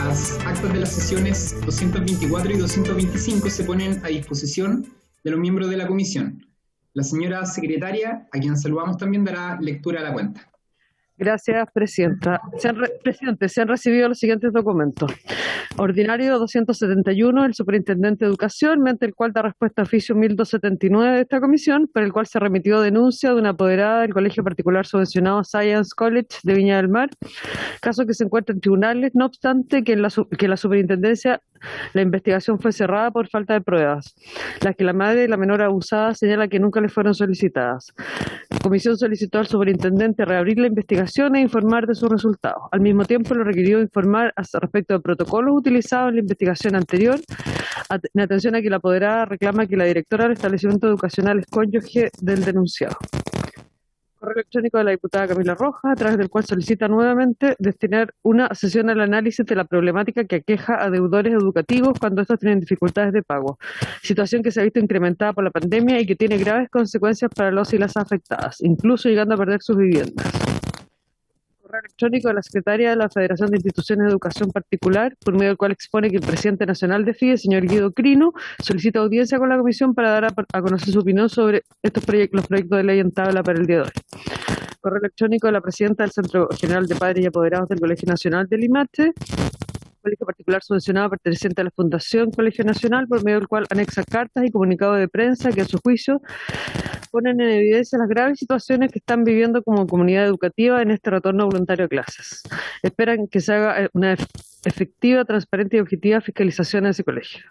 Las actas de las sesiones 224 y 225 se ponen a disposición de los miembros de la comisión. La señora secretaria, a quien saludamos también, dará lectura a la cuenta. Gracias, Presidenta. Presidente, se han recibido los siguientes documentos. Ordinario 271, el Superintendente de Educación, mediante el cual da respuesta a oficio 1279 de esta comisión, por el cual se remitió denuncia de una apoderada del Colegio Particular Subvencionado Science College de Viña del Mar, caso que se encuentra en tribunales, no obstante que en la Superintendencia la investigación fue cerrada por falta de pruebas, las que la madre y la menor abusada señala que nunca le fueron solicitadas. La comisión solicitó al superintendente reabrir la investigación e informar de sus resultados. Al mismo tiempo, le requirió informar respecto de protocolos utilizados en la investigación anterior, en atención a que la apoderada reclama que la directora del establecimiento educacional es cónyuge del denunciado. Correo electrónico de la diputada Camila Rojas, a través del cual solicita nuevamente destinar una sesión al análisis de la problemática que aqueja a deudores educativos cuando estos tienen dificultades de pago, situación que se ha visto incrementada por la pandemia y que tiene graves consecuencias para los y las afectadas, incluso llegando a perder sus viviendas. Correo electrónico de la secretaria de la Federación de Instituciones de Educación Particular, por medio del cual expone que el presidente nacional de FIDE, señor Guido Crino, solicita audiencia con la comisión para dar a conocer su opinión sobre los proyectos de ley en tabla para el día de hoy. Correo electrónico de la presidenta del Centro General de Padres y Apoderados del Colegio Nacional de Limache, colegio particular subvencionado perteneciente a la Fundación Colegio Nacional, por medio del cual anexa cartas y comunicados de prensa que a su juicio ponen en evidencia las graves situaciones que están viviendo como comunidad educativa en este retorno voluntario a clases. Esperan que se haga una efectiva, transparente y objetiva fiscalización en ese colegio.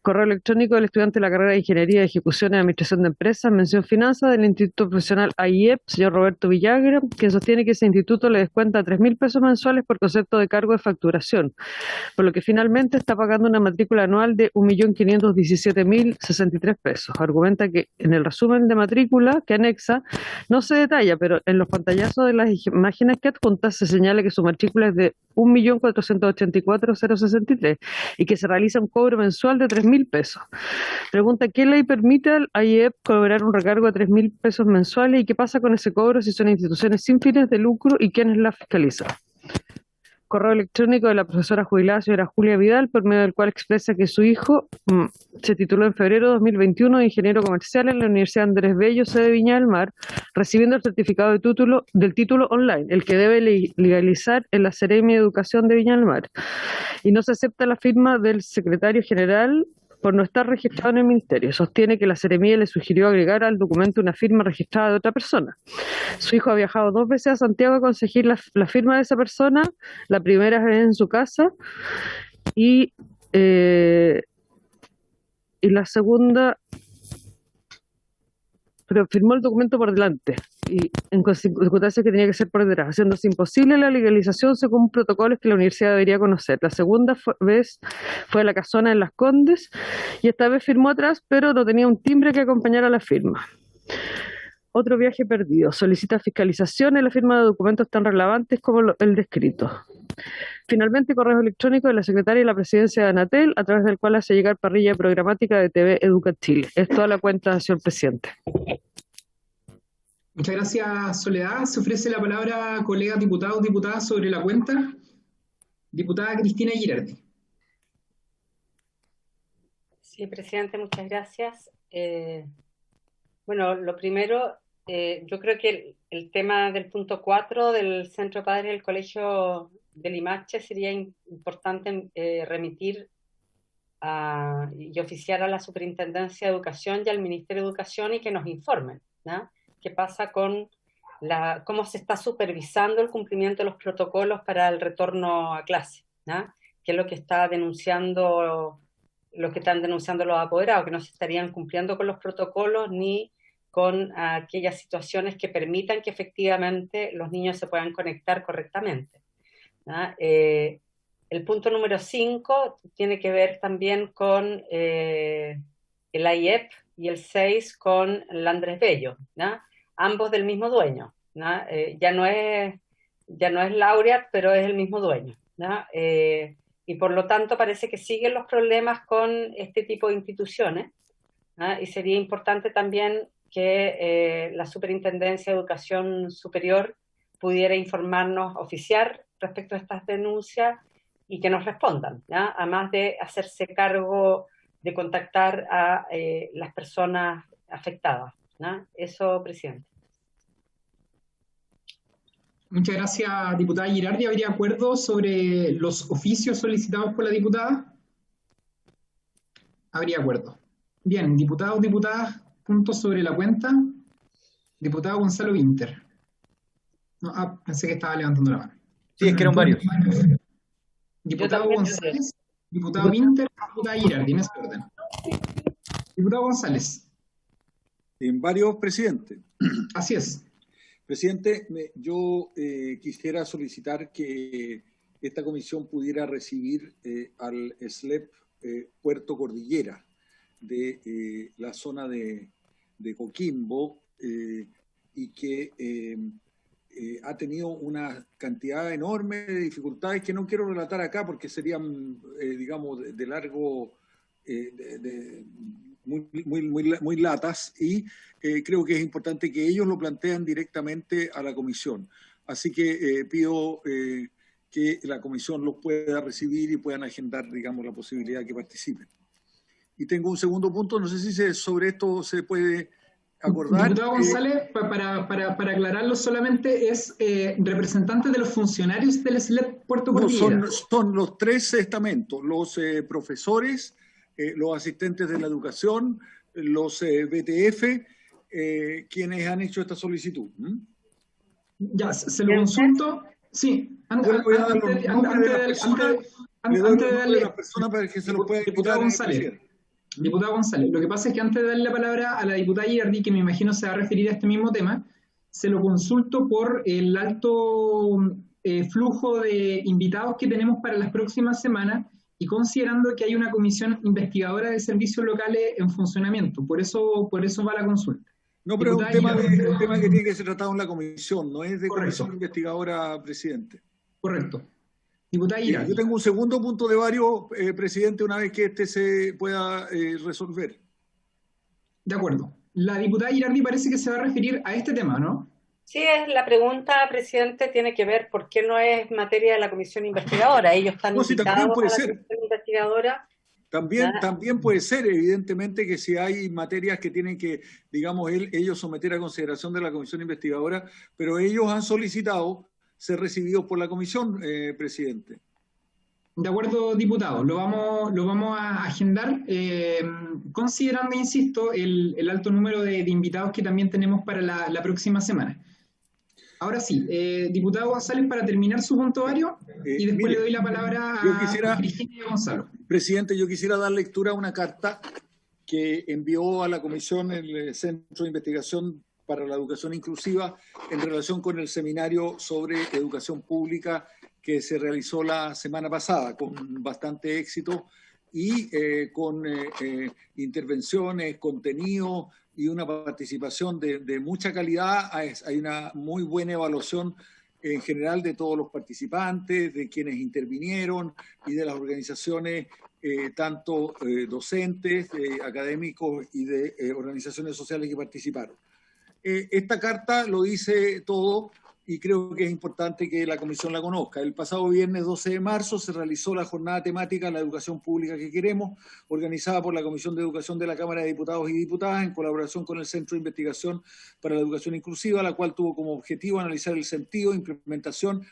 Correo electrónico del estudiante de la carrera de Ingeniería, Ejecución y Administración de Empresas, mención finanzas del Instituto Profesional AIEP, señor Roberto Villagra, quien sostiene que ese instituto le descuenta 3.000 pesos mensuales por concepto de cargo de facturación, por lo que finalmente está pagando una matrícula anual de 1.517.063 pesos. Argumenta que en el resumen de matrícula que anexa no se detalla, pero en los pantallazos de las imágenes que adjunta se señala que su matrícula es de 1.484.063 y que se realiza un cobro mensual de 3.000 pesos. Pregunta, ¿qué ley permite al AIEP cobrar un recargo de 3.000 pesos mensuales y qué pasa con ese cobro si son instituciones sin fines de lucro y quiénes la fiscalizan? Correo electrónico de la profesora jubilada señora Julia Vidal, por medio del cual expresa que su hijo se tituló en febrero de 2021 de ingeniero comercial en la Universidad Andrés Bello, sede Viña del Mar, recibiendo el certificado del título online, el que debe legalizar en la Seremi de Educación de Viña del Mar. Y no se acepta la firma del secretario general por no estar registrado en el ministerio. Sostiene que la Seremi le sugirió agregar al documento una firma registrada de otra persona. Su hijo ha viajado 2 veces a Santiago a conseguir la firma de esa persona, la primera vez en su casa y la segunda, pero firmó el documento por delante y en circunstancias que tenía que ser por detrás, haciéndose imposible la legalización según protocolos que la universidad debería conocer. La segunda vez fue a la casona en Las Condes y esta vez firmó atrás, pero no tenía un timbre que acompañara la firma. Otro viaje perdido. Solicita fiscalización en la firma de documentos tan relevantes como el descrito. Finalmente, correo electrónico de la secretaria de la presidencia de Anatel, a través del cual hace llegar parrilla programática de TV Educa Chile. Es toda la cuenta, señor presidente. Muchas gracias, Soledad. Se ofrece la palabra a colegas diputados, diputadas sobre la cuenta. Diputada Cristina Girardi. Sí, presidente, muchas gracias. Bueno, lo primero, yo creo que el tema del punto 4 del Centro Padre del Colegio de Limache sería importante remitir y oficiar a la Superintendencia de Educación y al Ministerio de Educación y que nos informen, ¿no? ¿Qué pasa con cómo se está supervisando el cumplimiento de los protocolos para el retorno a clase, ¿no? ¿Qué es lo que están denunciando los apoderados, que no se estarían cumpliendo con los protocolos ni con aquellas situaciones que permitan que efectivamente los niños se puedan conectar correctamente, ¿no? El punto número 5 tiene que ver también con el AIEP y el 6 con el Andrés Bello, ¿no? Ambos del mismo dueño, ¿no? Ya no es Laureat, pero es el mismo dueño, ¿no? Y por lo tanto parece que siguen los problemas con este tipo de instituciones, ¿no? Y sería importante también que la Superintendencia de Educación Superior pudiera informarnos, oficiar respecto a estas denuncias y que nos respondan, ¿ya? Además de hacerse cargo de contactar a las personas afectadas, ¿ya? Eso, presidente. Muchas gracias, diputada Girardi. ¿Habría acuerdo sobre los oficios solicitados por la diputada? Habría acuerdo. Bien, diputados, diputadas, puntos sobre la cuenta. Diputado Gonzalo Winter. No, pensé que estaba levantando la mano. Sí, es que eran varios. Diputado González, diputado Winter, diputada Girardi, en ese orden. Diputado González. En varios, presidente. Así es. Presidente, yo quisiera solicitar que esta comisión pudiera recibir al SLEP Puerto Cordillera de la zona de Coquimbo y que ha tenido una cantidad enorme de dificultades que no quiero relatar acá porque serían, digamos, de largo, muy latas, y creo que es importante que ellos lo planteen directamente a la comisión. Así que pido que la comisión los pueda recibir y puedan agendar, digamos, la posibilidad de que participen. Y tengo un segundo punto, no sé si sobre esto se puede acordar. Diputado González, para aclararlo solamente, es representante de los funcionarios del SLEP Puerto Cordillera. No, son los tres estamentos, los profesores, los asistentes de la educación, los BTF, quienes han hecho esta solicitud. Ya, se lo consulto. Sí, antes de darle la persona para que se lo pueda diputado González. Diputado González, lo que pasa es que antes de darle la palabra a la diputada Girardi, que me imagino se va a referir a este mismo tema, se lo consulto por el alto flujo de invitados que tenemos para las próximas semanas y considerando que hay una comisión investigadora de servicios locales en funcionamiento. Por eso va la consulta. No, pero es un tema que tiene que ser tratado en la comisión, no es de comisión investigadora, presidente. Correcto. Diputada Girardi. Yo tengo un segundo punto de varios, presidente, una vez que este se pueda resolver. De acuerdo. La diputada Girardi parece que se va a referir a este tema, ¿no? Sí, es la pregunta, presidente, tiene que ver por qué no es materia de la comisión investigadora. Ellos están invitados a la comisión investigadora. También puede ser, evidentemente, que si hay materias que tienen que, digamos, ellos someter a consideración de la comisión investigadora, pero ellos han solicitado ser recibidos por la comisión, presidente. De acuerdo, diputado. Lo vamos a agendar, considerando, insisto, el alto número de invitados que también tenemos para la próxima semana. Ahora sí, diputado González, para terminar su punto varios, y después le doy la palabra a Cristina y a Gonzalo. Presidente, yo quisiera dar lectura a una carta que envió a la comisión el Centro de Investigación para la Educación Inclusiva en relación con el seminario sobre educación pública que se realizó la semana pasada con bastante éxito y con intervenciones, contenido y una participación de mucha calidad. Hay una muy buena evaluación en general de todos los participantes, de quienes intervinieron y de las organizaciones, tanto docentes, académicos y de organizaciones sociales que participaron. Esta carta lo dice todo y creo que es importante que la comisión la conozca. El pasado viernes 12 de marzo se realizó la jornada temática La Educación Pública que Queremos, organizada por la Comisión de Educación de la Cámara de Diputados y Diputadas en colaboración con el Centro de Investigación para la Educación Inclusiva, la cual tuvo como objetivo analizar el sentido, implementación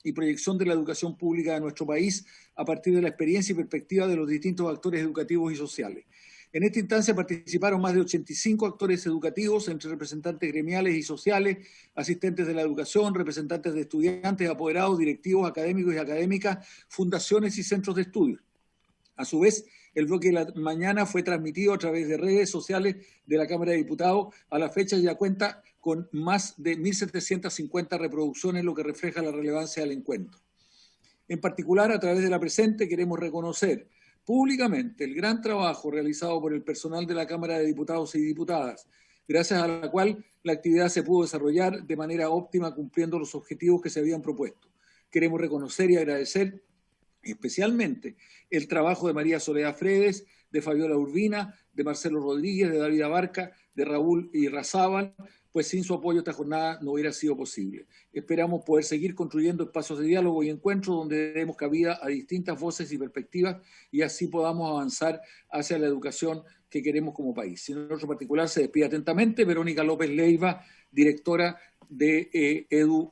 y proyección de la educación pública de nuestro país a partir de la experiencia y perspectiva de los distintos actores educativos y sociales. En esta instancia participaron más de 85 actores educativos, entre representantes gremiales y sociales, asistentes de la educación, representantes de estudiantes, apoderados, directivos, académicos y académicas, fundaciones y centros de estudio. A su vez, el bloque de la mañana fue transmitido a través de redes sociales de la Cámara de Diputados. A la fecha ya cuenta con más de 1.750 reproducciones, lo que refleja la relevancia del encuentro. En particular, a través de la presente, queremos reconocer públicamente el gran trabajo realizado por el personal de la Cámara de Diputados y Diputadas, gracias a la cual la actividad se pudo desarrollar de manera óptima cumpliendo los objetivos que se habían propuesto. Queremos reconocer y agradecer especialmente el trabajo de María Soledad Fredes, de Fabiola Urbina, de Marcelo Rodríguez, de David Abarca, de Raúl Irrazábal, pues sin su apoyo esta jornada no hubiera sido posible. Esperamos poder seguir construyendo espacios de diálogo y encuentro donde demos cabida a distintas voces y perspectivas y así podamos avanzar hacia la educación que queremos como país. En otro particular se despide atentamente Verónica López Leiva, directora de Edu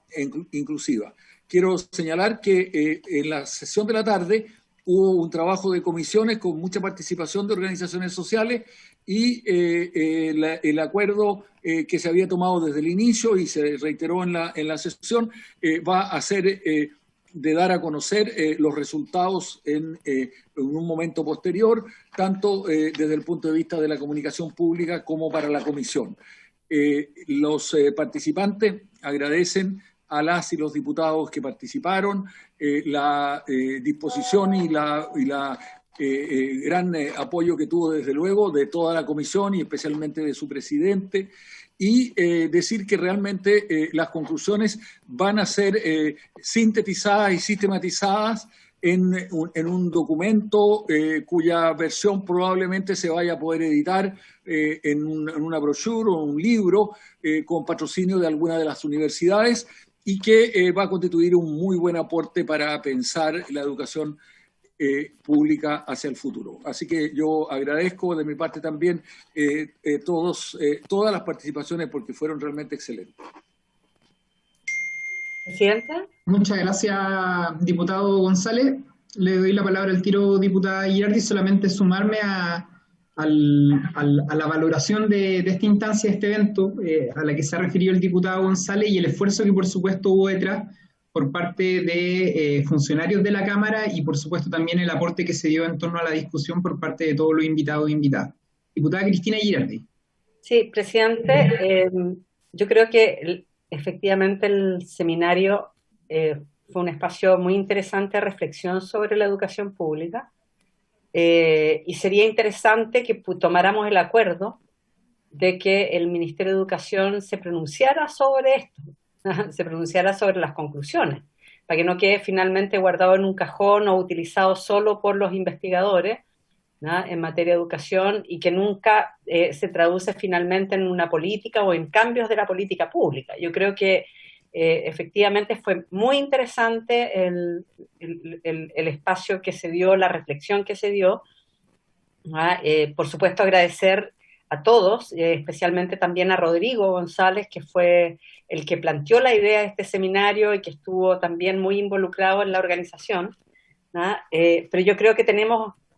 Inclusiva. Quiero señalar que en la sesión de la tarde hubo un trabajo de comisiones con mucha participación de organizaciones sociales y el acuerdo que se había tomado desde el inicio y se reiteró en la sesión va a ser de dar a conocer los resultados en un momento posterior, tanto desde el punto de vista de la comunicación pública como para la comisión. Los participantes agradecen a las y los diputados que participaron la disposición y la gran apoyo que tuvo desde luego de toda la comisión y especialmente de su presidente, y decir que realmente las conclusiones van a ser sintetizadas y sistematizadas en un documento cuya versión probablemente se vaya a poder editar en una brochure o un libro con patrocinio de alguna de las universidades y que va a constituir un muy buen aporte para pensar la educación pública hacia el futuro. Así que yo agradezco de mi parte también todas las participaciones porque fueron realmente excelentes. Presidenta. Muchas gracias, diputado González. Le doy la palabra al tiro, diputada Girardi, solamente sumarme a la valoración de esta instancia, de este evento, a la que se ha referido el diputado González y el esfuerzo que por supuesto hubo detrás por parte de funcionarios de la Cámara y por supuesto también el aporte que se dio en torno a la discusión por parte de todos los invitados e invitadas. Diputada Cristina Girardi. Sí, presidente, yo creo que efectivamente el seminario fue un espacio muy interesante de reflexión sobre la educación pública y sería interesante que tomáramos el acuerdo de que el Ministerio de Educación se pronunciara sobre esto, se pronunciara sobre las conclusiones, para que no quede finalmente guardado en un cajón o utilizado solo por los investigadores, ¿no?, en materia de educación y que nunca se traduce finalmente en una política o en cambios de la política pública. Yo creo que efectivamente fue muy interesante el espacio que se dio, la reflexión que se dio, ¿no? Por supuesto agradecer a todos, especialmente también a Rodrigo González, que fue el que planteó la idea de este seminario y que estuvo también muy involucrado en la organización, ¿no? Pero yo creo que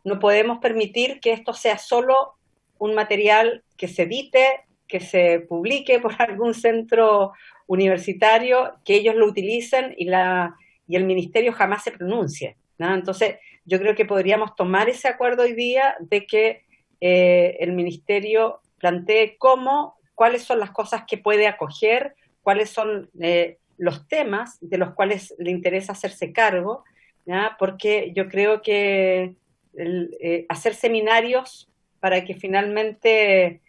no podemos permitir que esto sea solo un material que se edite, que se publique por algún centro universitario, que ellos lo utilicen y el ministerio jamás se pronuncie, ¿no? Entonces, yo creo que podríamos tomar ese acuerdo hoy día de que el ministerio plantee cuáles son las cosas que puede acoger, cuáles son los temas de los cuales le interesa hacerse cargo, ¿no? Porque yo creo que hacer seminarios para que finalmente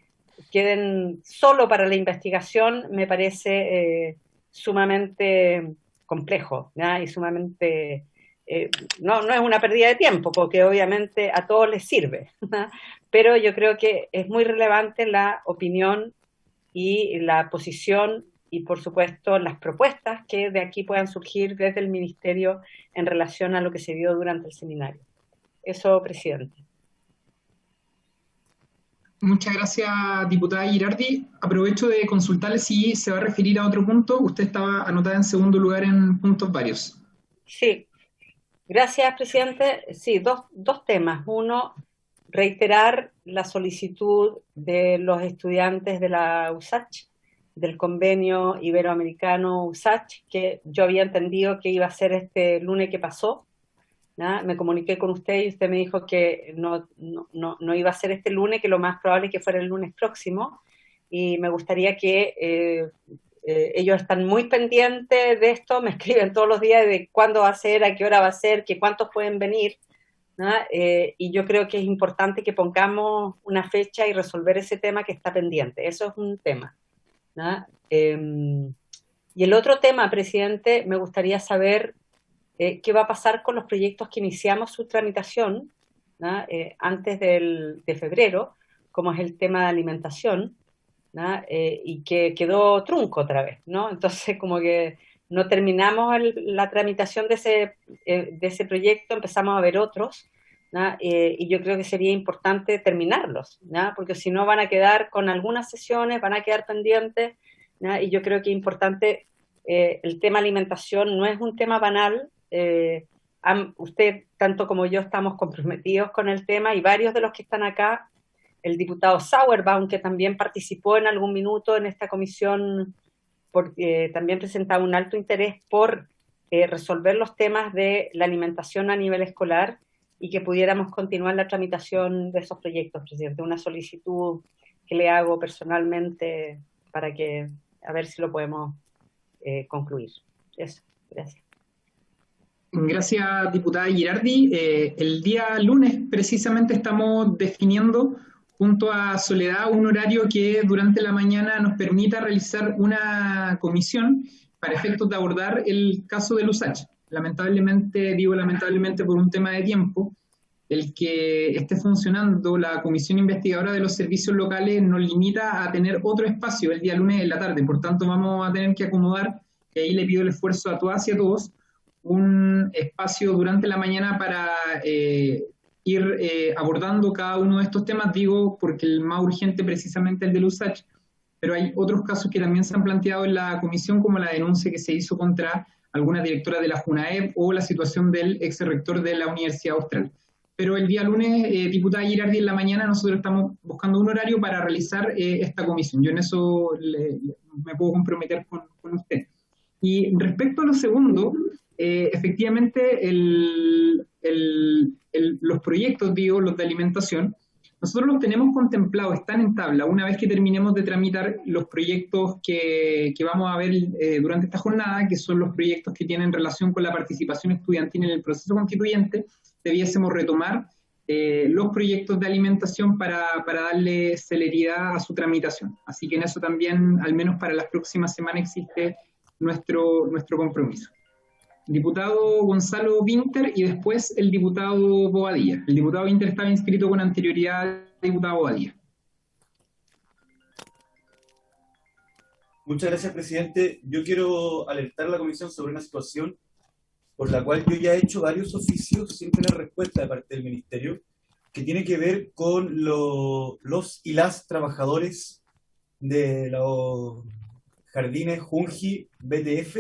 queden solo para la investigación me parece sumamente complejo, ¿no? Y sumamente no es una pérdida de tiempo porque obviamente a todos les sirve, ¿no? Pero yo creo que es muy relevante la opinión y la posición y por supuesto las propuestas que de aquí puedan surgir desde el ministerio en relación a lo que se dio durante el seminario. Eso, presidente. Muchas gracias, diputada Girardi. Aprovecho de consultarle si se va a referir a otro punto. Usted estaba anotada en segundo lugar en puntos varios. Sí, gracias, presidente. Sí, dos temas. Uno, reiterar la solicitud de los estudiantes de la USACH, del convenio iberoamericano USACH, que yo había entendido que iba a ser este lunes que pasó, ¿no? Me comuniqué con usted y usted me dijo que no iba a ser este lunes, que lo más probable es que fuera el lunes próximo, y me gustaría que ellos están muy pendientes de esto, me escriben todos los días de cuándo va a ser, a qué hora va a ser, que cuántos pueden venir, ¿no? Y yo creo que es importante que pongamos una fecha y resolver ese tema que está pendiente. Eso es un tema, ¿no? Y el otro tema, presidente, me gustaría saber qué va a pasar con los proyectos que iniciamos su tramitación, ¿no? Antes de febrero, como es el tema de alimentación, ¿no? Y que quedó trunco otra vez, ¿no? Entonces, como que no terminamos la tramitación de ese proyecto, empezamos a ver otros, ¿no? Y yo creo que sería importante terminarlos, ¿no? Porque si no van a quedar con algunas sesiones, van a quedar pendientes, ¿no? Y yo creo que es importante, el tema alimentación no es un tema banal, usted, tanto como yo, estamos comprometidos con el tema, y varios de los que están acá, el diputado Sauerbaum, que también participó en algún minuto en esta comisión, porque también presentaba un alto interés por resolver los temas de la alimentación a nivel escolar y que pudiéramos continuar la tramitación de esos proyectos, presidente. Una solicitud que le hago personalmente para que, a ver si lo podemos concluir. Eso, gracias. Gracias, diputada Girardi. El día lunes precisamente estamos definiendo junto a Soledad un horario que durante la mañana nos permita realizar una comisión para efectos de abordar el caso de Lusach. Lamentablemente, digo lamentablemente por un tema de tiempo, el que esté funcionando la comisión investigadora de los servicios locales nos limita a tener otro espacio el día lunes en la tarde. Por tanto, vamos a tener que acomodar, y ahí le pido el esfuerzo a todas y a todos, un espacio durante la mañana para ir abordando cada uno de estos temas, digo, porque el más urgente precisamente el de Lusach, pero hay otros casos que también se han planteado en la comisión, como la denuncia que se hizo contra alguna directora de la JUNAEP o la situación del ex rector de la Universidad Austral. Pero el día lunes, diputada Girardi, en la mañana nosotros estamos buscando un horario para realizar esta comisión. Yo en eso me puedo comprometer con usted. Y respecto a lo segundo, efectivamente los proyectos, digo, los de alimentación, nosotros los tenemos contemplados, están en tabla. Una vez que terminemos de tramitar los proyectos que vamos a ver durante esta jornada, que son los proyectos que tienen relación con la participación estudiantil en el proceso constituyente, debiésemos retomar los proyectos de alimentación para darle celeridad a su tramitación. Así que en eso también, al menos para las próximas semanas, existe nuestro compromiso. Diputado Gonzalo Vinter y después el diputado Bobadilla. El diputado Vinter estaba inscrito con anterioridad al diputado Bobadilla. Muchas gracias, presidente. Yo quiero alertar a la comisión sobre una situación por la cual yo ya he hecho varios oficios sin tener respuesta de parte del ministerio, que tiene que ver con los y las trabajadores de los jardines Junji BTF,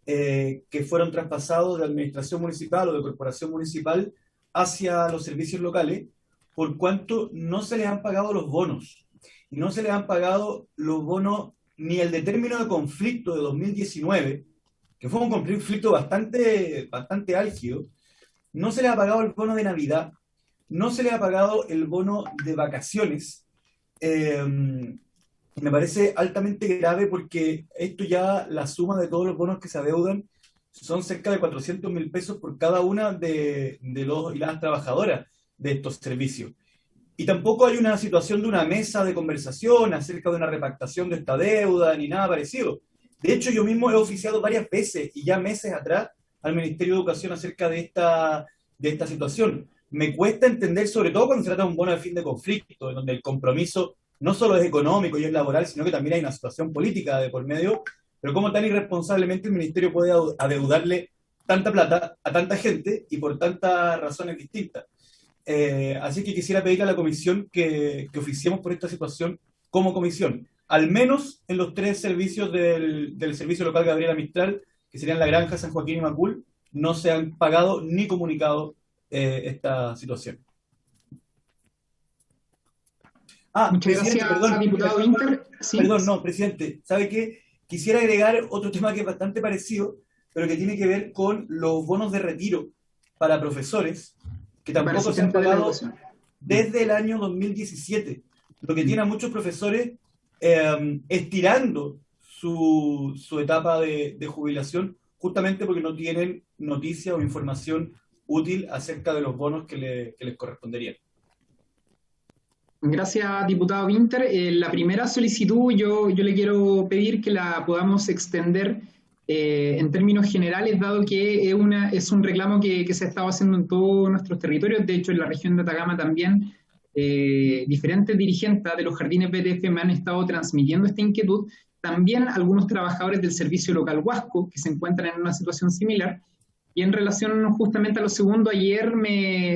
que fueron traspasados de administración municipal o de corporación municipal hacia los servicios locales, por cuanto no se les han pagado los bonos. Y no se les han pagado los bonos ni el de término de conflicto de 2019, que fue un conflicto bastante álgido. No se les ha pagado el bono de Navidad, no se les ha pagado el bono de vacaciones. Me parece altamente grave porque esto ya, la suma de todos los bonos que se adeudan, son cerca de 400.000 pesos por cada una de los y las trabajadoras de estos servicios. Y tampoco hay una situación de una mesa de conversación acerca de una repactación de esta deuda, ni nada parecido. De hecho, yo mismo he oficiado varias veces, y ya meses atrás, al Ministerio de Educación acerca de esta situación. Me cuesta entender, sobre todo cuando se trata de un bono de fin de conflicto, en donde el compromiso no solo es económico y es laboral, sino que también hay una situación política de por medio, pero cómo tan irresponsablemente el Ministerio puede adeudarle tanta plata a tanta gente y por tantas razones distintas. Así que quisiera pedirle a la comisión que oficiemos por esta situación como comisión, al menos en los 3 servicios del Servicio Local Gabriela Mistral, que serían La Granja, San Joaquín y Macul, no se han pagado ni comunicado esta situación. Muchas gracias, perdón, diputado Vinter. ¿Sí? Perdón, no, presidente, ¿sabe qué? Quisiera agregar otro tema que es bastante parecido, pero que tiene que ver con los bonos de retiro para profesores, que tampoco se han pagado desde el año 2017, lo que tiene a muchos profesores estirando su etapa de jubilación, justamente porque no tienen noticia o información útil acerca de los bonos que les corresponderían. Gracias, diputado Vinter. La primera solicitud yo le quiero pedir que la podamos extender en términos generales, dado que es un reclamo que se ha estado haciendo en todos nuestros territorios. De hecho, en la región de Atacama también diferentes dirigentes de los jardines BTF me han estado transmitiendo esta inquietud. También algunos trabajadores del servicio local Huasco, que se encuentran en una situación similar. Y en relación justamente a lo segundo, ayer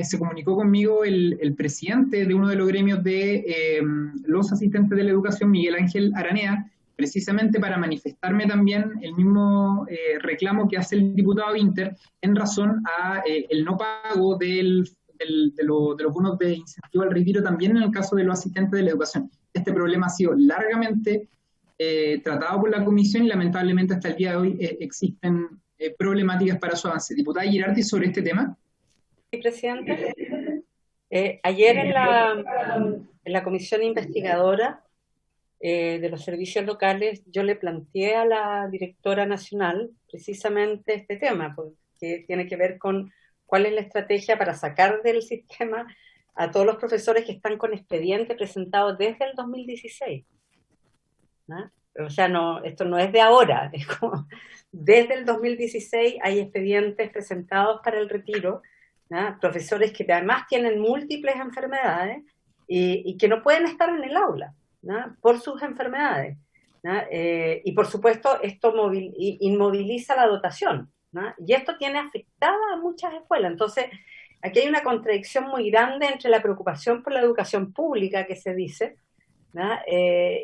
se comunicó conmigo el presidente de uno de los gremios de los asistentes de la educación, Miguel Ángel Aranea, precisamente para manifestarme también el mismo reclamo que hace el diputado Winter en razón a el no pago de los bonos de incentivo al retiro también en el caso de los asistentes de la educación. Este problema ha sido largamente tratado por la comisión y lamentablemente hasta el día de hoy existen problemáticas para su avance. Diputada Girardi, sobre este tema. Sí, presidente. Ayer en la comisión investigadora de los servicios locales, yo le planteé a la directora nacional precisamente este tema, porque tiene que ver con cuál es la estrategia para sacar del sistema a todos los profesores que están con expediente presentado desde el 2016. ¿No? O sea, esto no es de ahora, es como, desde el 2016 hay expedientes presentados para el retiro, ¿no? Profesores que además tienen múltiples enfermedades y que no pueden estar en el aula, ¿no? Por sus enfermedades, ¿no? Y por supuesto esto inmoviliza la dotación, ¿no? Y esto tiene afectada a muchas escuelas. Entonces aquí hay una contradicción muy grande entre la preocupación por la educación pública que se dice, ¿no?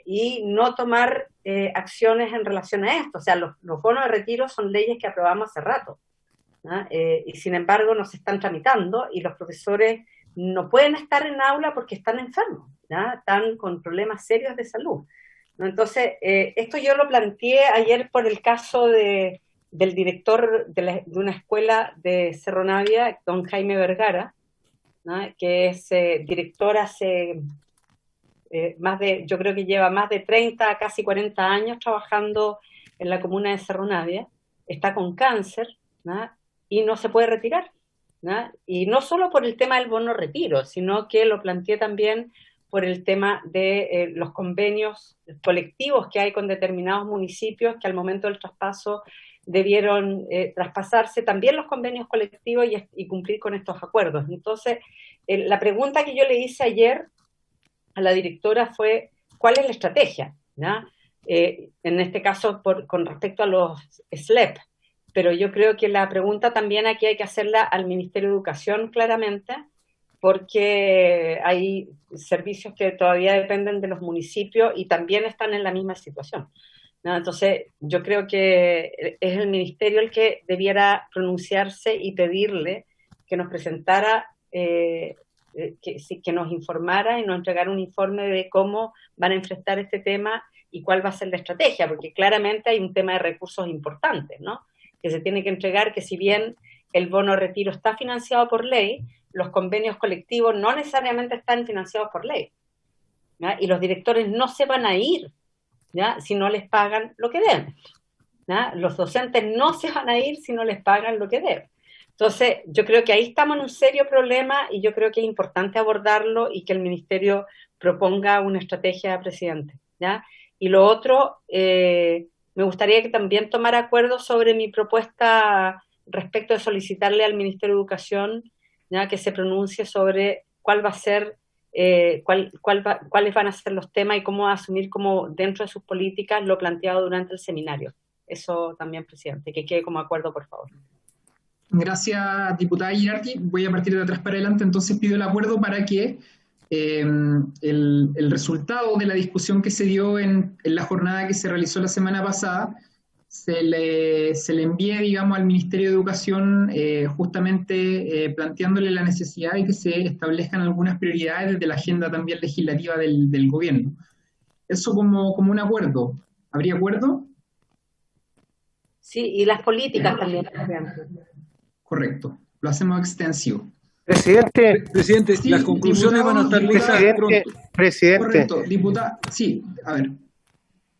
Y no tomar acciones en relación a esto. O sea, los bonos de retiro son leyes que aprobamos hace rato, ¿no? Y sin embargo no se están tramitando y los profesores no pueden estar en aula porque están enfermos, ¿no? Están con problemas serios de salud, ¿no? Entonces, esto yo lo planteé ayer por el caso del director de una escuela de Cerro Navia, don Jaime Vergara, ¿no? Que es director hace yo creo que lleva más de 30, casi 40 años trabajando en la comuna de Cerro Navia, está con cáncer, ¿no? Y no se puede retirar, ¿no? Y no solo por el tema del bono retiro, sino que lo planteé también por el tema de los convenios colectivos que hay con determinados municipios que al momento del traspaso debieron traspasarse también los convenios colectivos y cumplir con estos acuerdos. Entonces, la pregunta que yo le hice ayer a la directora fue, ¿cuál es la estrategia? ¿No? En este caso, con respecto a los SLEP, pero yo creo que la pregunta también aquí hay que hacerla al Ministerio de Educación claramente, porque hay servicios que todavía dependen de los municipios y también están en la misma situación, ¿no? Entonces, yo creo que es el Ministerio el que debiera pronunciarse y pedirle que nos presentara que nos informara y nos entregara un informe de cómo van a enfrentar este tema y cuál va a ser la estrategia, porque claramente hay un tema de recursos importantes, ¿no? Que se tiene que entregar, que si bien el bono retiro está financiado por ley, los convenios colectivos no necesariamente están financiados por ley, ¿ya? Y los directores no se van a ir, ¿ya? Si no les pagan lo que deben, ¿ya? Los docentes no se van a ir si no les pagan lo que deben. Entonces, yo creo que ahí estamos en un serio problema y yo creo que es importante abordarlo y que el Ministerio proponga una estrategia, presidente, ¿ya? Y lo otro, me gustaría que también tomara acuerdo sobre mi propuesta respecto de solicitarle al Ministerio de Educación, ¿ya? Que se pronuncie sobre cuál va a ser, cuáles van a ser los temas y cómo asumir como dentro de sus políticas lo planteado durante el seminario. Eso también, presidente, que quede como acuerdo, por favor. Gracias, diputada Girardi. Voy a partir de atrás para adelante, entonces pido el acuerdo para que el resultado de la discusión que se dio en la jornada que se realizó la semana pasada se le envíe, digamos, al Ministerio de Educación justamente planteándole la necesidad de que se establezcan algunas prioridades desde la agenda también legislativa del gobierno. Eso como un acuerdo. ¿Habría acuerdo? Sí, y las políticas también, presidente. Correcto, lo hacemos extensivo. Presidente, Sí, las conclusiones van a estar listas pronto. Presidente. Correcto, diputada, sí, a ver,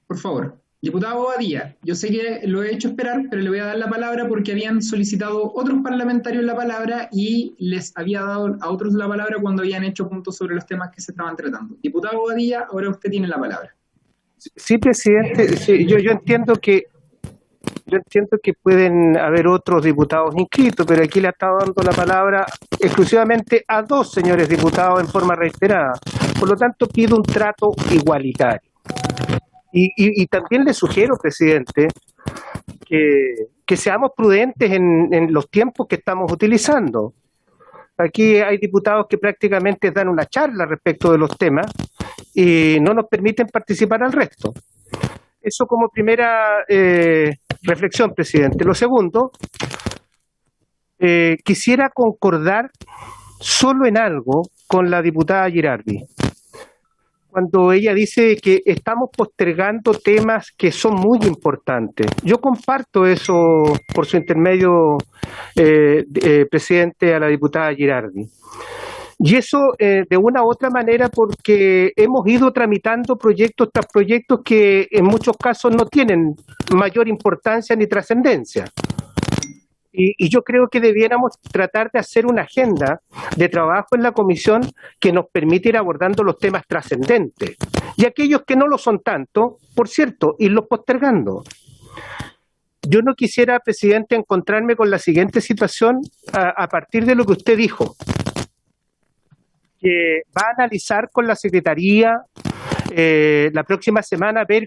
por favor. Diputado Bobadilla, yo sé que lo he hecho esperar, pero le voy a dar la palabra porque habían solicitado otros parlamentarios la palabra y les había dado a otros la palabra cuando habían hecho puntos sobre los temas que se estaban tratando. Diputado Bobadilla, ahora usted tiene la palabra. Sí, presidente, sí, yo entiendo que Yo entiendo que pueden haber otros diputados inscritos, pero aquí le ha estado dando la palabra exclusivamente a 2 señores diputados en forma reiterada. Por lo tanto, pido un trato igualitario. Y también le sugiero, presidente, que seamos prudentes en los tiempos que estamos utilizando. Aquí hay diputados que prácticamente dan una charla respecto de los temas y no nos permiten participar al resto. Eso como primera reflexión, presidente. Lo segundo, quisiera concordar solo en algo con la diputada Girardi, cuando ella dice que estamos postergando temas que son muy importantes. Yo comparto eso por su intermedio, presidente, a la diputada Girardi. Y eso de una u otra manera porque hemos ido tramitando proyectos tras proyectos que en muchos casos no tienen mayor importancia ni trascendencia. Y yo creo que debiéramos tratar de hacer una agenda de trabajo en la comisión que nos permita ir abordando los temas trascendentes. Y aquellos que no lo son tanto, por cierto, irlos postergando. Yo no quisiera, presidente, encontrarme con la siguiente situación a partir de lo que usted dijo, que va a analizar con la Secretaría la próxima semana, ver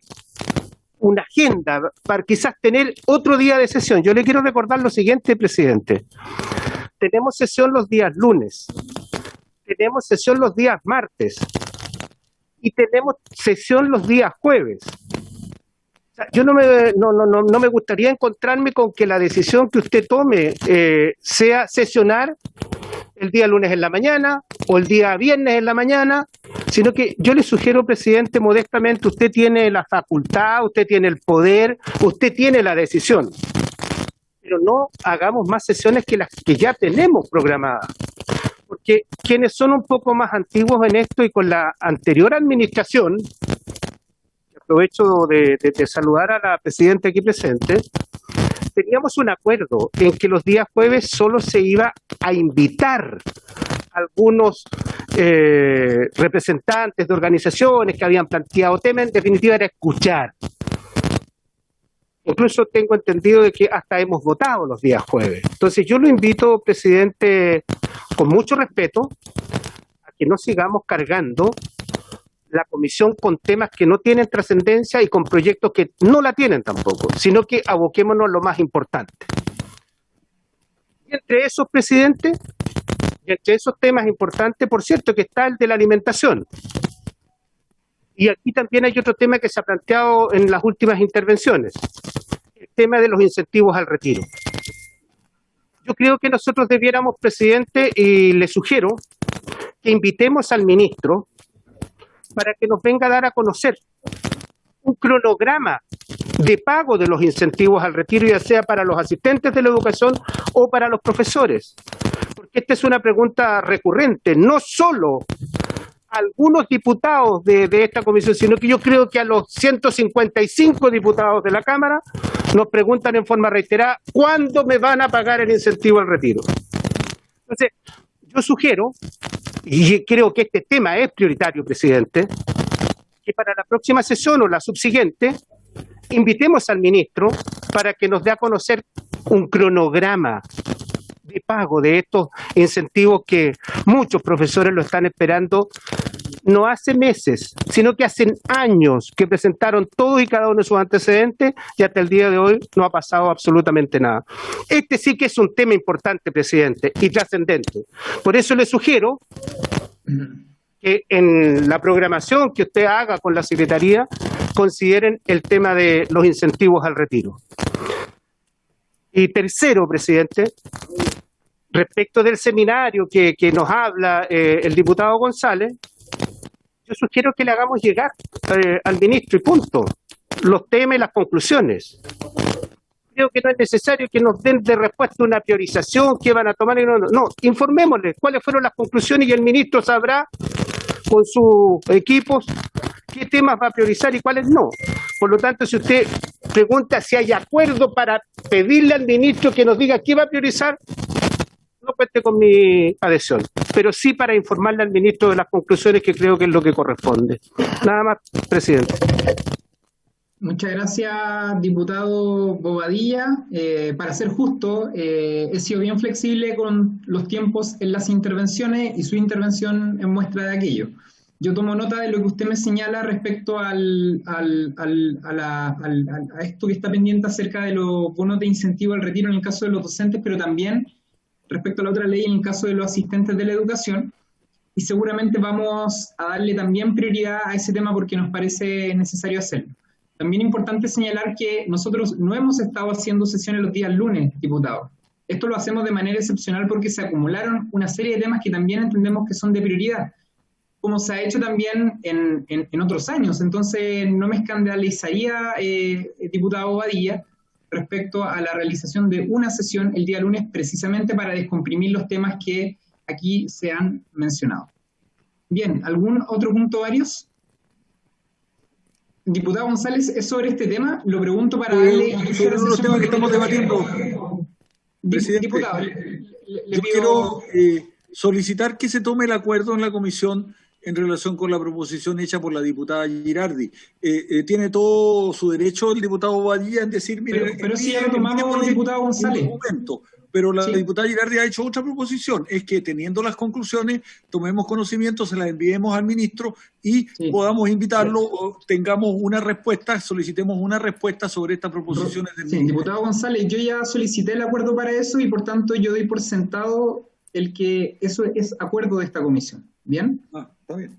una agenda para quizás tener otro día de sesión. Yo le quiero recordar lo siguiente, presidente. Tenemos sesión los días lunes, tenemos sesión los días martes y tenemos sesión los días jueves. O sea, yo no me gustaría encontrarme con que la decisión que usted tome sea sesionar el día lunes en la mañana o el día viernes en la mañana, sino que yo le sugiero, presidente, modestamente, usted tiene la facultad, usted tiene el poder, usted tiene la decisión, pero no hagamos más sesiones que las que ya tenemos programadas, porque quienes son un poco más antiguos en esto y con la anterior administración, aprovecho de saludar a la presidenta aquí presente, teníamos un acuerdo en que los días jueves solo se iba a invitar a algunos representantes de organizaciones que habían planteado temas, en definitiva era escuchar. Incluso tengo entendido de que hasta hemos votado los días jueves. Entonces yo lo invito, presidente, con mucho respeto, a que no sigamos cargando la comisión con temas que no tienen trascendencia y con proyectos que no la tienen tampoco, sino que aboquémonos a lo más importante. Y entre esos, presidente, y entre esos temas importantes, por cierto, que está el de la alimentación. Y aquí también hay otro tema que se ha planteado en las últimas intervenciones, el tema de los incentivos al retiro. Yo creo que nosotros debiéramos, presidente, y le sugiero que invitemos al ministro para que nos venga a dar a conocer un cronograma de pago de los incentivos al retiro, ya sea para los asistentes de la educación o para los profesores. Porque esta es una pregunta recurrente, no solo a algunos diputados de esta comisión, sino que yo creo que a los 155 diputados de la Cámara nos preguntan en forma reiterada, ¿cuándo me van a pagar el incentivo al retiro? Entonces, yo sugiero, y creo que este tema es prioritario, presidente, que para la próxima sesión o la subsiguiente invitemos al ministro para que nos dé a conocer un cronograma de pago de estos incentivos que muchos profesores lo están esperando no hace meses, sino que hace años que presentaron todos y cada uno de sus antecedentes y hasta el día de hoy no ha pasado absolutamente nada. Este sí que es un tema importante, presidente, y trascendente. Por eso le sugiero que en la programación que usted haga con la Secretaría consideren el tema de los incentivos al retiro. Y tercero, presidente, respecto del seminario que nos habla el diputado González, yo sugiero que le hagamos llegar al ministro y punto, los temas y las conclusiones. Creo que no es necesario que nos den de respuesta una priorización, qué van a tomar. No, informémosle cuáles fueron las conclusiones y el ministro sabrá con sus equipos qué temas va a priorizar y cuáles no. Por lo tanto, si usted pregunta si hay acuerdo para pedirle al ministro que nos diga qué va a priorizar, no cuente con mi adhesión, pero sí para informarle al ministro de las conclusiones, que creo que es lo que corresponde. Nada más, presidente. Muchas gracias, diputado Bobadilla. Para ser justo, he sido bien flexible con los tiempos en las intervenciones y su intervención es muestra de aquello. Yo tomo nota de lo que usted me señala respecto a esto que está pendiente acerca de los bonos de incentivo al retiro en el caso de los docentes, pero también respecto a la otra ley en el caso de los asistentes de la educación. Y seguramente vamos a darle también prioridad a ese tema porque nos parece necesario hacerlo. También es importante señalar que nosotros no hemos estado haciendo sesiones los días lunes, diputado. Esto lo hacemos de manera excepcional porque se acumularon una serie de temas que también entendemos que son de prioridad, como se ha hecho también en otros años. Entonces, no me escandalizaría, diputado Bobadilla, respecto a la realización de una sesión el día lunes precisamente para descomprimir los temas que aquí se han mencionado. Bien, ¿algún otro punto, varios? Diputado González, ¿es sobre este tema? Lo pregunto para darle... Sobre los temas que estamos debatiendo, presidente. Diputado, le Yo pido... quiero solicitar que se tome el acuerdo en la comisión en relación con la proposición hecha por la diputada Girardi. Tiene todo su derecho el diputado Bobadilla en decir, mire, pero si ya lo tomamos, diputado González. Pero la Sí. diputada Girardi ha hecho otra proposición, es que teniendo las conclusiones, tomemos conocimiento, se las enviemos al ministro y Sí. podamos invitarlo, o tengamos una respuesta, solicitemos una respuesta sobre estas proposiciones del Sí, ministro. diputado González, yo ya solicité el acuerdo para eso y por tanto yo doy por sentado el que eso es acuerdo de esta comisión. ¿Bien? Está bien.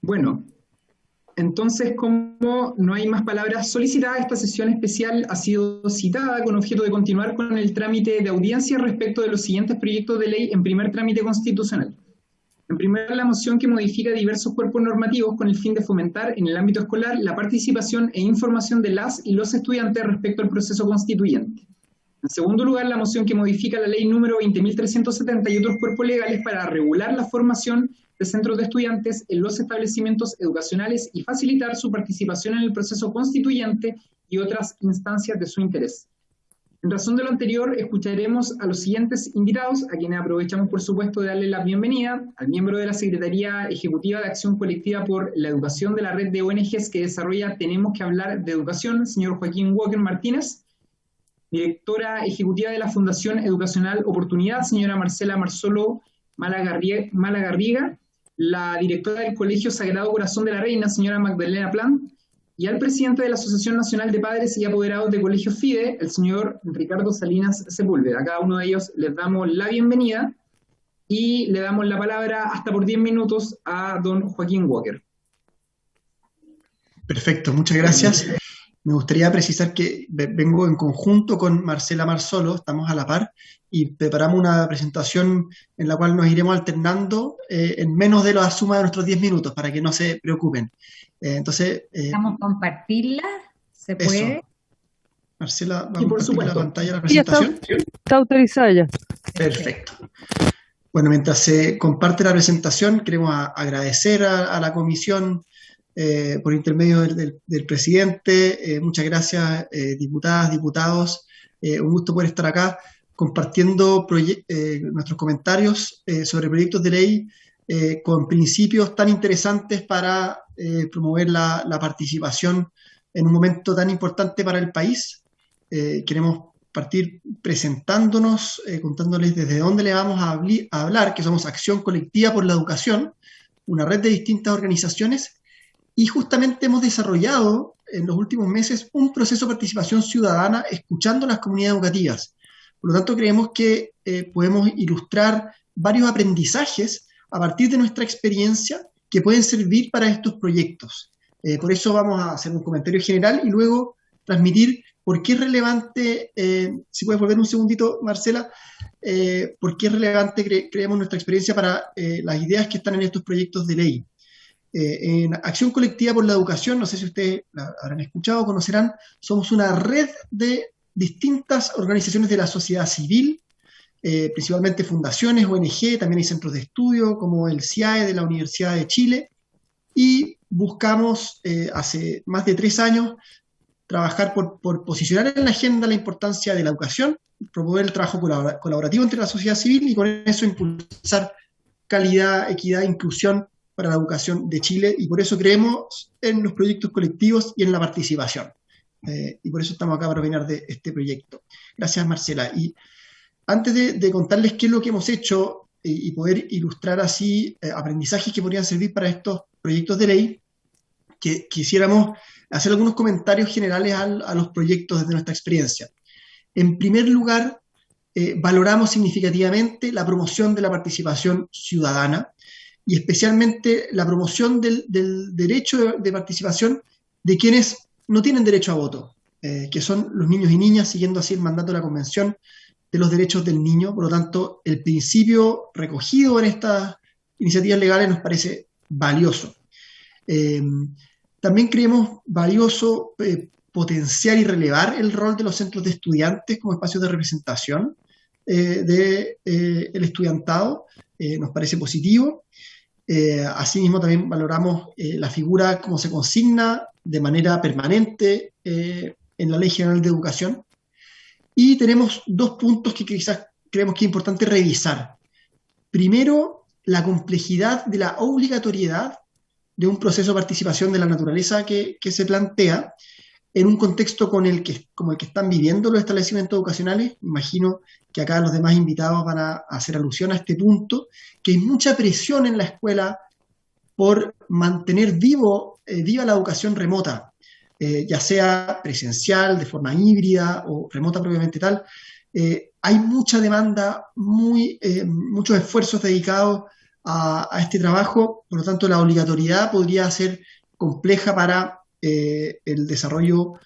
Bueno, entonces, como no hay más palabras solicitadas, esta sesión especial ha sido citada con objeto de continuar con el trámite de audiencia respecto de los siguientes proyectos de ley en primer trámite constitucional. En primer lugar, la moción que modifica diversos cuerpos normativos con el fin de fomentar en el ámbito escolar la participación e información de las y los estudiantes respecto al proceso constituyente. En segundo lugar, la moción que modifica la ley número 20.370 y otros cuerpos legales para regular la formación de centros de estudiantes en los establecimientos educacionales y facilitar su participación en el proceso constituyente y otras instancias de su interés. En razón de lo anterior, escucharemos a los siguientes invitados, a quienes aprovechamos, por supuesto, de darle la bienvenida al miembro de la Secretaría Ejecutiva de Acción Colectiva por la Educación de la Red de ONGs que desarrolla Tenemos que Hablar de Educación, señor Joaquín Walker Martínez, directora ejecutiva de la Fundación Educacional Oportunidad, señora Marcela Marsolo Malagarriga, la directora del Colegio Sagrado Corazón de la Reina, señora Magdalena Plant, y al presidente de la Asociación Nacional de Padres y Apoderados de Colegios FIDE, el señor Ricardo Salinas Sepúlveda. A cada uno de ellos les damos la bienvenida y le damos la palabra hasta por 10 minutos a don Joaquín Walker. Perfecto, muchas gracias. Me gustaría precisar que vengo en conjunto con Marcela Marsolo, estamos a la par, y preparamos una presentación en la cual nos iremos alternando en menos de la suma de nuestros 10 minutos, para que no se preocupen. Entonces, ¿Vamos a compartirla? ¿Se puede? eso. Marcela, Y por ¿vamos a compartir la supuesto. pantalla de la Ya está, presentación? está autorizada ya. Perfecto. Bueno, mientras se comparte la presentación, queremos agradecer a la comisión por intermedio del presidente. Muchas gracias, diputadas, diputados. Un gusto poder estar acá compartiendo nuestros comentarios sobre proyectos de ley con principios tan interesantes para promover la participación en un momento tan importante para el país. Queremos partir presentándonos, contándoles desde dónde le vamos a hablar, que somos Acción Colectiva por la Educación, una red de distintas organizaciones, y justamente hemos desarrollado en los últimos meses un proceso de participación ciudadana escuchando las comunidades educativas. Por lo tanto, creemos que podemos ilustrar varios aprendizajes a partir de nuestra experiencia que pueden servir para estos proyectos. Por eso vamos a hacer un comentario general y luego transmitir por qué es relevante, si puedes volver un segundito, Marcela, por qué es relevante, creemos, nuestra experiencia para las ideas que están en estos proyectos de ley. En Acción Colectiva por la Educación, no sé si ustedes la habrán escuchado o conocerán, somos una red de distintas organizaciones de la sociedad civil, principalmente fundaciones, ONG, también hay centros de estudio como el CIAE de la Universidad de Chile, y buscamos hace más de 3 años trabajar por posicionar en la agenda la importancia de la educación, promover el trabajo colaborativo entre la sociedad civil y con eso impulsar calidad, equidad e inclusión para la educación de Chile, y por eso creemos en los proyectos colectivos y en la participación. Y por eso estamos acá para opinar de este proyecto. Gracias, Marcela. Y antes de contarles qué es lo que hemos hecho y poder ilustrar así aprendizajes que podrían servir para estos proyectos de ley, que quisiéramos hacer algunos comentarios generales a los proyectos desde nuestra experiencia. En primer lugar, valoramos significativamente la promoción de la participación ciudadana y especialmente la promoción del derecho de participación de quienes no tienen derecho a voto, que son los niños y niñas, siguiendo así el mandato de la Convención de los Derechos del Niño. Por lo tanto, el principio recogido en estas iniciativas legales nos parece valioso. También creemos valioso potenciar y relevar el rol de los centros de estudiantes como espacios de representación del estudiantado. Nos parece positivo. Asimismo, también valoramos la figura como se consigna de manera permanente en la Ley General de Educación. Y tenemos dos puntos que quizás creemos que es importante revisar. Primero, la complejidad de la obligatoriedad de un proceso de participación de la naturaleza que se plantea en un contexto como el que están viviendo los establecimientos educacionales. Imagino que acá los demás invitados van a hacer alusión a este punto, que hay mucha presión en la escuela por mantener viva la educación remota, ya sea presencial, de forma híbrida o remota propiamente tal. Hay mucha demanda, muchos esfuerzos dedicados a este trabajo, por lo tanto la obligatoriedad podría ser compleja para el desarrollo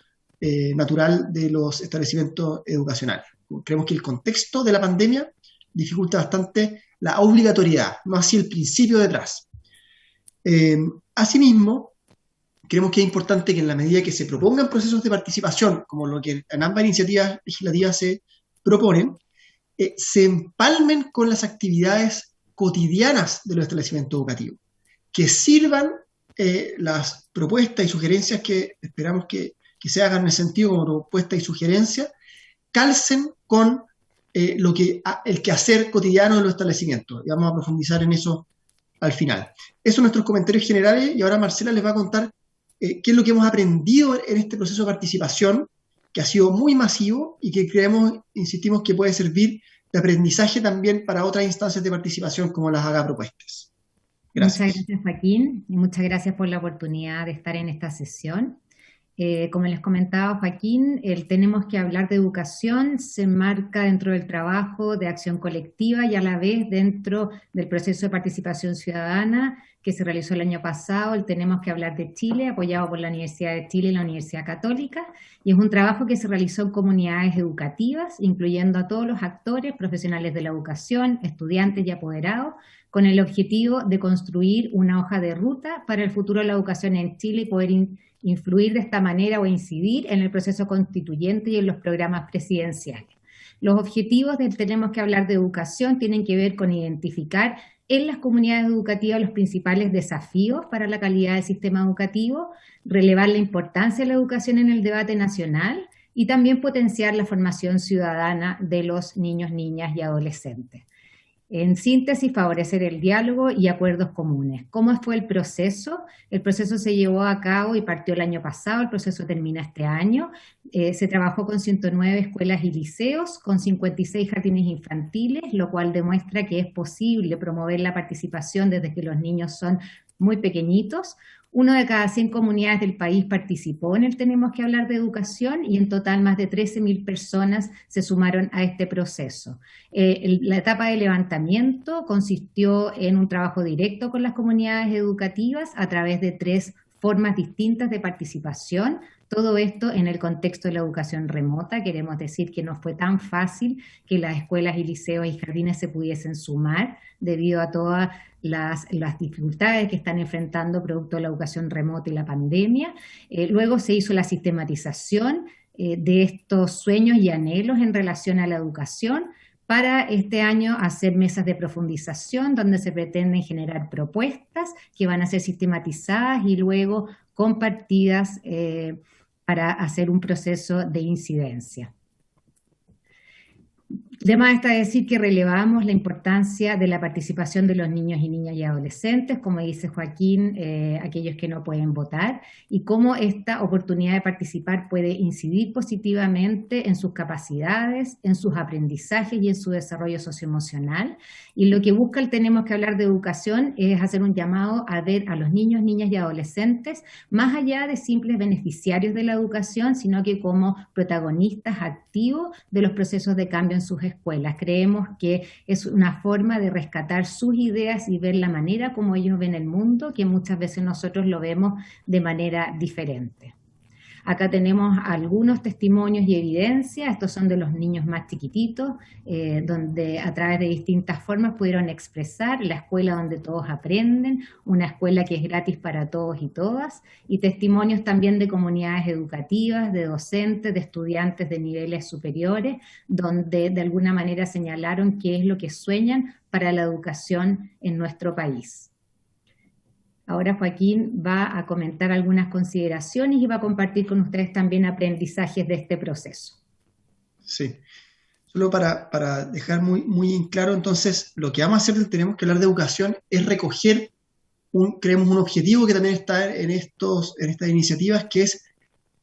natural de los establecimientos educacionales. Creemos que el contexto de la pandemia dificulta bastante la obligatoriedad, no así el principio detrás. Asimismo, creemos que es importante que en la medida que se propongan procesos de participación, como lo que en ambas iniciativas legislativas se proponen, se empalmen con las actividades cotidianas de los establecimientos educativos, que sirvan las propuestas y sugerencias que esperamos que se hagan en el sentido como propuesta y sugerencia, calcen con el quehacer cotidiano de los establecimientos. Y vamos a profundizar en eso al final. Esos son nuestros comentarios generales, y ahora Marcela les va a contar qué es lo que hemos aprendido en este proceso de participación, que ha sido muy masivo y que creemos, insistimos, que puede servir de aprendizaje también para otras instancias de participación como las haga propuestas. Gracias. Muchas gracias, Joaquín, y muchas gracias por la oportunidad de estar en esta sesión. Como les comentaba Joaquín, el tenemos que hablar de educación se enmarca dentro del trabajo de acción colectiva y a la vez dentro del proceso de participación ciudadana que se realizó el año pasado, el Tenemos que hablar de Chile, apoyado por la Universidad de Chile y la Universidad Católica, y es un trabajo que se realizó en comunidades educativas, incluyendo a todos los actores, profesionales de la educación, estudiantes y apoderados, con el objetivo de construir una hoja de ruta para el futuro de la educación en Chile y poder influir de esta manera o incidir en el proceso constituyente y en los programas presidenciales. Los objetivos del Tenemos que hablar de educación tienen que ver con identificar en las comunidades educativas los principales desafíos para la calidad del sistema educativo, relevar la importancia de la educación en el debate nacional y también potenciar la formación ciudadana de los niños, niñas y adolescentes. En síntesis, favorecer el diálogo y acuerdos comunes. ¿Cómo fue el proceso? El proceso se llevó a cabo y partió el año pasado, el proceso termina este año. Se trabajó con 109 escuelas y liceos, con 56 jardines infantiles, lo cual demuestra que es posible promover la participación desde que los niños son muy pequeñitos. 1 de cada 100 comunidades del país participó en el Tenemos que hablar de educación y en total más de 13.000 personas se sumaron a este proceso. La etapa de levantamiento consistió en un trabajo directo con las comunidades educativas a través de 3 formas distintas de participación. Todo esto en el contexto de la educación remota. Queremos decir que no fue tan fácil que las escuelas y liceos y jardines se pudiesen sumar debido a todas las dificultades que están enfrentando producto de la educación remota y la pandemia. Luego se hizo la sistematización de estos sueños y anhelos en relación a la educación, para este año hacer mesas de profundización donde se pretenden generar propuestas que van a ser sistematizadas y luego compartidas para hacer un proceso de incidencia. Además está decir que relevamos la importancia de la participación de los niños y niñas y adolescentes, como dice Joaquín, aquellos que no pueden votar, y cómo esta oportunidad de participar puede incidir positivamente en sus capacidades, en sus aprendizajes y en su desarrollo socioemocional. Y lo que busca el Tenemos que hablar de educación es hacer un llamado a ver a los niños, niñas y adolescentes más allá de simples beneficiarios de la educación, sino que como protagonistas activos de los procesos de cambio en sus escuelas. Creemos que es una forma de rescatar sus ideas y ver la manera como ellos ven el mundo, que muchas veces nosotros lo vemos de manera diferente. Acá tenemos algunos testimonios y evidencias, estos son de los niños más chiquititos, donde a través de distintas formas pudieron expresar la escuela donde todos aprenden, una escuela que es gratis para todos y todas, y testimonios también de comunidades educativas, de docentes, de estudiantes de niveles superiores, donde de alguna manera señalaron qué es lo que sueñan para la educación en nuestro país. Ahora Joaquín va a comentar algunas consideraciones y va a compartir con ustedes también aprendizajes de este proceso. Sí, solo para dejar muy en claro, entonces, lo que vamos a hacer, tenemos que hablar de educación, es recoger, creemos un objetivo que también está en estas iniciativas, que es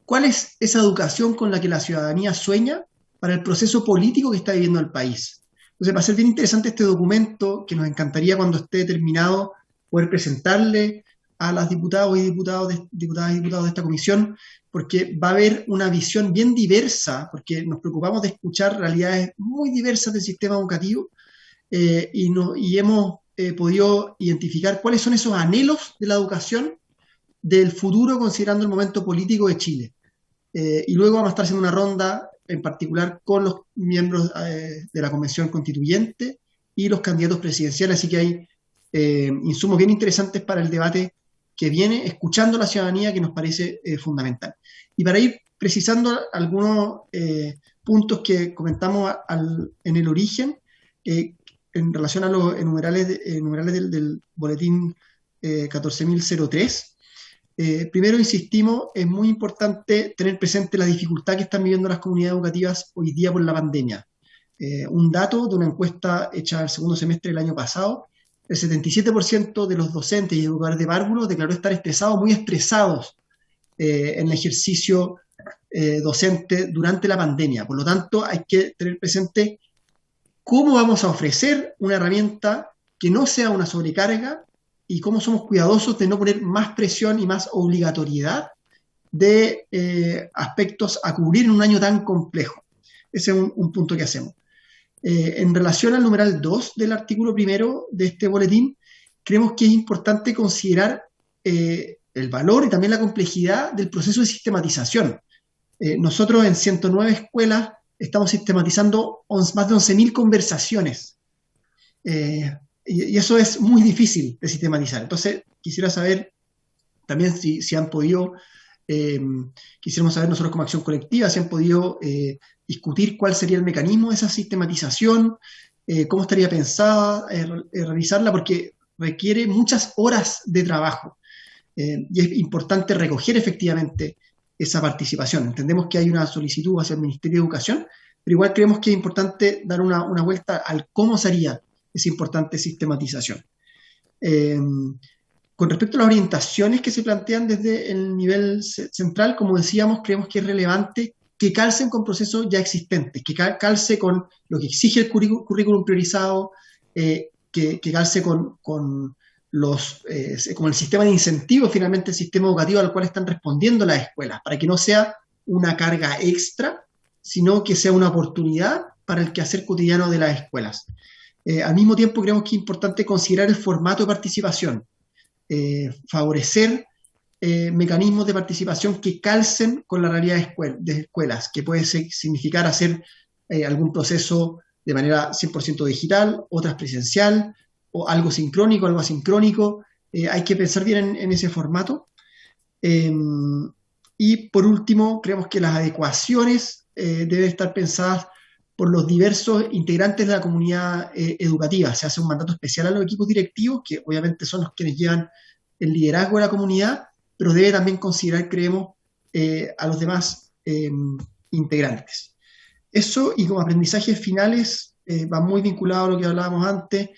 cuál es esa educación con la que la ciudadanía sueña para el proceso político que está viviendo el país. Entonces, va a ser bien interesante este documento, que nos encantaría cuando esté terminado poder presentarle a las diputadas y diputados de esta comisión, porque va a haber una visión bien diversa, porque nos preocupamos de escuchar realidades muy diversas del sistema educativo, y hemos podido identificar cuáles son esos anhelos de la educación del futuro, considerando el momento político de Chile. Y luego vamos a estar haciendo una ronda, en particular con los miembros de la Convención Constituyente y los candidatos presidenciales, así que hay insumos bien interesantes para el debate que viene, escuchando a la ciudadanía, que nos parece fundamental. Y para ir precisando algunos puntos que comentamos en el origen, en relación a los numerales del boletín 14.003, primero insistimos, es muy importante tener presente la dificultad que están viviendo las comunidades educativas hoy día por la pandemia. Un dato de una encuesta hecha el segundo semestre del año pasado: el 77% de los docentes y educadores de párvulos declaró estar estresados, muy estresados en el ejercicio docente durante la pandemia. Por lo tanto, hay que tener presente cómo vamos a ofrecer una herramienta que no sea una sobrecarga y cómo somos cuidadosos de no poner más presión y más obligatoriedad de aspectos a cubrir en un año tan complejo. Ese es un punto que hacemos. En relación al numeral 2 del artículo primero de este boletín, creemos que es importante considerar el valor y también la complejidad del proceso de sistematización. Nosotros en 109 escuelas estamos sistematizando más de 11.000 conversaciones, y eso es muy difícil de sistematizar. Entonces, quisiera saber también si han podido, quisiéramos saber nosotros como acción colectiva, si han podido discutir cuál sería el mecanismo de esa sistematización, cómo estaría pensada realizarla, porque requiere muchas horas de trabajo, y es importante recoger efectivamente esa participación. Entendemos que hay una solicitud hacia el Ministerio de Educación, pero igual creemos que es importante dar una vuelta al cómo sería esa importante sistematización. Con respecto a las orientaciones que se plantean desde el nivel central, como decíamos, creemos que es relevante que calcen con procesos ya existentes, que calce con lo que exige el currículum priorizado, que calce con el sistema de incentivos, finalmente el sistema educativo al cual están respondiendo las escuelas, para que no sea una carga extra, sino que sea una oportunidad para el quehacer cotidiano de las escuelas. Al mismo tiempo, creemos que es importante considerar el formato de participación, favorecer mecanismos de participación que calcen con la realidad de escuelas, que puede significar hacer algún proceso de manera 100% digital, otras presencial, o algo sincrónico, algo asincrónico. Hay que pensar bien en ese formato. Y por último, creemos que las adecuaciones deben estar pensadas por los diversos integrantes de la comunidad educativa. Se hace un mandato especial a los equipos directivos, que obviamente son los quienes llevan el liderazgo de la comunidad, pero debe también considerar, creemos, a los demás integrantes. Eso, y como aprendizajes finales, va muy vinculado a lo que hablábamos antes,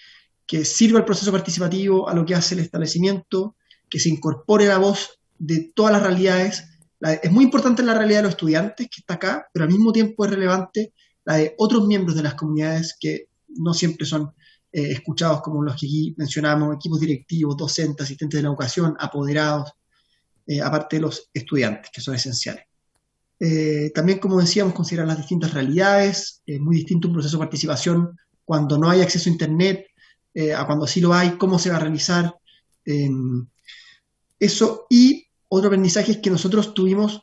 que sirva el proceso participativo a lo que hace el establecimiento, que se incorpore la voz de todas las realidades. Es muy importante la realidad de los estudiantes, que está acá, pero al mismo tiempo es relevante la de otros miembros de las comunidades que no siempre son escuchados, como los que aquí mencionamos, equipos directivos, docentes, asistentes de la educación, apoderados, aparte de los estudiantes, que son esenciales. También, como decíamos, considerar las distintas realidades. Es muy distinto un proceso de participación cuando no hay acceso a Internet, a cuando sí lo hay, cómo se va a realizar. Eso, y otro aprendizaje es que nosotros tuvimos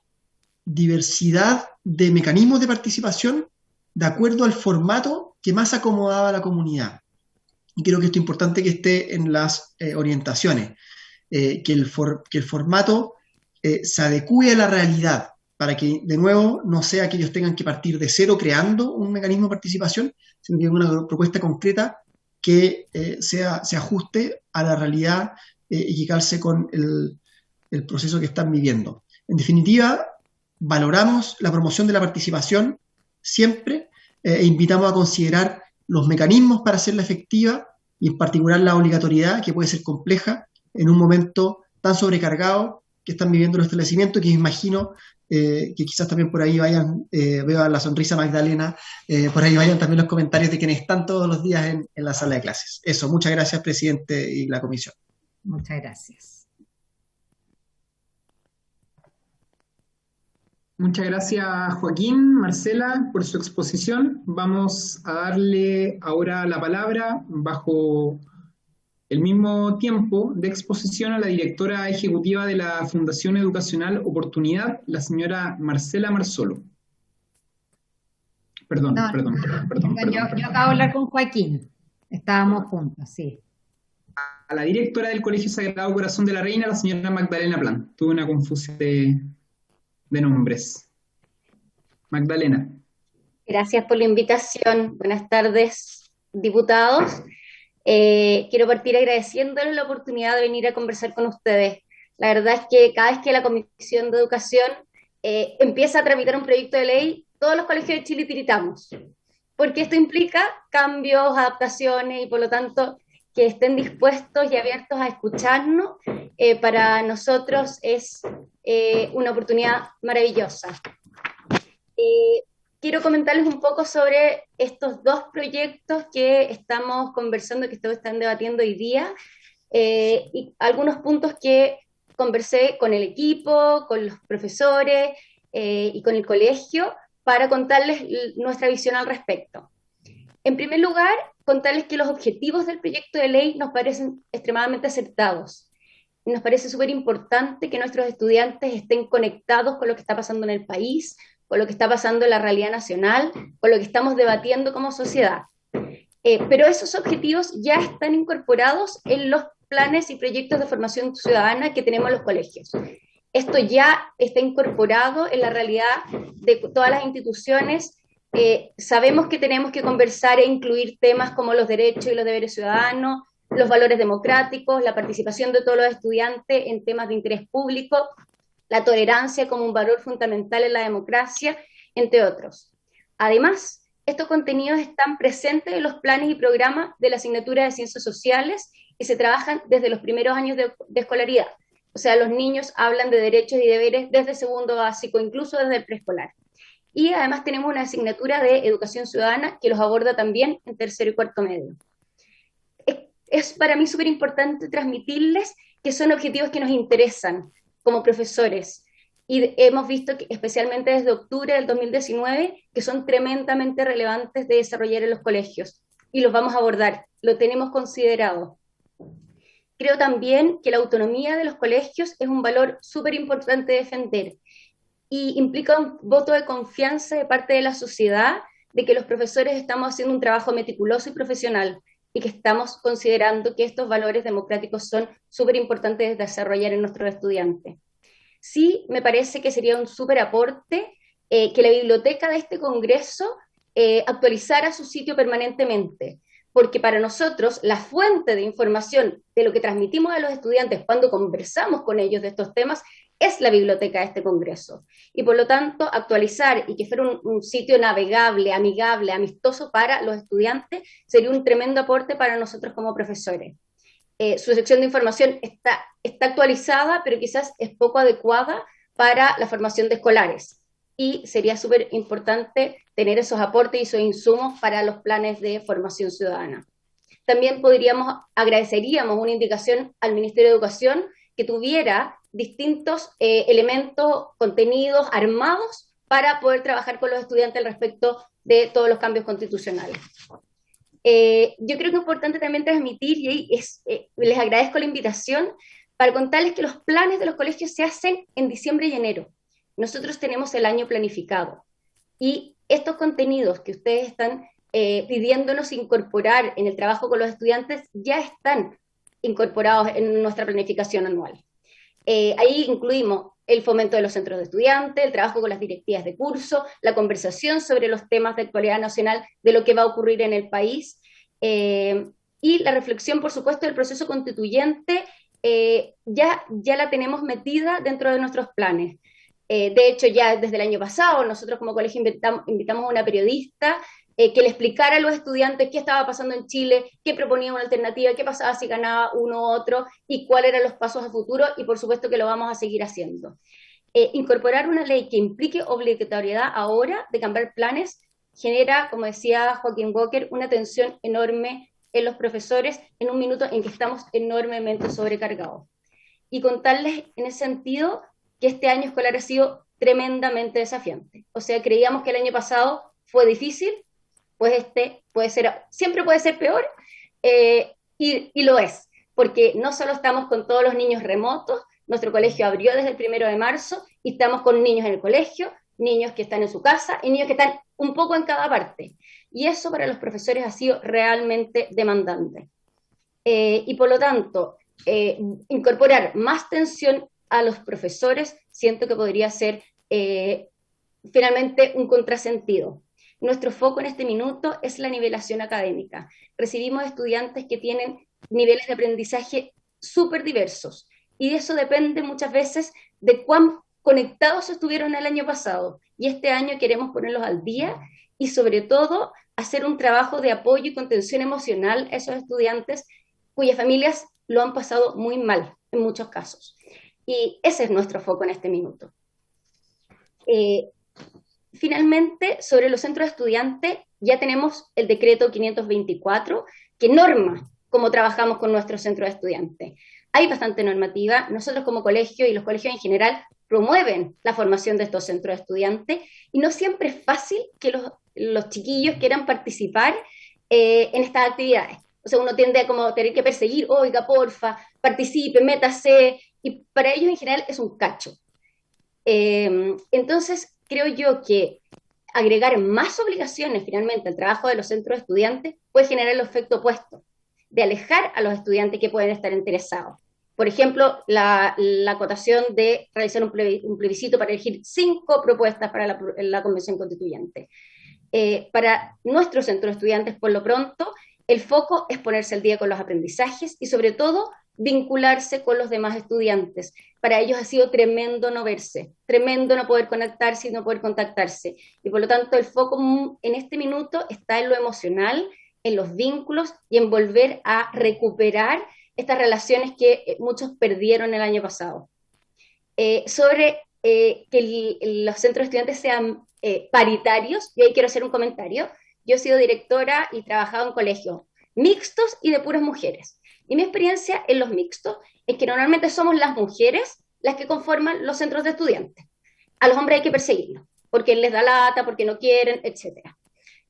diversidad de mecanismos de participación de acuerdo al formato que más acomodaba a la comunidad. Y creo que esto es importante que esté en las orientaciones, que el formato se adecue a la realidad, para que, de nuevo, no sea que ellos tengan que partir de cero creando un mecanismo de participación, sino que una propuesta concreta que se ajuste a la realidad y que calce con el proceso que están viviendo. En definitiva, valoramos la promoción de la participación siempre e invitamos a considerar los mecanismos para hacerla efectiva y en particular la obligatoriedad, que puede ser compleja en un momento tan sobrecargado que están viviendo los establecimientos, que me imagino que quizás también por ahí vayan, veo la sonrisa Magdalena, por ahí vayan también los comentarios de quienes están todos los días en la sala de clases. Eso, muchas gracias, presidente y la comisión. Muchas gracias. Muchas gracias, Joaquín, Marcela, por su exposición. Vamos a darle ahora la palabra, bajo el mismo tiempo de exposición, a la directora ejecutiva de la Fundación Educacional Oportunidad, la señora Marcela Marzolo. Perdón. Yo acabo de hablar con Joaquín. Estábamos juntos, sí. A la directora del Colegio Sagrado Corazón de la Reina, la señora Magdalena Plan. Tuve una confusión de nombres. Magdalena. Gracias por la invitación. Buenas tardes, diputados. Quiero partir agradeciéndoles la oportunidad de venir a conversar con ustedes. La verdad es que cada vez que la Comisión de Educación empieza a tramitar un proyecto de ley, todos los colegios de Chile tiritamos, porque esto implica cambios, adaptaciones, y por lo tanto que estén dispuestos y abiertos a escucharnos, para nosotros es una oportunidad maravillosa. Quiero comentarles un poco sobre estos dos proyectos que estamos conversando, que ustedes están debatiendo hoy día, y algunos puntos que conversé con el equipo, con los profesores y con el colegio, para contarles nuestra visión al respecto. En primer lugar, contarles que los objetivos del proyecto de ley nos parecen extremadamente acertados. Nos parece súper importante que nuestros estudiantes estén conectados con lo que está pasando en el país, con lo que está pasando en la realidad nacional, con lo que estamos debatiendo como sociedad. Pero esos objetivos ya están incorporados en los planes y proyectos de formación ciudadana que tenemos en los colegios. Esto ya está incorporado en la realidad de todas las instituciones. Sabemos que tenemos que conversar e incluir temas como los derechos y los deberes ciudadanos, los valores democráticos, la participación de todos los estudiantes en temas de interés público, la tolerancia como un valor fundamental en la democracia, entre otros. Además, estos contenidos están presentes en los planes y programas de la asignatura de Ciencias Sociales y se trabajan desde los primeros años de escolaridad. O sea, los niños hablan de derechos y deberes desde segundo básico, incluso desde el preescolar. Y además tenemos una asignatura de Educación Ciudadana que los aborda también en tercero y cuarto medio. Es para mí súper importante transmitirles que son objetivos que nos interesan como profesores, y hemos visto que especialmente desde octubre del 2019 que son tremendamente relevantes de desarrollar en los colegios, y los vamos a abordar, lo tenemos considerado. Creo también que la autonomía de los colegios es un valor súper importante de defender, y implica un voto de confianza de parte de la sociedad de que los profesores estamos haciendo un trabajo meticuloso y profesional, y que estamos considerando que estos valores democráticos son súper importantes de desarrollar en nuestros estudiantes. Sí, me parece que sería un súper aporte que la biblioteca de este Congreso actualizara su sitio permanentemente, porque para nosotros la fuente de información de lo que transmitimos a los estudiantes cuando conversamos con ellos de estos temas es la biblioteca de este Congreso. Y por lo tanto, actualizar y que fuera un sitio navegable, amigable, amistoso para los estudiantes, sería un tremendo aporte para nosotros como profesores. Su sección de información está actualizada, pero quizás es poco adecuada para la formación de escolares. Y sería súper importante tener esos aportes y esos insumos para los planes de formación ciudadana. También agradeceríamos una indicación al Ministerio de Educación que tuviera distintos elementos, contenidos armados para poder trabajar con los estudiantes al respecto de todos los cambios constitucionales. Yo creo que es importante también transmitir, y les agradezco la invitación, para contarles que los planes de los colegios se hacen en diciembre y enero. Nosotros tenemos el año planificado, y estos contenidos que ustedes están pidiéndonos incorporar en el trabajo con los estudiantes ya están incorporados en nuestra planificación anual. Ahí incluimos el fomento de los centros de estudiantes, el trabajo con las directivas de curso, la conversación sobre los temas de actualidad nacional, de lo que va a ocurrir en el país, y la reflexión, por supuesto, del proceso constituyente, ya la tenemos metida dentro de nuestros planes. De hecho, ya desde el año pasado, nosotros como colegio invitamos a una periodista que le explicara a los estudiantes qué estaba pasando en Chile, qué proponía una alternativa, qué pasaba si ganaba uno u otro y cuáles eran los pasos a futuro, y por supuesto que lo vamos a seguir haciendo. Incorporar una ley que implique obligatoriedad ahora de cambiar planes genera, como decía Joaquín Walker, una tensión enorme en los profesores en un minuto en que estamos enormemente sobrecargados. Y contarles en ese sentido que este año escolar ha sido tremendamente desafiante. O sea, creíamos que el año pasado fue difícil, pues siempre puede ser peor, y lo es, porque no solo estamos con todos los niños remotos, nuestro colegio abrió desde el 1 de marzo, y estamos con niños en el colegio, niños que están en su casa, y niños que están un poco en cada parte, y eso para los profesores ha sido realmente demandante. Y por lo tanto, incorporar más tensión a los profesores, siento que podría ser finalmente un contrasentido. Nuestro foco en este minuto es la nivelación académica. Recibimos estudiantes que tienen niveles de aprendizaje súper diversos, y eso depende muchas veces de cuán conectados estuvieron el año pasado, y este año queremos ponerlos al día y sobre todo hacer un trabajo de apoyo y contención emocional a esos estudiantes cuyas familias lo han pasado muy mal en muchos casos. Y ese es nuestro foco en este minuto. Finalmente, sobre los centros de estudiantes, ya tenemos el decreto 524 que norma cómo trabajamos con nuestros centros de estudiantes. Hay bastante normativa. Nosotros como colegio y los colegios en general promueven la formación de estos centros de estudiantes, y no siempre es fácil que los chiquillos quieran participar en estas actividades. O sea, uno tiende a como tener que perseguir, oiga, porfa, participe, métase, y para ellos en general es un cacho. Entonces, creo yo que agregar más obligaciones finalmente al trabajo de los centros de estudiantes puede generar el efecto opuesto, de alejar a los estudiantes que pueden estar interesados. Por ejemplo, la acotación de realizar un plebiscito para elegir 5 propuestas para la Convención Constituyente. Para nuestros centros de estudiantes, por lo pronto, el foco es ponerse al día con los aprendizajes y, sobre todo, vincularse con los demás estudiantes. Para ellos ha sido tremendo no verse, tremendo no poder conectarse y no poder contactarse. Y por lo tanto, el foco en este minuto está en lo emocional, en los vínculos y en volver a recuperar estas relaciones que muchos perdieron el año pasado. Sobre que los centros de estudiantes sean paritarios, y ahí quiero hacer un comentario. Yo he sido directora y trabajado en colegios mixtos y de puras mujeres. Y mi experiencia en los mixtos es que normalmente somos las mujeres las que conforman los centros de estudiantes. A los hombres hay que perseguirlos, porque les da lata, porque no quieren, etc.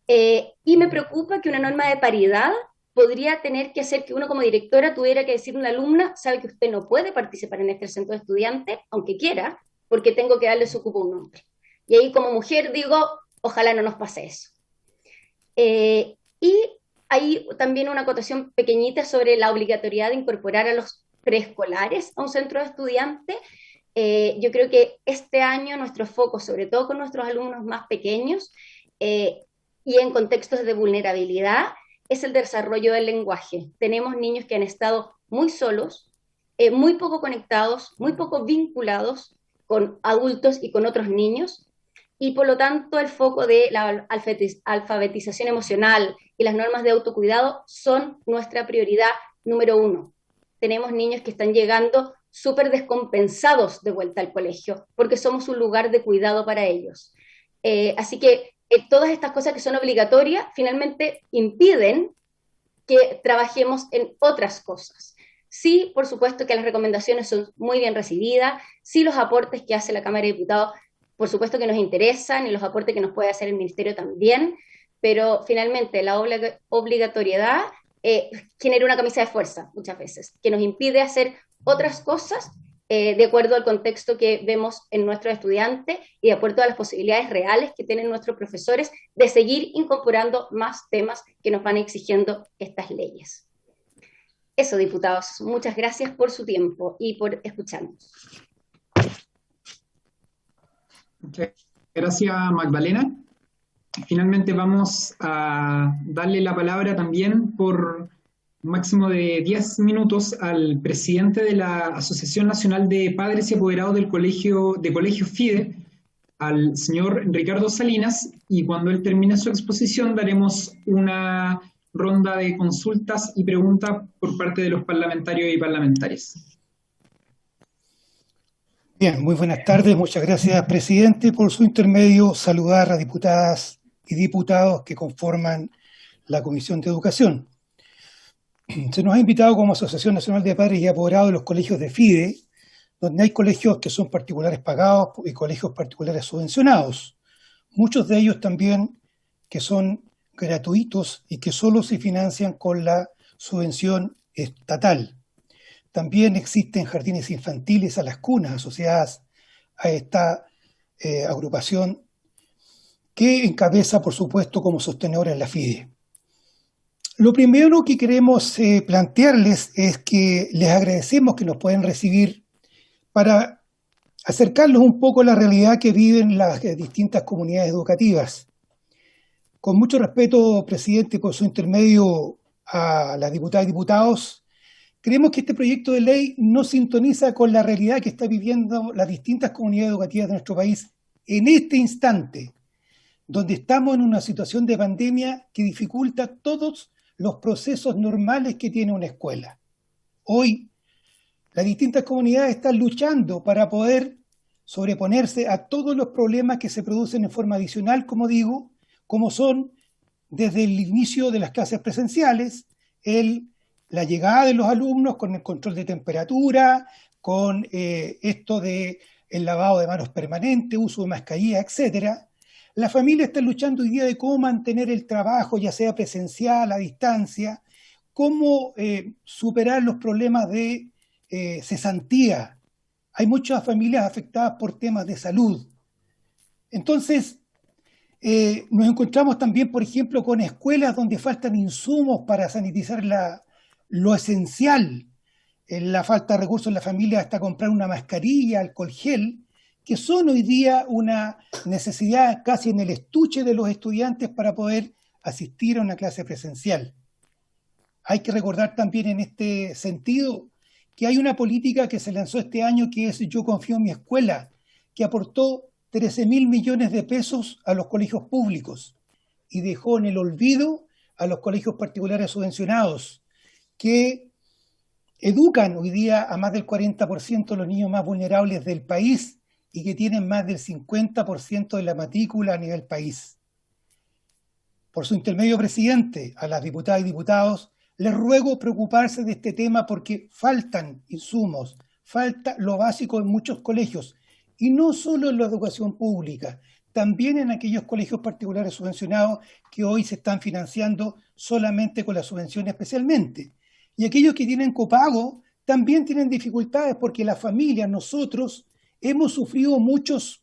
Y me preocupa que una norma de paridad podría tener que hacer que uno como directora tuviera que decir a una alumna, sabe que usted no puede participar en este centro de estudiantes, aunque quiera, porque tengo que darle su cupo a un hombre. Y ahí como mujer digo, ojalá no nos pase eso. Y hay también una acotación pequeñita sobre la obligatoriedad de incorporar a los preescolares a un centro de estudiantes. Yo creo que este año nuestro foco, sobre todo con nuestros alumnos más pequeños y en contextos de vulnerabilidad, es el desarrollo del lenguaje. Tenemos niños que han estado muy solos, muy poco conectados, muy poco vinculados con adultos y con otros niños, y por lo tanto el foco de la alfabetización emocional y las normas de autocuidado son nuestra prioridad número 1. Tenemos niños que están llegando súper descompensados de vuelta al colegio, porque somos un lugar de cuidado para ellos. Así que todas estas cosas que son obligatorias finalmente impiden que trabajemos en otras cosas. Sí, por supuesto que las recomendaciones son muy bien recibidas, sí los aportes que hace la Cámara de Diputados, por supuesto que nos interesan, y los aportes que nos puede hacer el Ministerio también, pero finalmente la obligatoriedad genera una camisa de fuerza muchas veces, que nos impide hacer otras cosas de acuerdo al contexto que vemos en nuestros estudiantes y de acuerdo a las posibilidades reales que tienen nuestros profesores de seguir incorporando más temas que nos van exigiendo estas leyes. Eso, diputados, muchas gracias por su tiempo y por escucharnos. Muchas gracias, Magdalena. Finalmente vamos a darle la palabra también por un máximo de 10 minutos al presidente de la Asociación Nacional de Padres y Apoderados del Colegio FIDE, al señor Ricardo Salinas, y cuando él termine su exposición daremos una ronda de consultas y preguntas por parte de los parlamentarios y parlamentarias. Bien, muy buenas tardes. Muchas gracias, presidente. Por su intermedio, saludar a diputadas y diputados que conforman la Comisión de Educación. Se nos ha invitado como Asociación Nacional de Padres y Apoderados de los colegios de FIDE, donde hay colegios que son particulares pagados y colegios particulares subvencionados. Muchos de ellos también que son gratuitos y que solo se financian con la subvención estatal. También existen jardines infantiles a las cunas asociadas a esta agrupación que encabeza, por supuesto, como sostenedora en la FIDE. Lo primero que queremos plantearles es que les agradecemos que nos pueden recibir para acercarlos un poco a la realidad que viven las distintas comunidades educativas. Con mucho respeto, presidente, por su intermedio a las diputadas y diputados, creemos que este proyecto de ley no sintoniza con la realidad que están viviendo las distintas comunidades educativas de nuestro país en este instante, donde estamos en una situación de pandemia que dificulta todos los procesos normales que tiene una escuela. Hoy, las distintas comunidades están luchando para poder sobreponerse a todos los problemas que se producen en forma adicional, como digo, como son desde el inicio de las clases presenciales, la llegada de los alumnos con el control de temperatura, con esto de el lavado de manos permanente, uso de mascarilla, etcétera. La familia está luchando hoy día de cómo mantener el trabajo, ya sea presencial, a distancia, cómo superar los problemas de cesantía. Hay muchas familias afectadas por temas de salud. Entonces, nos encontramos también, por ejemplo, con escuelas donde faltan insumos para sanitizar lo esencial. La falta de recursos en la familia hasta comprar una mascarilla, alcohol gel, que son hoy día una necesidad casi en el estuche de los estudiantes para poder asistir a una clase presencial. Hay que recordar también en este sentido que hay una política que se lanzó este año que es Yo Confío en mi Escuela, que aportó 13.000 millones de pesos a los colegios públicos y dejó en el olvido a los colegios particulares subvencionados, que educan hoy día a más del 40% de los niños más vulnerables del país y que tienen más del 50% de la matrícula a nivel país. Por su intermedio, presidente, a las diputadas y diputados, les ruego preocuparse de este tema porque faltan insumos, falta lo básico en muchos colegios, y no solo en la educación pública, también en aquellos colegios particulares subvencionados que hoy se están financiando solamente con la subvención especialmente. Y aquellos que tienen copago también tienen dificultades porque las familias, nosotros, hemos sufrido muchos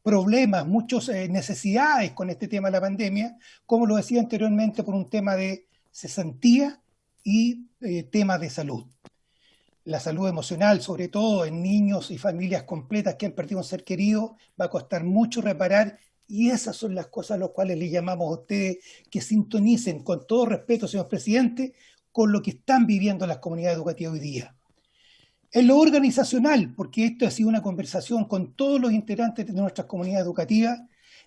problemas, muchas necesidades con este tema de la pandemia, como lo decía anteriormente, por un tema de cesantía y temas de salud. La salud emocional, sobre todo en niños y familias completas que han perdido un ser querido, va a costar mucho reparar, y esas son las cosas a las cuales le llamamos a ustedes que sintonicen, con todo respeto, señor presidente, con lo que están viviendo las comunidades educativas hoy día. En lo organizacional, porque esto ha sido una conversación con todos los integrantes de nuestras comunidades educativas,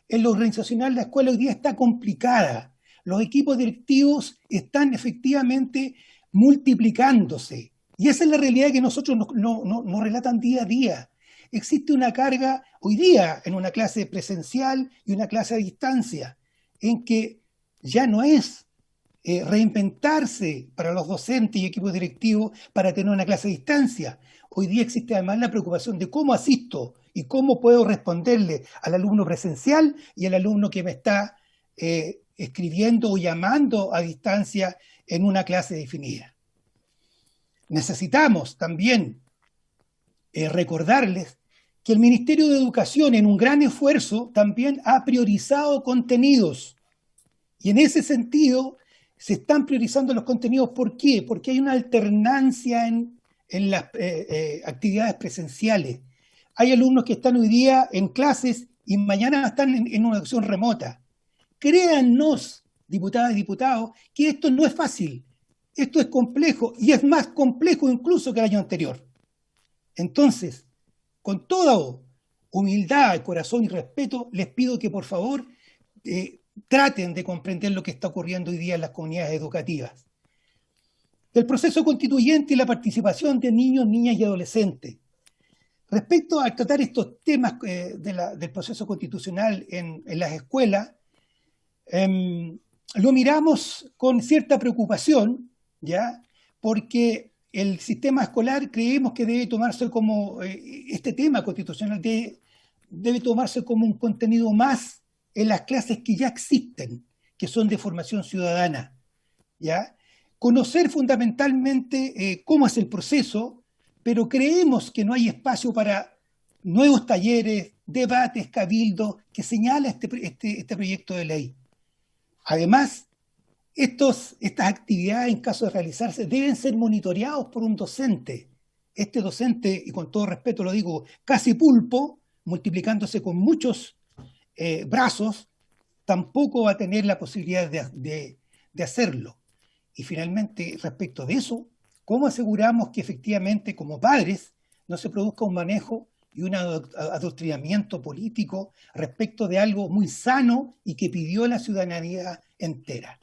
en lo organizacional la escuela hoy día está complicada. Los equipos directivos están efectivamente multiplicándose. Y esa es la realidad que nosotros nos relatan día a día. Existe una carga hoy día en una clase presencial y una clase a distancia, en que ya no es reinventarse para los docentes y equipos directivos para tener una clase a distancia. Hoy día existe además la preocupación de cómo asisto y cómo puedo responderle al alumno presencial y al alumno que me está escribiendo o llamando a distancia en una clase definida. Necesitamos también recordarles que el Ministerio de Educación, en un gran esfuerzo, también ha priorizado contenidos. Y en ese sentido, se están priorizando los contenidos. ¿Por qué? Porque hay una alternancia en las actividades presenciales. Hay alumnos que están hoy día en clases y mañana están en una educación remota. Créannos, diputadas y diputados, que esto no es fácil. Esto es complejo y es más complejo incluso que el año anterior. Entonces, con toda humildad, corazón y respeto, les pido que por favor traten de comprender lo que está ocurriendo hoy día en las comunidades educativas. Del proceso constituyente y la participación de niños, niñas y adolescentes. Respecto a tratar estos temas del proceso constitucional en las escuelas, lo miramos con cierta preocupación, ¿ya? Porque el sistema escolar creemos que debe tomarse como, este tema constitucional debe tomarse como un contenido más en las clases que ya existen, que son de formación ciudadana, ¿ya? Conocer fundamentalmente cómo es el proceso, pero creemos que no hay espacio para nuevos talleres, debates, cabildos, que señala este proyecto de ley. Además, estas actividades, en caso de realizarse, deben ser monitoreados por un docente. Este docente, y con todo respeto lo digo, casi pulpo, multiplicándose con muchos brazos, tampoco va a tener la posibilidad de hacerlo. Y finalmente, respecto de eso, ¿cómo aseguramos que efectivamente como padres no se produzca un manejo y un adoctrinamiento político respecto de algo muy sano y que pidió la ciudadanía entera?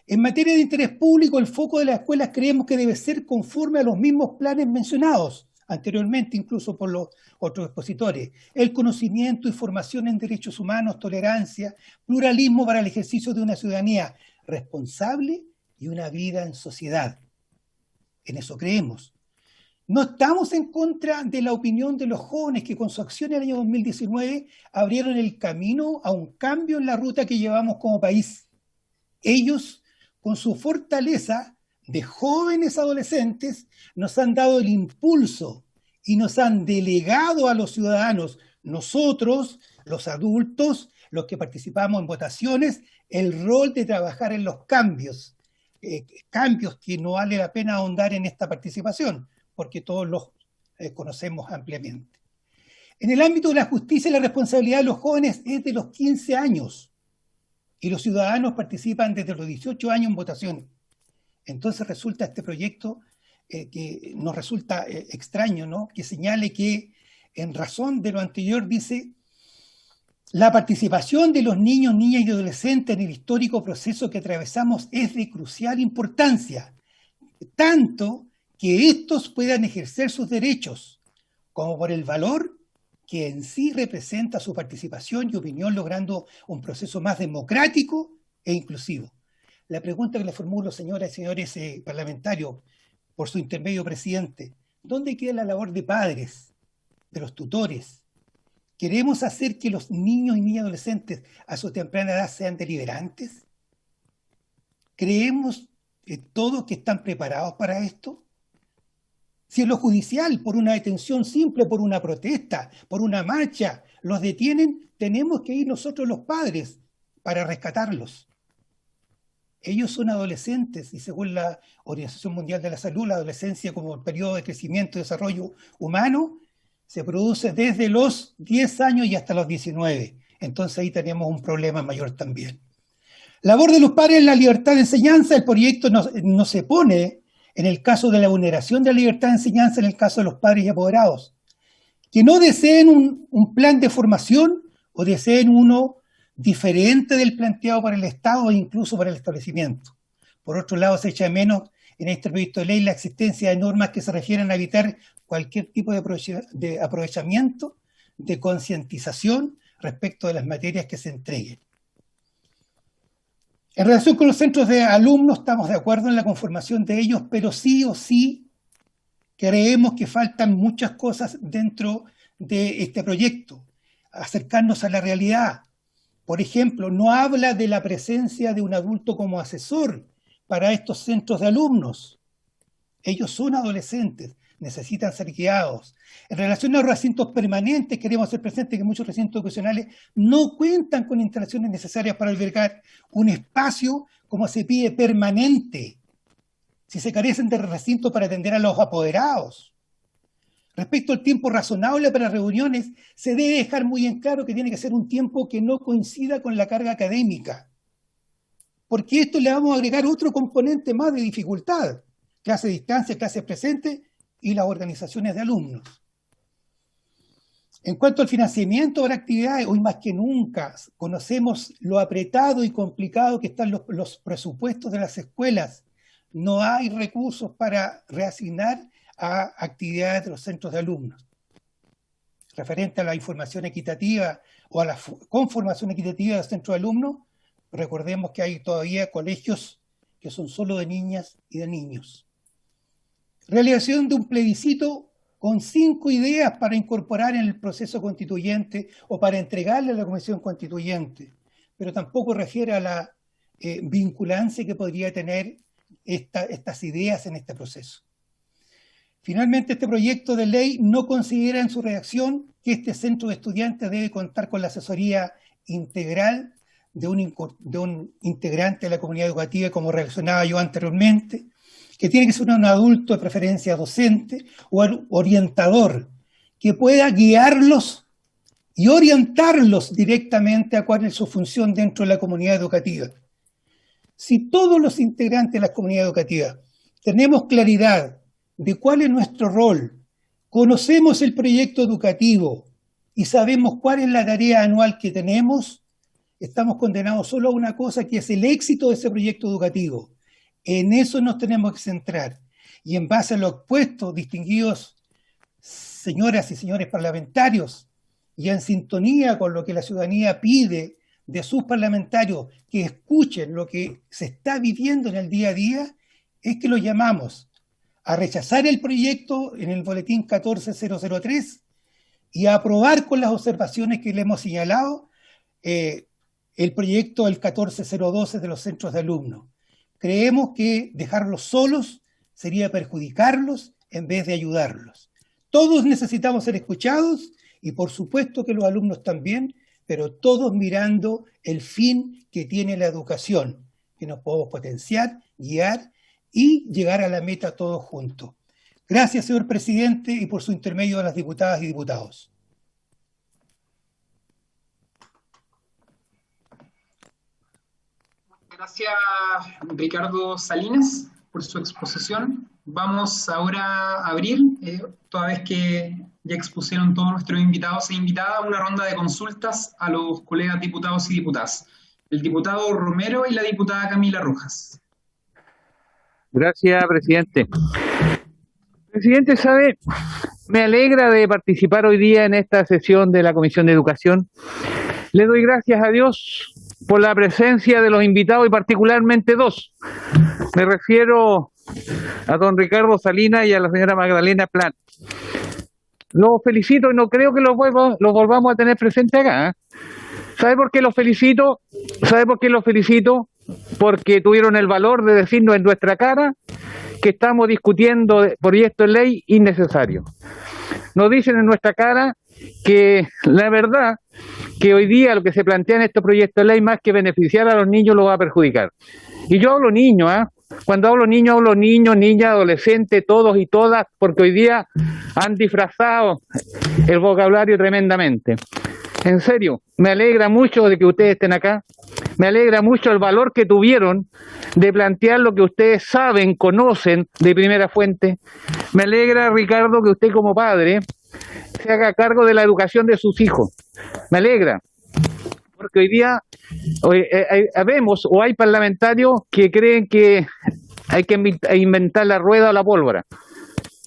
En materia de interés público, el foco de las escuelas creemos que debe ser conforme a los mismos planes mencionados anteriormente, incluso por los otros expositores. El conocimiento y formación en derechos humanos, tolerancia, pluralismo para el ejercicio de una ciudadanía responsable y una vida en sociedad. En eso creemos. No estamos en contra de la opinión de los jóvenes que con su acción en el año 2019 abrieron el camino a un cambio en la ruta que llevamos como país. Ellos, con su fortaleza de jóvenes adolescentes, nos han dado el impulso y nos han delegado a los ciudadanos, nosotros, los adultos, los que participamos en votaciones, el rol de trabajar en los cambios. Cambios que no vale la pena ahondar en esta participación, porque todos los conocemos ampliamente. En el ámbito de la justicia, la responsabilidad de los jóvenes es de los 15 años y los ciudadanos participan desde los 18 años en votación. Entonces resulta este proyecto que nos resulta extraño, ¿no? Que señale que en razón de lo anterior dice: la participación de los niños, niñas y adolescentes en el histórico proceso que atravesamos es de crucial importancia, tanto que estos puedan ejercer sus derechos, como por el valor que en sí representa su participación y opinión, logrando un proceso más democrático e inclusivo. La pregunta que le formulo, señoras y señores parlamentarios, por su intermedio, presidente: ¿dónde queda la labor de padres, de los tutores? ¿Queremos hacer que los niños y niñas adolescentes a su temprana edad sean deliberantes? ¿Creemos todos que están preparados para esto? Si en lo judicial, por una detención simple, por una protesta, por una marcha, los detienen, tenemos que ir nosotros los padres para rescatarlos. Ellos son adolescentes y según la Organización Mundial de la Salud, la adolescencia como periodo de crecimiento y desarrollo humano se produce desde los 10 años y hasta los 19. Entonces ahí tenemos un problema mayor también. Labor de los padres en la libertad de enseñanza. El proyecto no se pone en el caso de la vulneración de la libertad de enseñanza, en el caso de los padres y apoderados, que no deseen un plan de formación o deseen uno diferente del planteado por el Estado e incluso por el establecimiento. Por otro lado, se echa de menos en este proyecto de ley la existencia de normas que se refieren a evitar cualquier tipo de aprovechamiento, de concientización respecto de las materias que se entreguen. En relación con los centros de alumnos, estamos de acuerdo en la conformación de ellos, pero sí o sí creemos que faltan muchas cosas dentro de este proyecto. Acercarnos a la realidad. Por ejemplo, no habla de la presencia de un adulto como asesor para estos centros de alumnos. Ellos son adolescentes, necesitan ser guiados. En relación a los recintos permanentes, queremos hacer presente que muchos recintos educacionales no cuentan con instalaciones necesarias para albergar un espacio como se pide permanente, si se carecen de recintos para atender a los apoderados. Respecto al tiempo razonable para reuniones, se debe dejar muy en claro que tiene que ser un tiempo que no coincida con la carga académica, porque esto le vamos a agregar otro componente más de dificultad: clases a distancia, clases presentes y las organizaciones de alumnos. En cuanto al financiamiento para actividades, hoy más que nunca conocemos lo apretado y complicado que están los presupuestos de las escuelas. No hay recursos para reasignar a actividades de los centros de alumnos. Referente a la información equitativa o a la conformación equitativa de los centros de alumnos, recordemos que hay todavía colegios que son solo de niñas y de niños. Realización de un plebiscito con 5 ideas para incorporar en el proceso constituyente o para entregarle a la Comisión Constituyente, pero tampoco refiere a la vinculancia que podría tener estas ideas en este proceso. Finalmente, este proyecto de ley no considera en su redacción que este centro de estudiantes debe contar con la asesoría integral de un integrante de la comunidad educativa, como relacionaba yo anteriormente, que tiene que ser un adulto de preferencia docente o orientador, que pueda guiarlos y orientarlos directamente a cuál es su función dentro de la comunidad educativa. Si todos los integrantes de la comunidad educativa tenemos claridad de cuál es nuestro rol, conocemos el proyecto educativo y sabemos cuál es la tarea anual que tenemos, estamos condenados solo a una cosa, que es el éxito de ese proyecto educativo. En eso nos tenemos que centrar. Y en base a lo expuesto, distinguidos señoras y señores parlamentarios, y en sintonía con lo que la ciudadanía pide de sus parlamentarios, que escuchen lo que se está viviendo en el día a día, es que los llamamos a rechazar el proyecto en el boletín 14003 y a aprobar con las observaciones que le hemos señalado el proyecto del 14012 de los centros de alumnos. Creemos que dejarlos solos sería perjudicarlos en vez de ayudarlos. Todos necesitamos ser escuchados y por supuesto que los alumnos también, pero todos mirando el fin que tiene la educación, que nos podemos potenciar, guiar y llegar a la meta todos juntos. Gracias, señor presidente, y por su intermedio a las diputadas y diputados. Gracias, Ricardo Salinas, por su exposición. Vamos ahora a abrir, toda vez que ya expusieron todos nuestros invitados e invitadas, una ronda de consultas a los colegas diputados y diputadas. El diputado Romero y la diputada Camila Rojas. Gracias, presidente. Presidente, ¿sabe? Me alegra de participar hoy día en esta sesión de la Comisión de Educación. Le doy gracias a Dios por la presencia de los invitados y particularmente dos. Me refiero a don Ricardo Salinas y a la señora Magdalena Plan. Los felicito y no creo que los volvamos a tener presentes acá. ¿Sabe por qué los felicito? ¿Sabe por qué los felicito? Porque tuvieron el valor de decirnos en nuestra cara que estamos discutiendo proyectos de ley innecesarios. Nos dicen en nuestra cara que la verdad que hoy día lo que se plantea en estos proyectos de ley, más que beneficiar a los niños, lo va a perjudicar. Y yo hablo niños, cuando hablo niños, niñas, adolescentes, todos y todas, porque hoy día han disfrazado el vocabulario tremendamente. En serio, me alegra mucho de que ustedes estén acá, Me alegra mucho el valor que tuvieron de plantear lo que ustedes saben, conocen de primera fuente. Me alegra, Ricardo, que usted como padre se haga cargo de la educación de sus hijos. Me alegra, porque hoy día vemos o hay parlamentarios que creen que hay que inventar la rueda o la pólvora.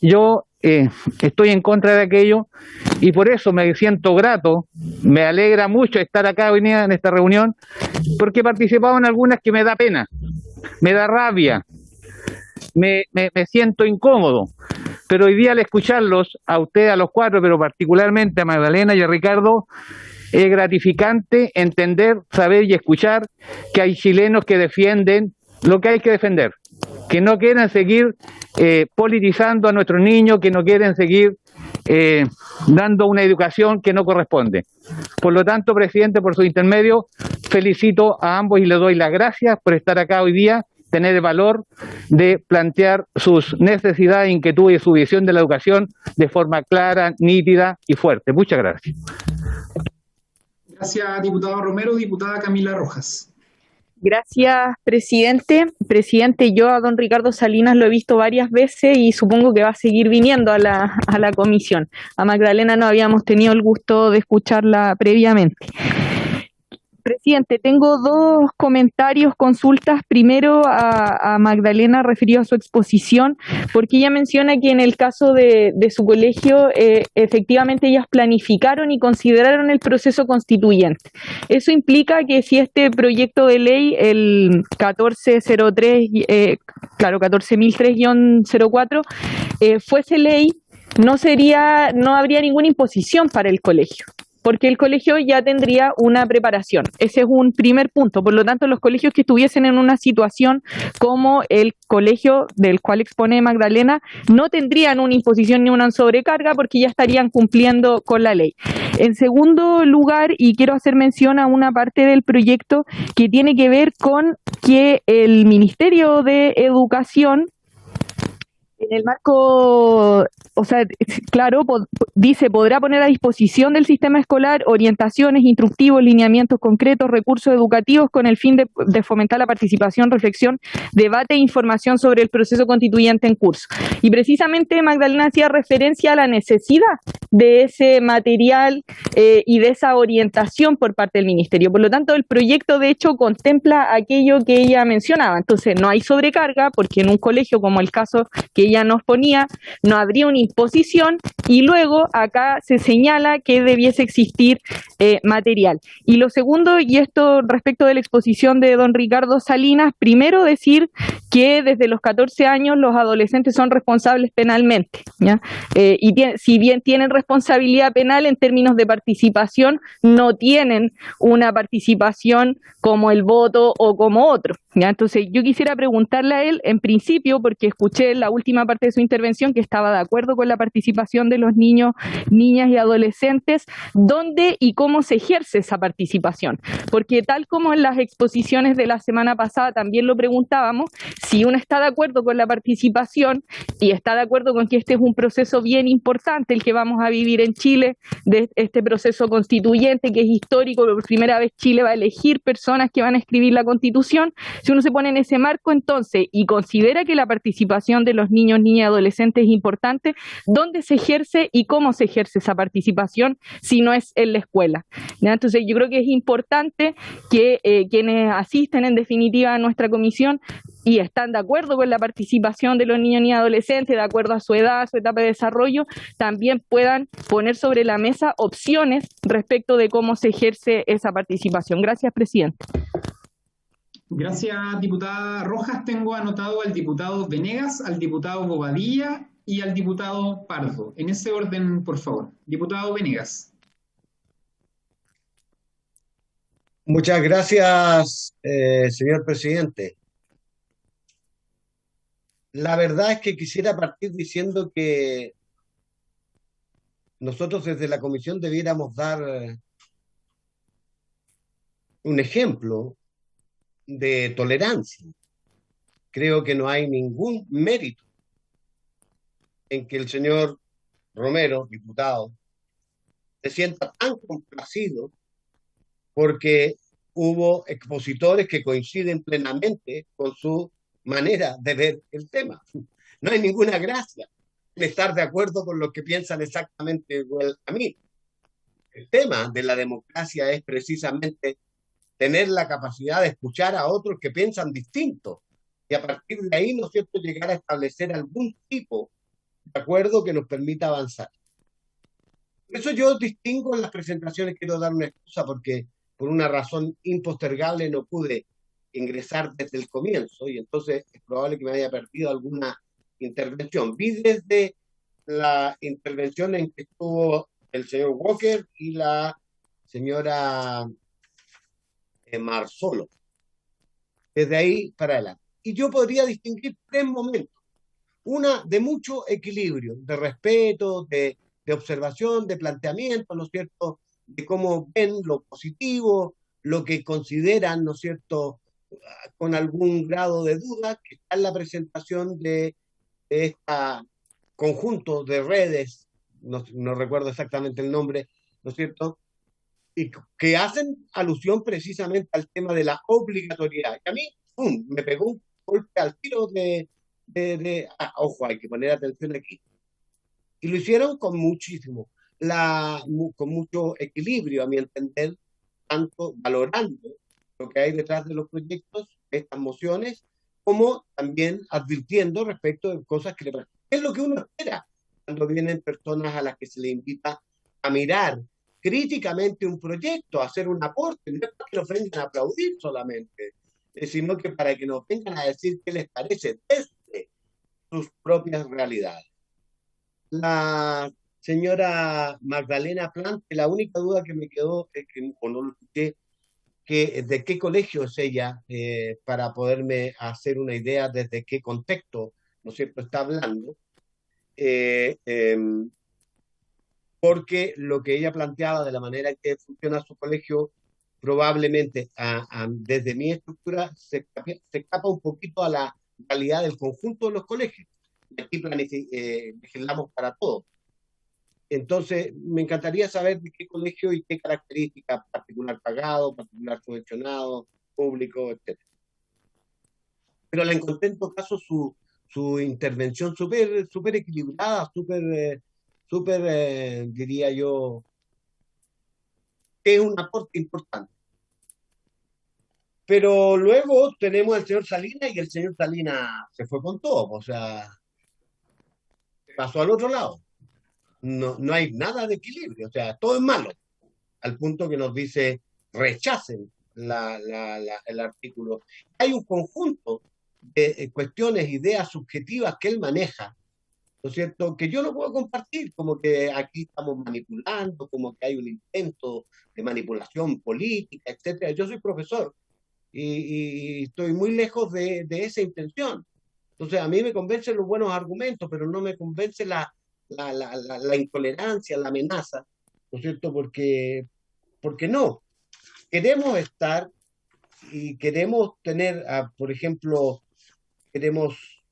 Yo estoy en contra de aquello y por eso me siento grato, me alegra mucho estar acá hoy día en esta reunión, porque he participado en algunas que me da pena, me da rabia, me siento incómodo, pero hoy día al escucharlos, a ustedes, a los cuatro, pero particularmente a Magdalena y a Ricardo, es gratificante entender, saber y escuchar que hay chilenos que defienden lo que hay que defender, que no quieren seguir politizando a nuestros niños, que no quieren seguir dando una educación que no corresponde. Por lo tanto, presidente, por su intermedio, felicito a ambos y les doy las gracias por estar acá hoy día, tener el valor de plantear sus necesidades, inquietudes y su visión de la educación de forma clara, nítida y fuerte. Muchas gracias. Gracias, diputado Romero. Diputada Camila Rojas. Gracias, presidente. Presidente, yo a don Ricardo Salinas lo he visto varias veces y supongo que va a seguir viniendo a la comisión. A Magdalena no habíamos tenido el gusto de escucharla previamente. Presidente, tengo dos comentarios, consultas. Primero a Magdalena referido a su exposición, porque ella menciona que en el caso de su colegio, efectivamente ellas planificaron y consideraron el proceso constituyente. Eso implica que si este proyecto de ley, el 14.003-04, fuese ley, no habría ninguna imposición para el colegio, porque el colegio ya tendría una preparación. Ese es un primer punto. Por lo tanto, los colegios que estuviesen en una situación como el colegio del cual expone Magdalena no tendrían una imposición ni una sobrecarga porque ya estarían cumpliendo con la ley. En segundo lugar, y quiero hacer mención a una parte del proyecto que tiene que ver con que el Ministerio de Educación, en el marco, o sea, claro, dice, podrá poner a disposición del sistema escolar orientaciones, instructivos, lineamientos concretos, recursos educativos con el fin de fomentar la participación, reflexión, debate e información sobre el proceso constituyente en curso. Y precisamente Magdalena hacía referencia a la necesidad de ese material y de esa orientación por parte del Ministerio. Por lo tanto, el proyecto de hecho contempla aquello que ella mencionaba. Entonces, no hay sobrecarga porque en un colegio como el caso que ella nos ponía, no habría una imposición y luego acá se señala que debiese existir material. Y lo segundo, y esto respecto de la exposición de don Ricardo Salinas, primero decir que desde los 14 años los adolescentes son responsables penalmente, ¿ya? Y si bien tienen responsabilidad penal en términos de participación, no tienen una participación como el voto o como otro, ¿ya? Entonces yo quisiera preguntarle a él, en principio, porque escuché en la última parte de su intervención que estaba de acuerdo con la participación de los niños, niñas y adolescentes, ¿dónde y cómo se ejerce esa participación? Porque tal como en las exposiciones de la semana pasada también lo preguntábamos, si uno está de acuerdo con la participación y está de acuerdo con que este es un proceso bien importante, el que vamos a vivir en Chile, de este proceso constituyente que es histórico, por primera vez Chile va a elegir personas que van a escribir la Constitución, si uno se pone en ese marco entonces y considera que la participación de los niños, niñas y adolescentes es importante, ¿dónde se ejerce y cómo se ejerce esa participación si no es en la escuela? ¿Ya? Entonces yo creo que es importante que quienes asisten en definitiva a nuestra comisión y están de acuerdo con la participación de los niños y adolescentes, de acuerdo a su edad, a su etapa de desarrollo, también puedan poner sobre la mesa opciones respecto de cómo se ejerce esa participación. Gracias, presidente. Gracias, diputada Rojas. Tengo anotado al diputado Venegas, al diputado Bobadilla y al diputado Pardo. En ese orden, por favor. Diputado Venegas. Muchas gracias, señor presidente. La verdad es que quisiera partir diciendo que nosotros desde la comisión debiéramos dar un ejemplo de tolerancia. Creo que no hay ningún mérito en que el señor Romero, diputado, se sienta tan complacido porque hubo expositores que coinciden plenamente con su manera de ver el tema. No hay ninguna gracia en estar de acuerdo con los que piensan exactamente igual a mí. El tema de la democracia es precisamente tener la capacidad de escuchar a otros que piensan distinto y a partir de ahí, ¿no es cierto?, llegar a establecer algún tipo de acuerdo que nos permita avanzar. Por eso yo distingo en las presentaciones, quiero dar una excusa porque por una razón impostergable no pude ingresar desde el comienzo y entonces es probable que me haya perdido alguna intervención. Vi desde la intervención en que estuvo el señor Walker y la señora Marzolo. Desde ahí para adelante. Y yo podría distinguir tres momentos. Una de mucho equilibrio, de respeto, de observación, de planteamiento, ¿no es cierto?, de cómo ven lo positivo, lo que consideran, ¿no es cierto?, con algún grado de duda, que está en la presentación de este conjunto de redes, no recuerdo exactamente el nombre, ¿no es cierto?, y que hacen alusión precisamente al tema de la obligatoriedad. Y a mí, ¡pum!, me pegó un golpe al tiro ojo, hay que poner atención aquí. Y lo hicieron con con mucho equilibrio, a mi entender, tanto valorando lo que hay detrás de los proyectos, estas mociones, como también advirtiendo respecto de cosas que es lo que uno espera cuando vienen personas a las que se le invita a mirar críticamente un proyecto, a hacer un aporte, no es para que nos vengan a aplaudir solamente, sino que para que nos vengan a decir qué les parece desde sus propias realidades. La señora Magdalena Plante, la única duda que me quedó, o no lo escuché, que de qué colegio es ella, para poderme hacer una idea desde qué contexto, ¿no es cierto?, está hablando. Porque lo que ella planteaba de la manera en que funciona su colegio, probablemente desde mi estructura se escapa un poquito a la realidad del conjunto de los colegios. Aquí legislamos para todo. Entonces, me encantaría saber de qué colegio y qué características, particular pagado, particular subvencionado, público, etc. Pero le encontré en todo caso su intervención súper equilibrada, diría yo, que es un aporte importante. Pero luego tenemos al señor Salinas y el señor Salinas se fue con todo, o sea, pasó al otro lado. No hay nada de equilibrio, o sea, todo es malo, al punto que nos dice rechacen el artículo. Hay un conjunto de cuestiones, ideas subjetivas que él maneja, ¿no es cierto?, que yo no puedo compartir, como que aquí estamos manipulando, como que hay un intento de manipulación política, etcétera. Yo soy profesor y estoy muy lejos de esa intención. Entonces, a mí me convencen los buenos argumentos, pero no me convence la intolerancia, la amenaza, ¿no es cierto?, porque no. Queremos estar y queremos tener, por ejemplo, queremos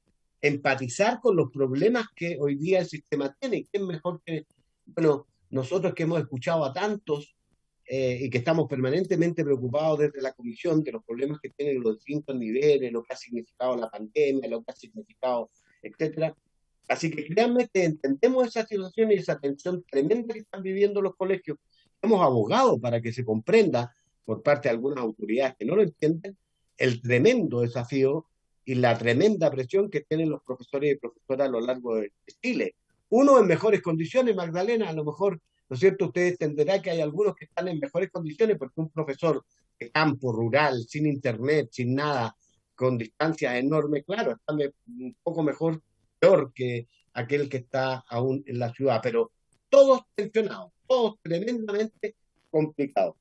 empatizar con los problemas que hoy día el sistema tiene. ¿Qué es mejor que, bueno, nosotros que hemos escuchado a tantos y que estamos permanentemente preocupados desde la comisión de los problemas que tienen los distintos niveles, lo que ha significado la pandemia, lo que ha significado, etcétera? Así que créanme que entendemos esa situación y esa tensión tremenda que están viviendo los colegios. Hemos abogado para que se comprenda por parte de algunas autoridades que no lo entienden el tremendo desafío y la tremenda presión que tienen los profesores y profesoras a lo largo de Chile. Uno en mejores condiciones, Magdalena, a lo mejor, ¿no es cierto?, usted entenderá que hay algunos que están en mejores condiciones porque un profesor de campo, rural, sin internet, sin nada, con distancias enormes, claro, está un poco peor que aquel que está aún en la ciudad, pero todos tensionados, todos tremendamente complicados.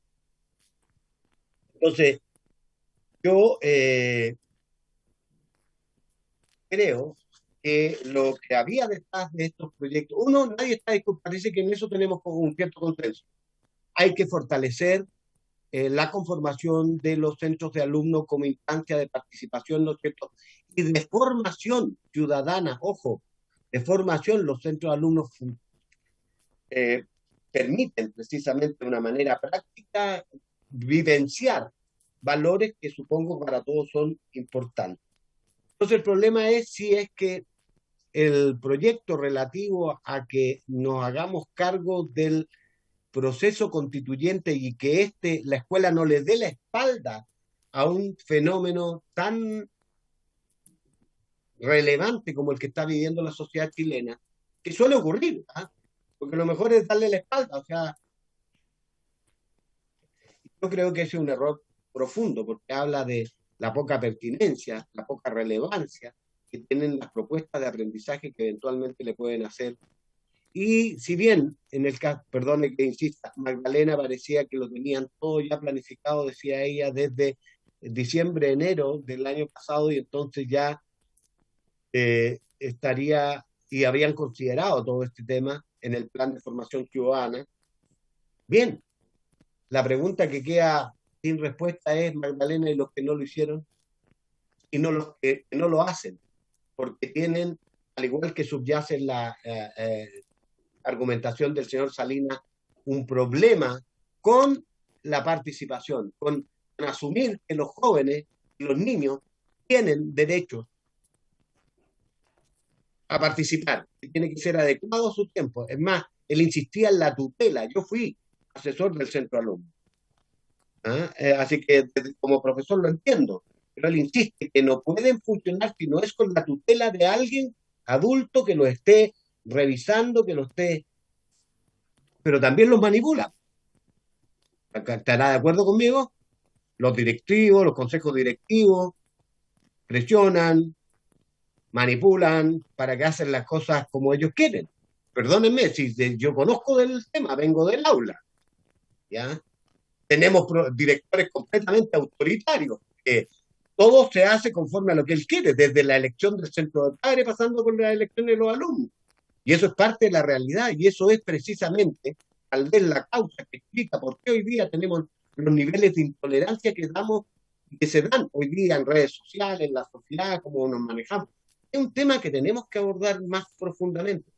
Entonces, yo creo que lo que había detrás de estos proyectos, nadie está discutiendo, parece que en eso tenemos un cierto consenso. Hay que fortalecer la conformación de los centros de alumnos como instancia de participación, ¿no es cierto?, y de formación ciudadana, ojo, de formación. Los centros de alumnos permiten precisamente de una manera práctica vivenciar valores que supongo para todos son importantes. Entonces el problema es si es que el proyecto relativo a que nos hagamos cargo del proceso constituyente y que la escuela no le dé la espalda a un fenómeno tan relevante como el que está viviendo la sociedad chilena, que suele ocurrir, ¿ah? Porque lo mejor es darle la espalda. O sea, yo creo que ese es un error profundo, porque habla de la poca pertinencia, la poca relevancia que tienen las propuestas de aprendizaje que eventualmente le pueden hacer. Y si bien en el caso, perdone que insista, Magdalena parecía que lo tenían todo ya planificado, decía ella, desde diciembre, enero del año pasado, y entonces ya estaría, y habían considerado todo este tema en el plan de formación ciudadana. Bien, la pregunta que queda sin respuesta es, Magdalena, y los que no lo hicieron, y no los que no lo hacen, porque tienen, al igual que subyace en la argumentación del señor Salinas, un problema con la participación, con asumir que los jóvenes y los niños tienen derechos a participar, que tiene que ser adecuado a su tiempo. Es más, él insistía en la tutela. Yo fui asesor del centro alumno. Así que como profesor lo entiendo, pero él insiste que no pueden funcionar si no es con la tutela de alguien adulto que lo esté revisando, que lo esté... Pero también los manipula. ¿Estará de acuerdo conmigo? Los directivos, los consejos directivos, presionan, manipulan para que hacen las cosas como ellos quieren. Perdónenme, si yo conozco del tema, vengo del aula, ¿ya? Tenemos directores completamente autoritarios, que todo se hace conforme a lo que él quiere, desde la elección del centro de padres, pasando por la elección de los alumnos. Y eso es parte de la realidad, y eso es precisamente, tal vez, la causa que explica por qué hoy día tenemos los niveles de intolerancia que se dan hoy día en redes sociales, en la sociedad, cómo nos manejamos. Es un tema que tenemos que abordar más profundamente.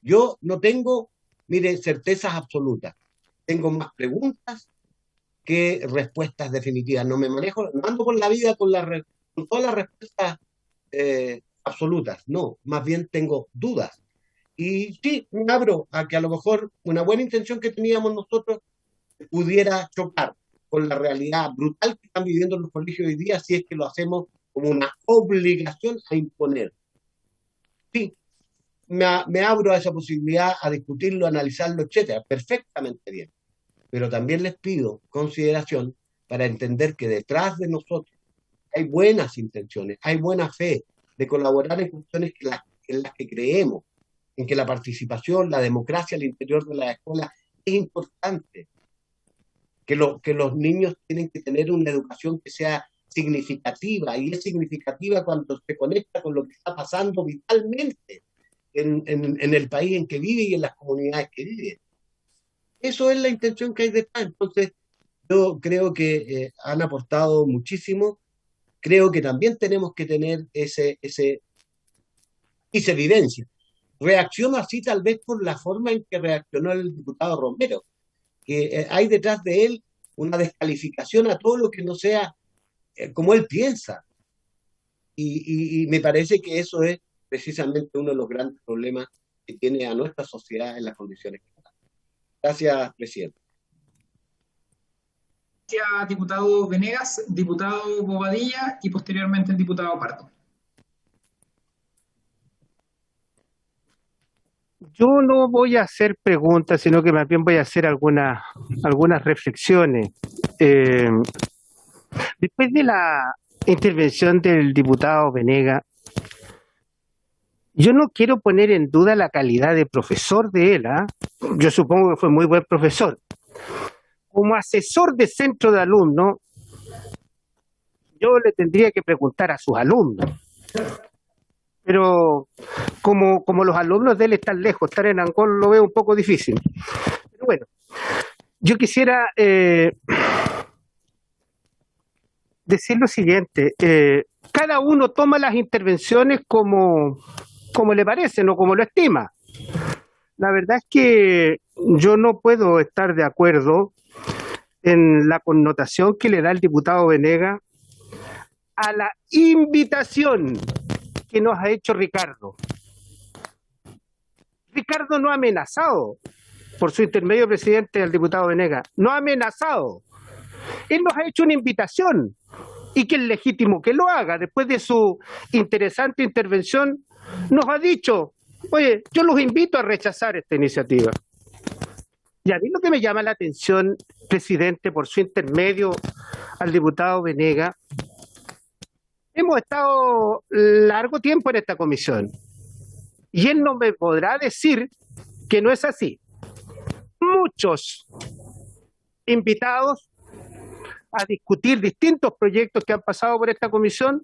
Yo no tengo, mire, certezas absolutas. Tengo más preguntas que respuestas definitivas. No me manejo, no ando por la vida con todas las respuestas absolutas. No, más bien tengo dudas. Y sí, me abro a que a lo mejor una buena intención que teníamos nosotros pudiera chocar con la realidad brutal que están viviendo los colegios hoy día si es que lo hacemos como una obligación a imponer. Sí, me abro a esa posibilidad, a discutirlo, a analizarlo, etcétera, perfectamente bien. Pero también les pido consideración para entender que detrás de nosotros hay buenas intenciones, hay buena fe de colaborar en cuestiones en las que creemos, en que la participación, la democracia al interior de la escuela es importante, que los niños tienen que tener una educación que sea significativa, y es significativa cuando se conecta con lo que está pasando vitalmente en el país en que vive y en las comunidades que vive. Eso es la intención que hay detrás. Entonces, yo creo que han aportado muchísimo. Creo que también tenemos que tener esa evidencia. Reacciono así tal vez por la forma en que reaccionó el diputado Romero, que hay detrás de él una descalificación a todo lo que no sea como él piensa. Y me parece que eso es precisamente uno de los grandes problemas que tiene a nuestra sociedad en las condiciones que está. Gracias, presidente. Gracias, diputado Venegas, diputado Bobadilla y posteriormente el diputado Pardo. Yo no voy a hacer preguntas, sino que más bien voy a hacer algunas reflexiones. Después de la intervención del diputado Venegas, yo no quiero poner en duda la calidad de profesor de él. Yo supongo que fue muy buen profesor. Como asesor de centro de alumnos, yo le tendría que preguntar a sus alumnos. Pero como los alumnos de él están lejos, estar en Ancón lo veo un poco difícil. Pero bueno, yo quisiera decir lo siguiente. Cada uno toma las intervenciones como le parece, no como lo estima. La verdad es que yo no puedo estar de acuerdo en la connotación que le da el diputado Venegas a la invitación que nos ha hecho Ricardo. Ricardo no ha amenazado, por su intermedio, presidente, al diputado Venegas, no ha amenazado. Él nos ha hecho una invitación y que es legítimo que lo haga. Después de su interesante intervención, nos ha dicho, oye, yo los invito a rechazar esta iniciativa. Y a mí lo que me llama la atención, presidente, por su intermedio al diputado Venegas, hemos estado largo tiempo en esta comisión y él no me podrá decir que no es así. Muchos invitados a discutir distintos proyectos que han pasado por esta comisión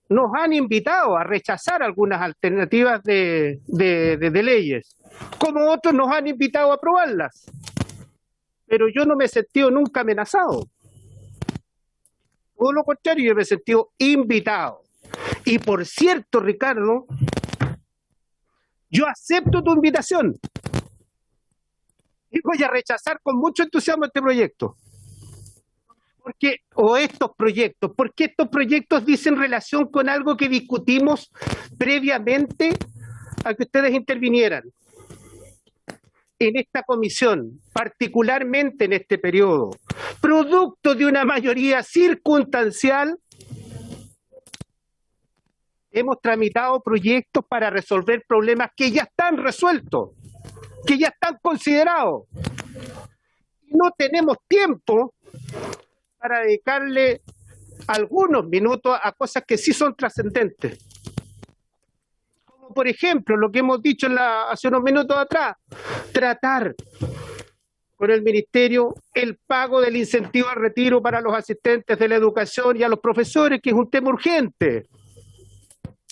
nos han invitado a rechazar algunas alternativas de leyes, como otros nos han invitado a aprobarlas. Pero yo no me he sentido nunca amenazado. Todo lo contrario, yo me he sentido invitado. Y por cierto, Ricardo, yo acepto tu invitación y voy a rechazar con mucho entusiasmo este proyecto. Porque estos proyectos dicen relación con algo que discutimos previamente a que ustedes intervinieran en esta comisión, particularmente en este periodo, producto de una mayoría circunstancial. Hemos tramitado proyectos para resolver problemas que ya están resueltos, que ya están considerados. Y no tenemos tiempo para dedicarle algunos minutos a cosas que sí son trascendentes. Como por ejemplo, lo que hemos dicho hace unos minutos atrás, tratar con el Ministerio el pago del incentivo al retiro para los asistentes de la educación y a los profesores, que es un tema urgente.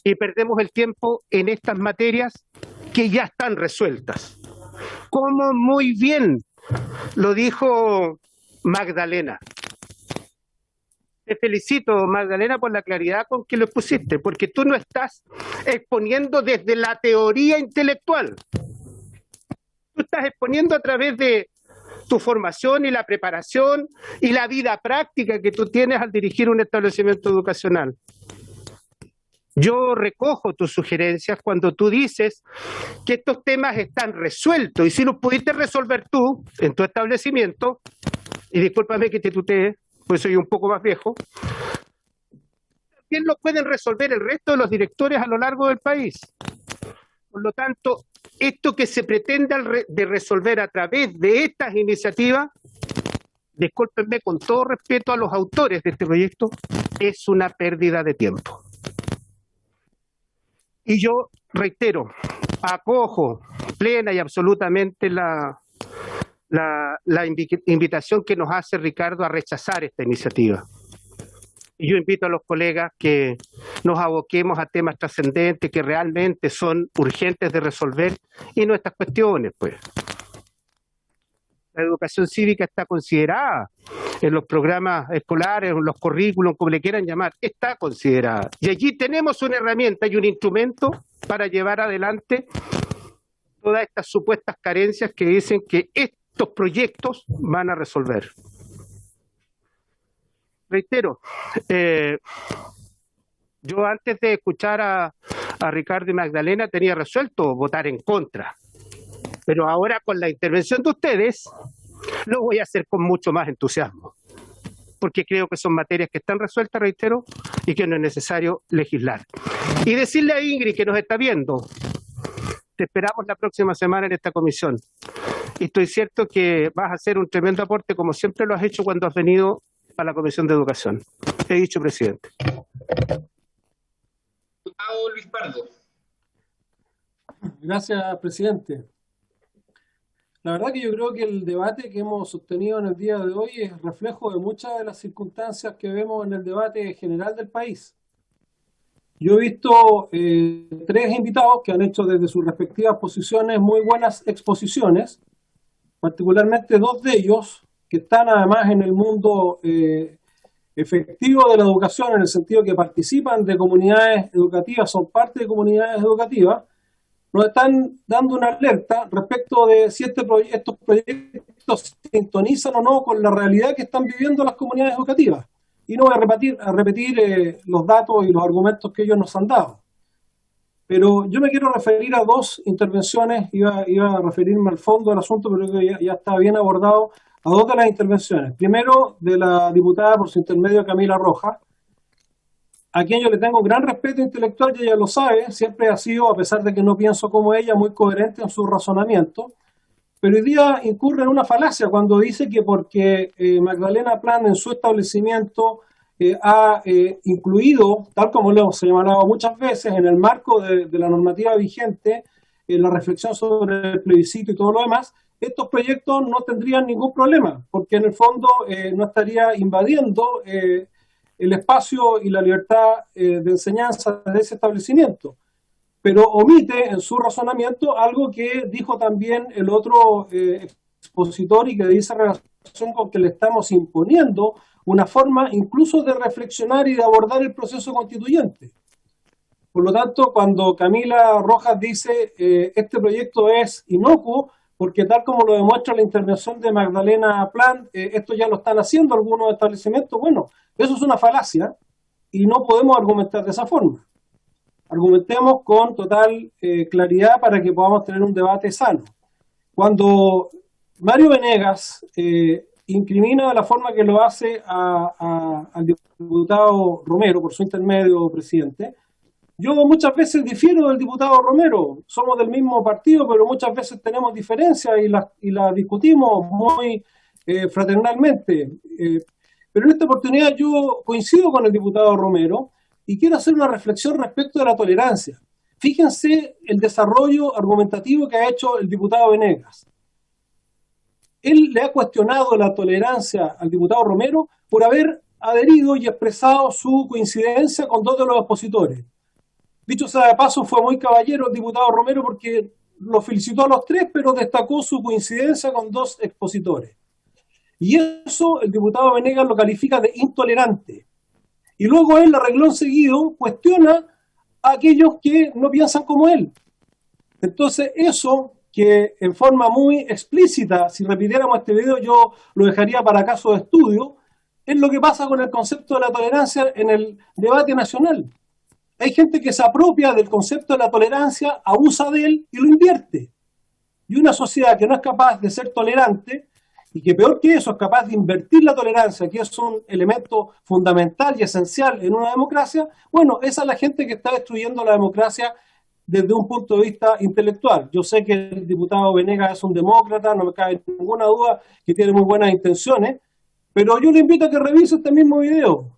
Y perdemos el tiempo en estas materias que ya están resueltas. Como muy bien lo dijo Magdalena. Te felicito, Magdalena, por la claridad con que lo expusiste, porque tú no estás exponiendo desde la teoría intelectual. Tú estás exponiendo a través de tu formación y la preparación y la vida práctica que tú tienes al dirigir un establecimiento educacional. Yo recojo tus sugerencias cuando tú dices que estos temas están resueltos y si los pudiste resolver tú en tu establecimiento, y discúlpame que te tutee, pues soy un poco más viejo, también lo pueden resolver el resto de los directores a lo largo del país. Por lo tanto, esto que se pretende de resolver a través de estas iniciativas, discúlpenme con todo respeto a los autores de este proyecto, es una pérdida de tiempo. Y yo reitero, acojo plena y absolutamente la invitación que nos hace Ricardo a rechazar esta iniciativa. Y yo invito a los colegas que nos aboquemos a temas trascendentes que realmente son urgentes de resolver y no estas cuestiones, pues. La educación cívica está considerada en los programas escolares, en los currículums, como le quieran llamar, está considerada. Y allí tenemos una herramienta y un instrumento para llevar adelante todas estas supuestas carencias que dicen que estos proyectos van a resolver. Reitero, yo antes de escuchar a Ricardo y Magdalena tenía resuelto votar en contra, pero ahora con la intervención de ustedes lo voy a hacer con mucho más entusiasmo, porque creo que son materias que están resueltas, reitero, y que no es necesario legislar. Y decirle a Ingrid, que nos está viendo, te esperamos la próxima semana en esta comisión. Y estoy cierto que vas a hacer un tremendo aporte, como siempre lo has hecho cuando has venido a la Comisión de Educación. He dicho, presidente. Diputado Luis Pardo. Gracias, presidente. La verdad que yo creo que el debate que hemos sostenido en el día de hoy es reflejo de muchas de las circunstancias que vemos en el debate general del país. Yo he visto 3 invitados que han hecho desde sus respectivas posiciones muy buenas exposiciones, particularmente 2 de ellos que están además en el mundo efectivo de la educación, en el sentido que participan de comunidades educativas, son parte de comunidades educativas, nos están dando una alerta respecto de si estos proyectos proyectos sintonizan o no con la realidad que están viviendo las comunidades educativas. Y no voy a repetir los datos y los argumentos que ellos nos han dado. Pero yo me quiero referir a dos intervenciones, iba a referirme al fondo del asunto, pero creo que ya está bien abordado, a dos de las intervenciones. Primero, de la diputada por su intermedio Camila Rojas, a quien yo le tengo gran respeto intelectual, y ella lo sabe, siempre ha sido, a pesar de que no pienso como ella, muy coherente en su razonamiento, pero hoy día incurre en una falacia cuando dice que porque Magdalena Plan en su establecimiento ha incluido, tal como lo hemos señalado muchas veces, en el marco de la normativa vigente, la reflexión sobre el plebiscito y todo lo demás, estos proyectos no tendrían ningún problema, porque en el fondo no estaría invadiendo el espacio y la libertad de enseñanza de ese establecimiento. Pero omite en su razonamiento algo que dijo también el otro expositor y que dice relación con que le estamos imponiendo una forma incluso de reflexionar y de abordar el proceso constituyente. Por lo tanto, cuando Camila Rojas dice este proyecto es inocuo, porque tal como lo demuestra la intervención de Magdalena Plan, esto ya lo están haciendo algunos establecimientos, bueno, eso es una falacia y no podemos argumentar de esa forma. Argumentemos con total claridad para que podamos tener un debate sano. Cuando Mario Venegas incrimina de la forma que lo hace al diputado Romero, por su intermedio, presidente, yo muchas veces difiero del diputado Romero. Somos del mismo partido, pero muchas veces tenemos diferencias y las discutimos muy fraternalmente. Pero en esta oportunidad yo coincido con el diputado Romero y quiero hacer una reflexión respecto de la tolerancia. Fíjense el desarrollo argumentativo que ha hecho el diputado Venegas. Él le ha cuestionado la tolerancia al diputado Romero por haber adherido y expresado su coincidencia con dos de los expositores. Dicho sea de paso, fue muy caballero el diputado Romero porque lo felicitó a los tres, pero destacó su coincidencia con dos expositores. Y eso el diputado Venegas lo califica de intolerante. Y luego él, a renglón seguido, cuestiona a aquellos que no piensan como él. Entonces, eso que en forma muy explícita, si repitiéramos este video, yo lo dejaría para caso de estudio, es lo que pasa con el concepto de la tolerancia en el debate nacional. Hay gente que se apropia del concepto de la tolerancia, abusa de él y lo invierte. Y una sociedad que no es capaz de ser tolerante, y que peor que eso es capaz de invertir la tolerancia, que es un elemento fundamental y esencial en una democracia, bueno, esa es la gente que está destruyendo la democracia desde un punto de vista intelectual. Yo sé que el diputado Venegas es un demócrata, no me cabe ninguna duda que tiene muy buenas intenciones, pero yo le invito a que revise este mismo video.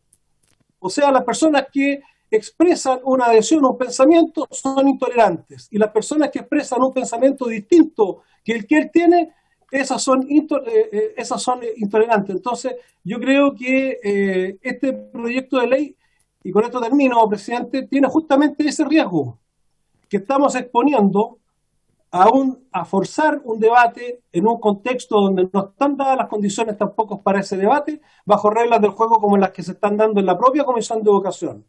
O sea, las personas que expresan una adhesión a un pensamiento son intolerantes, y las personas que expresan un pensamiento distinto que el que él tiene, esas son intolerantes. Entonces, yo creo que este proyecto de ley, y con esto termino, presidente, tiene justamente ese riesgo, que estamos exponiendo a forzar un debate en un contexto donde no están dadas las condiciones tampoco para ese debate, bajo reglas del juego como las que se están dando en la propia Comisión de Educación,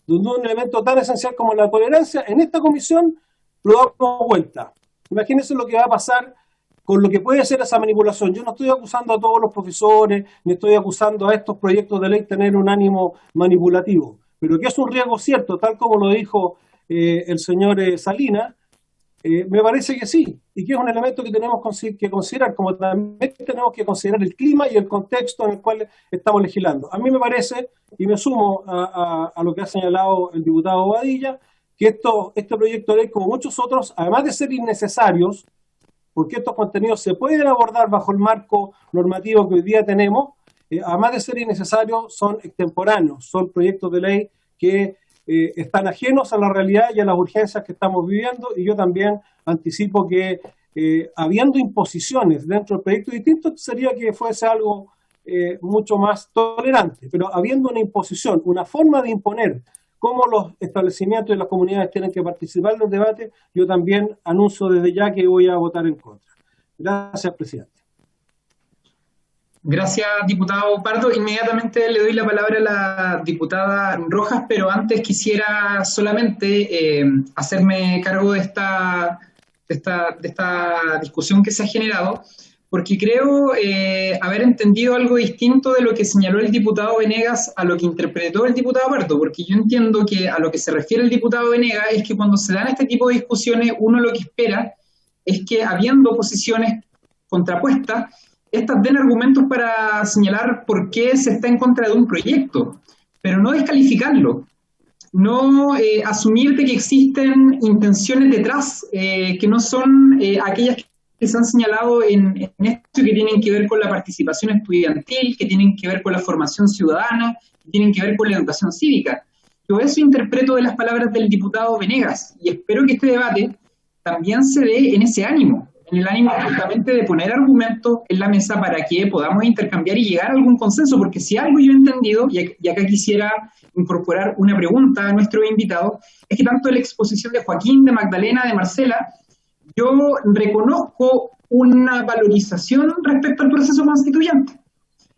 donde un elemento tan esencial como la tolerancia, en esta comisión lo damos vuelta. Imagínense lo que va a pasar con lo que puede ser esa manipulación. Yo no estoy acusando a todos los profesores, ni estoy acusando a estos proyectos de ley de tener un ánimo manipulativo, pero que es un riesgo cierto, tal como lo dijo el señor Salinas, me parece que sí, y que es un elemento que tenemos que considerar, como también tenemos que considerar el clima y el contexto en el cual estamos legislando. A mí me parece, y me sumo a lo que ha señalado el diputado Badilla, que este proyecto de ley, como muchos otros, además de ser innecesarios, porque estos contenidos se pueden abordar bajo el marco normativo que hoy día tenemos, además de ser innecesarios, son extemporáneos, son proyectos de ley que están ajenos a la realidad y a las urgencias que estamos viviendo, y yo también anticipo que habiendo imposiciones dentro del proyecto distinto, sería que fuese algo mucho más tolerante, pero habiendo una imposición, una forma de imponer cómo los establecimientos y las comunidades tienen que participar del debate, yo también anuncio desde ya que voy a votar en contra. Gracias, presidente. Gracias, diputado Pardo. Inmediatamente le doy la palabra a la diputada Rojas, pero antes quisiera solamente hacerme cargo de esta discusión que se ha generado, porque creo haber entendido algo distinto de lo que señaló el diputado Venegas a lo que interpretó el diputado Pardo, porque yo entiendo que a lo que se refiere el diputado Venegas es que cuando se dan este tipo de discusiones, uno lo que espera es que, habiendo posiciones contrapuestas, estas den argumentos para señalar por qué se está en contra de un proyecto, pero no descalificarlo, no asumir de que existen intenciones detrás que no son aquellas que se han señalado en esto, que tienen que ver con la participación estudiantil, que tienen que ver con la formación ciudadana, que tienen que ver con la educación cívica. Yo eso interpreto de las palabras del diputado Venegas, y espero que este debate también se dé en ese ánimo, en el ánimo justamente de poner argumentos en la mesa para que podamos intercambiar y llegar a algún consenso, porque si algo yo he entendido, y acá quisiera incorporar una pregunta a nuestros invitados, es que tanto en la exposición de Joaquín, de Magdalena, de Marcela, yo reconozco una valorización respecto al proceso constituyente.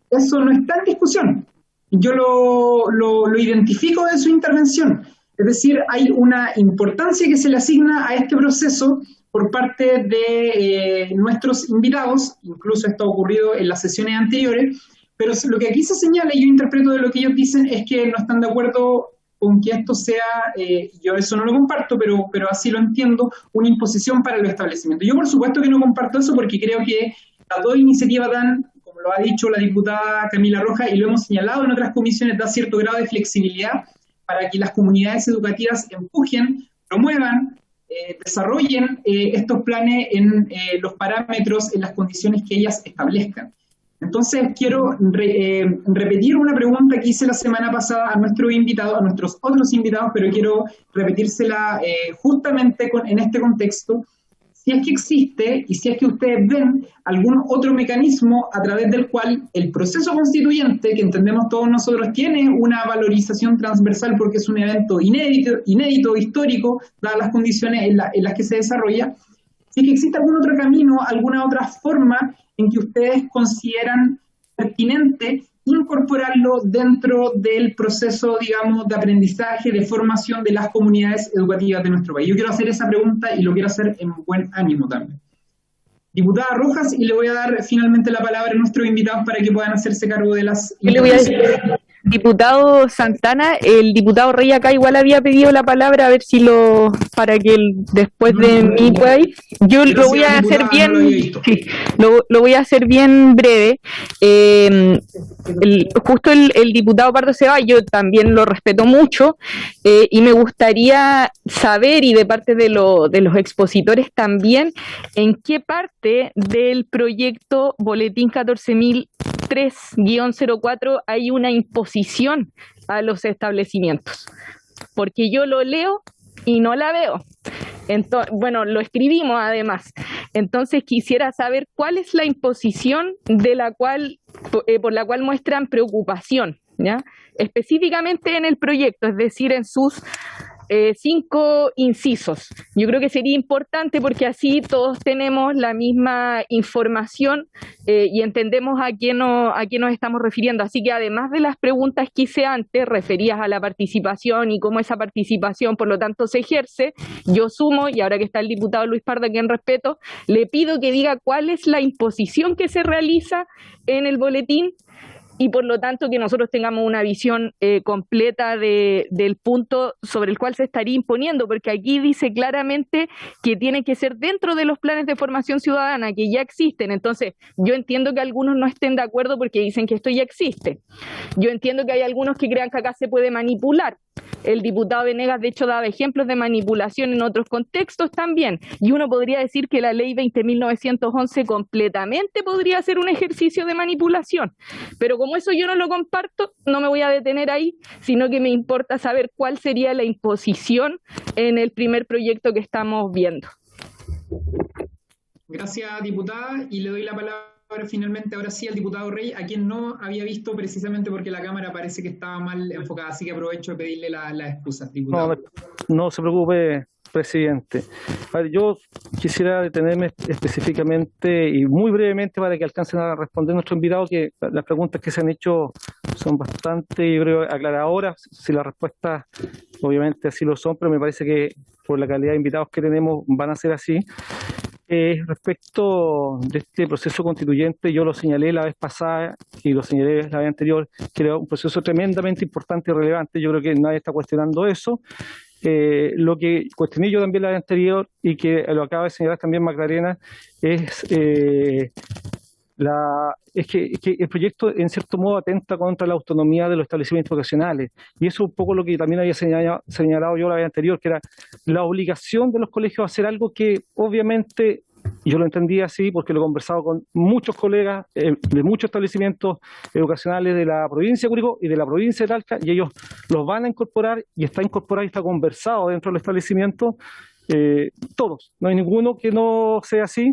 Eso no está en discusión. Yo lo identifico de su intervención. Es decir, hay una importancia que se le asigna a este proceso por parte de nuestros invitados, incluso esto ha ocurrido en las sesiones anteriores, pero lo que aquí se señala, y yo interpreto de lo que ellos dicen, es que no están de acuerdo con que esto sea, yo eso no lo comparto, pero así lo entiendo, una imposición para los establecimientos. Yo por supuesto que no comparto eso, porque creo que las dos iniciativas dan, como lo ha dicho la diputada Camila Rojas, y lo hemos señalado en otras comisiones, da cierto grado de flexibilidad para que las comunidades educativas empujen, promuevan, desarrollen estos planes en los parámetros, en las condiciones que ellas establezcan. Entonces quiero repetir una pregunta que hice la semana pasada a nuestros invitados, a nuestros otros invitados, pero quiero repetírsela justamente en este contexto. Si es que existe y si es que ustedes ven algún otro mecanismo a través del cual el proceso constituyente, que entendemos todos nosotros, tiene una valorización transversal porque es un evento inédito, histórico, dadas las condiciones en las que se desarrolla, si es que existe algún otro camino, alguna otra forma en que ustedes consideran pertinente incorporarlo dentro del proceso, digamos, de aprendizaje, de formación de las comunidades educativas de nuestro país. Yo quiero hacer esa pregunta y lo quiero hacer en buen ánimo también. Diputada Rojas, y le voy a dar finalmente la palabra a nuestros invitados para que puedan hacerse cargo de las intervenciones. Diputado Santana, el diputado Rey acá igual había pedido la palabra, a ver si para que después de mí pueda ir. Yo lo voy a hacer bien, lo voy a hacer bien breve. Justo el diputado Pardo se va, yo también lo respeto mucho, y me gustaría saber, y de parte de los expositores también, en qué parte del proyecto Boletín 14.003-04 hay una imposición a los establecimientos, porque yo lo leo y no la veo. Entonces, bueno, lo escribimos además. Entonces quisiera saber cuál es la imposición por la cual muestran preocupación, ¿ya? Específicamente en el proyecto, es decir, en sus 5 incisos. Yo creo que sería importante porque así todos tenemos la misma información y entendemos a qué nos estamos refiriendo. Así que además de las preguntas que hice antes, referidas a la participación y cómo esa participación, por lo tanto, se ejerce, yo sumo, y ahora que está el diputado Luis Pardo, a quien respeto, le pido que diga cuál es la imposición que se realiza en el boletín, y por lo tanto que nosotros tengamos una visión completa del punto sobre el cual se estaría imponiendo, porque aquí dice claramente que tiene que ser dentro de los planes de formación ciudadana que ya existen. Entonces yo entiendo que algunos no estén de acuerdo porque dicen que esto ya existe. Yo entiendo que hay algunos que crean que acá se puede manipular. El diputado Venegas, de hecho, daba ejemplos de manipulación en otros contextos también, y uno podría decir que la ley 20.911 completamente podría ser un ejercicio de manipulación, pero como eso yo no lo comparto, no me voy a detener ahí, sino que me importa saber cuál sería la imposición en el primer proyecto que estamos viendo. Gracias, diputada, y le doy la palabra finalmente ahora sí al diputado Rey, a quien no había visto precisamente porque la cámara parece que estaba mal enfocada, así que aprovecho de pedirle las excusas, diputado. No se preocupe, presidente. A ver, yo quisiera detenerme específicamente y muy brevemente para que alcancen a responder nuestro invitado, que las preguntas que se han hecho son bastante, yo creo, aclaradoras. Si las respuestas obviamente así lo son, pero me parece que por la calidad de invitados que tenemos van a ser así. Respecto de este proceso constituyente, yo lo señalé la vez pasada y lo señalé la vez anterior, que era un proceso tremendamente importante y relevante. Yo creo que nadie está cuestionando eso. Lo que cuestioné yo también la vez anterior y que lo acaba de señalar también Magdalena es que el proyecto en cierto modo atenta contra la autonomía de los establecimientos educacionales, y eso es un poco lo que también había señalado yo la vez anterior, que era la obligación de los colegios a hacer algo que obviamente yo lo entendía así porque lo he conversado con muchos colegas de muchos establecimientos educacionales de la provincia de Curicó y de la provincia de Talca, y ellos los van a incorporar y está incorporado y está conversado dentro del establecimiento, todos, no hay ninguno que no sea así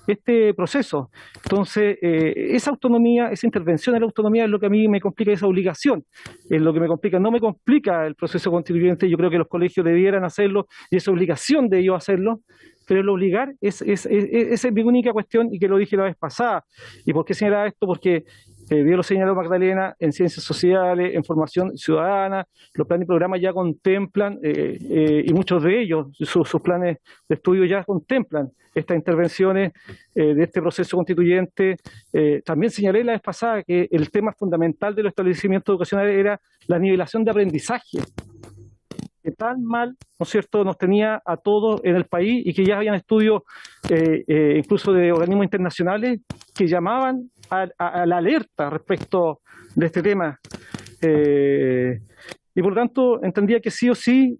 este proceso. Entonces, esa autonomía, esa intervención en la autonomía es lo que a mí me complica, esa obligación, es lo que me complica, no me complica el proceso constituyente. Yo creo que los colegios debieran hacerlo y es obligación de ellos hacerlo, pero el obligar esa es mi única cuestión, y que lo dije la vez pasada. ¿Y por qué señalaba esto? Porque bien lo señaló Magdalena, en ciencias sociales, en formación ciudadana, los planes y programas ya contemplan, y muchos de ellos, sus planes de estudio ya contemplan estas intervenciones de este proceso constituyente. También señalé la vez pasada que el tema fundamental de los establecimientos educacionales era la nivelación de aprendizaje, que tan mal, ¿no es cierto?, nos tenía a todos en el país, y que ya habían estudios incluso de organismos internacionales que llamaban a la alerta respecto de este tema. Y por lo tanto entendía que sí o sí,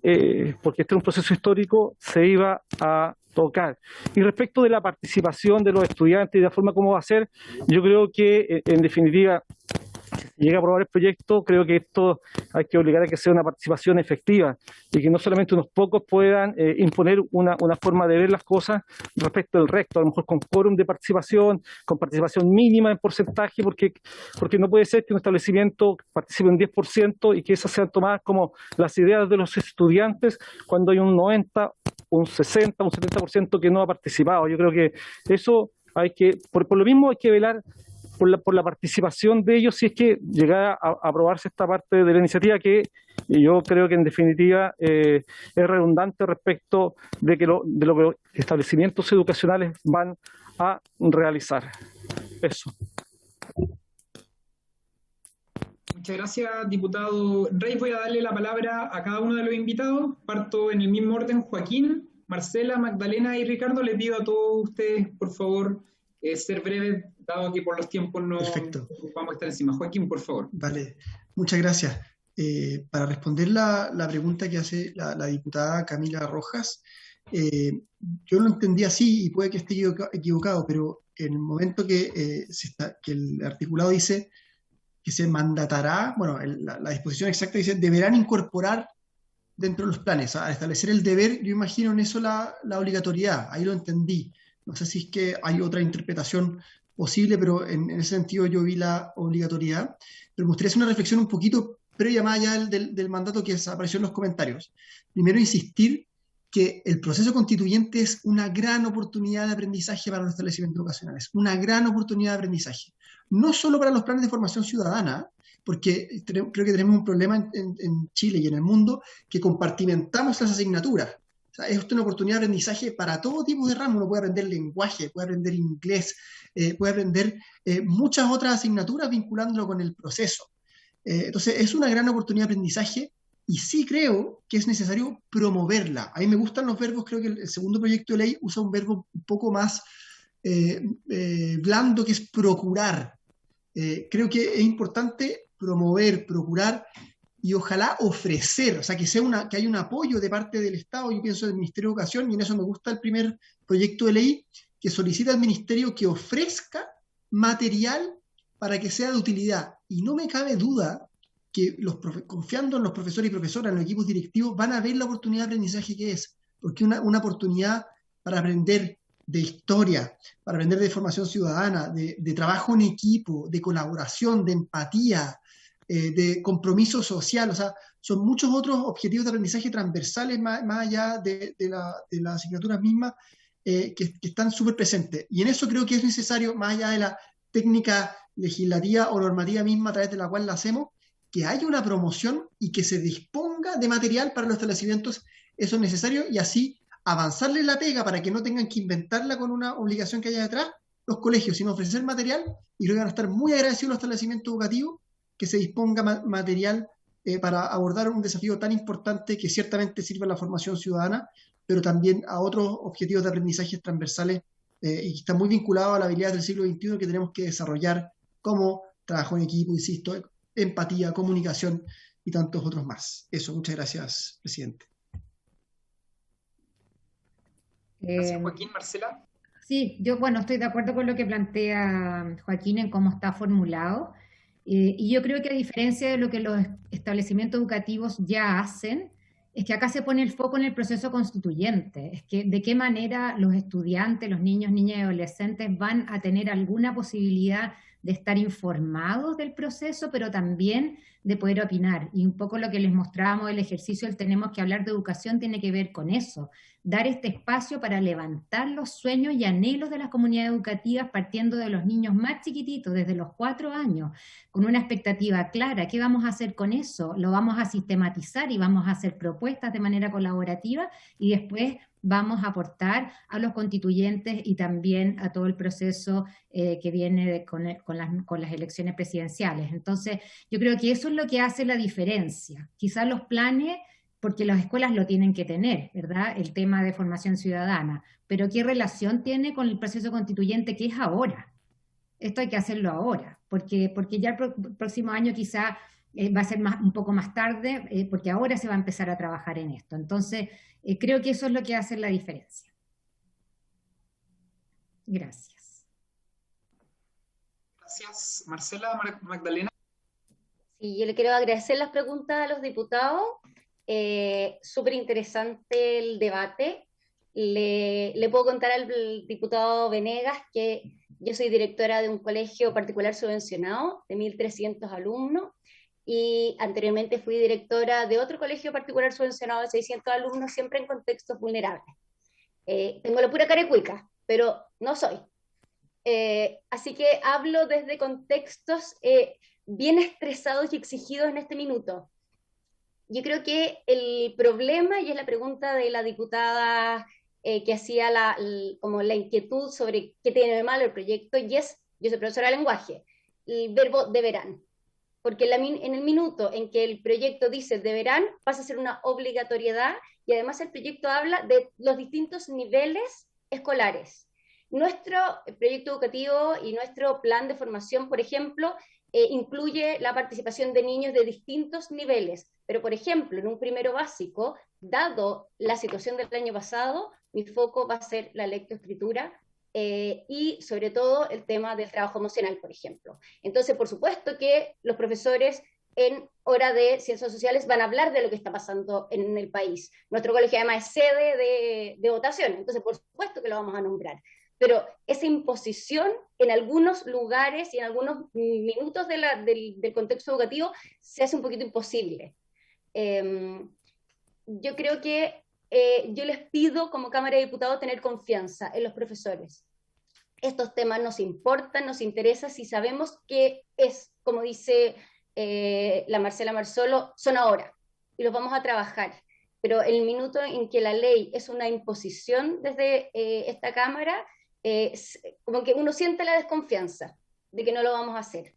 porque este es un proceso histórico, se iba a tocar. Y respecto de la participación de los estudiantes y de la forma como va a ser, yo creo que en definitiva, si llega a aprobar el proyecto, creo que esto hay que obligar a que sea una participación efectiva y que no solamente unos pocos puedan imponer una forma de ver las cosas respecto del resto, a lo mejor con quórum de participación, con participación mínima en porcentaje, porque no puede ser que un establecimiento participe en 10% y que esas sean tomadas como las ideas de los estudiantes cuando hay un 90%, un 60%, un 70% que no ha participado. Yo creo que eso hay que, por lo mismo hay que velar por la participación de ellos si es que llegara a aprobarse esta parte de la iniciativa, que yo creo que en definitiva es redundante respecto de lo que los establecimientos educacionales van a realizar. Eso. Muchas gracias, diputado Rey. Voy a darle la palabra a cada uno de los invitados. Parto en el mismo orden. Joaquín, Marcela, Magdalena y Ricardo. Les pido a todos ustedes, por favor, ser breves, dado que por los tiempos no vamos a estar encima. Joaquín, por favor. Vale, muchas gracias. Para responder la pregunta que hace la diputada Camila Rojas, yo lo entendí así y puede que esté equivocado, pero en el momento que el articulado dice que se mandatará, bueno, la disposición exacta dice deberán incorporar dentro de los planes. Al establecer el deber, yo imagino en eso la obligatoriedad, ahí lo entendí. No sé si es que hay otra interpretación posible, pero en ese sentido yo vi la obligatoriedad. Pero me gustaría hacer una reflexión un poquito previa más allá del mandato que apareció en los comentarios. Primero, insistir que el proceso constituyente es una gran oportunidad de aprendizaje para los establecimientos educacionales, una gran oportunidad de aprendizaje. No solo para los planes de formación ciudadana, porque creo que tenemos un problema en Chile y en el mundo que compartimentamos las asignaturas. O sea, es una oportunidad de aprendizaje para todo tipo de ramos. Uno puede aprender lenguaje, puede aprender inglés, puede aprender muchas otras asignaturas vinculándolo con el proceso. Entonces, es una gran oportunidad de aprendizaje y sí creo que es necesario promoverla. A mí me gustan los verbos, creo que el segundo proyecto de ley usa un verbo un poco más blando, que es procurar. Creo que es importante promover, procurar y ojalá ofrecer, o sea, que haya un apoyo de parte del Estado. Yo pienso del Ministerio de Educación, y en eso me gusta el primer proyecto de ley, que solicita al Ministerio que ofrezca material para que sea de utilidad. Y no me cabe duda que confiando en los profesores y profesoras, en los equipos directivos, van a ver la oportunidad de aprendizaje que es, porque una oportunidad para aprender de historia, para aprender de formación ciudadana, de trabajo en equipo, de colaboración, de empatía, de compromiso social. O sea, son muchos otros objetivos de aprendizaje transversales más allá de las asignaturas mismas que están súper presentes. Y en eso creo que es necesario, más allá de la técnica legislativa o normativa misma a través de la cual la hacemos, que haya una promoción y que se disponga de material para los establecimientos. Eso es necesario, y así avanzarle la pega para que no tengan que inventarla con una obligación que haya detrás, los colegios, sino ofrecer material, y creo que van a estar muy agradecidos los establecimientos educativos que se disponga material para abordar un desafío tan importante que ciertamente sirve a la formación ciudadana, pero también a otros objetivos de aprendizaje transversales y que está muy vinculado a la habilidad del siglo XXI que tenemos que desarrollar, como trabajo en equipo, insisto, empatía, comunicación y tantos otros más. Eso, muchas gracias, presidente. Gracias, Joaquín. Marcela. Sí, yo, bueno, estoy de acuerdo con lo que plantea Joaquín en cómo está formulado. Y yo creo que a diferencia de lo que los establecimientos educativos ya hacen, es que acá se pone el foco en el proceso constituyente. Es que de qué manera los estudiantes, los niños, niñas y adolescentes van a tener alguna posibilidad de estar informados del proceso, pero también de poder opinar. Y un poco lo que les mostrábamos del ejercicio, el tenemos que hablar de educación, tiene que ver con eso. Dar este espacio para levantar los sueños y anhelos de las comunidades educativas partiendo de los niños más chiquititos, desde los 4 años, con una expectativa clara. ¿Qué vamos a hacer con eso? Lo vamos a sistematizar y vamos a hacer propuestas de manera colaborativa y después vamos a aportar a los constituyentes y también a todo el proceso que viene con las elecciones presidenciales. Entonces, yo creo que eso es lo que hace la diferencia. Quizás los planes, porque las escuelas lo tienen que tener, ¿verdad? El tema de formación ciudadana. Pero ¿qué relación tiene con el proceso constituyente que es ahora? Esto hay que hacerlo ahora, porque ya el próximo año quizá va a ser un poco más tarde, porque ahora se va a empezar a trabajar en esto. Entonces, creo que eso es lo que hace la diferencia. Gracias. Gracias, Marcela. Magdalena. Sí, yo le quiero agradecer las preguntas a los diputados. Súper interesante el debate. Le puedo contar al diputado Venegas que yo soy directora de un colegio particular subvencionado de 1.300 alumnos y anteriormente fui directora de otro colegio particular subvencionado de 600 alumnos, siempre en contextos vulnerables. Tengo la pura carecuica, pero no soy. Así que hablo desde contextos bien estresados y exigidos en este minuto. Yo creo que el problema, y es la pregunta de la diputada que hacía como la inquietud sobre qué tiene de malo el proyecto, y es, yo soy profesora de lenguaje, el verbo deberán. Porque en el minuto en que el proyecto dice deberán, pasa a ser una obligatoriedad, y además el proyecto habla de los distintos niveles escolares. Nuestro proyecto educativo y nuestro plan de formación, por ejemplo, incluye la participación de niños de distintos niveles, pero por ejemplo, en un primero básico, dado la situación del año pasado, mi foco va a ser la lectoescritura y sobre todo el tema del trabajo emocional, por ejemplo. Entonces, por supuesto que los profesores en hora de ciencias sociales van a hablar de lo que está pasando en el país. Nuestro colegio además es sede de votación, entonces por supuesto que lo vamos a nombrar. Pero esa imposición en algunos lugares y en algunos minutos del contexto educativo se hace un poquito imposible. Yo creo que yo les pido como Cámara de Diputados tener confianza en los profesores. Estos temas nos importan, nos interesan, si sabemos que es, como dice la Marcela Marzolo, son ahora, y los vamos a trabajar. Pero el minuto en que la ley es una imposición desde esta Cámara, como que uno siente la desconfianza de que no lo vamos a hacer.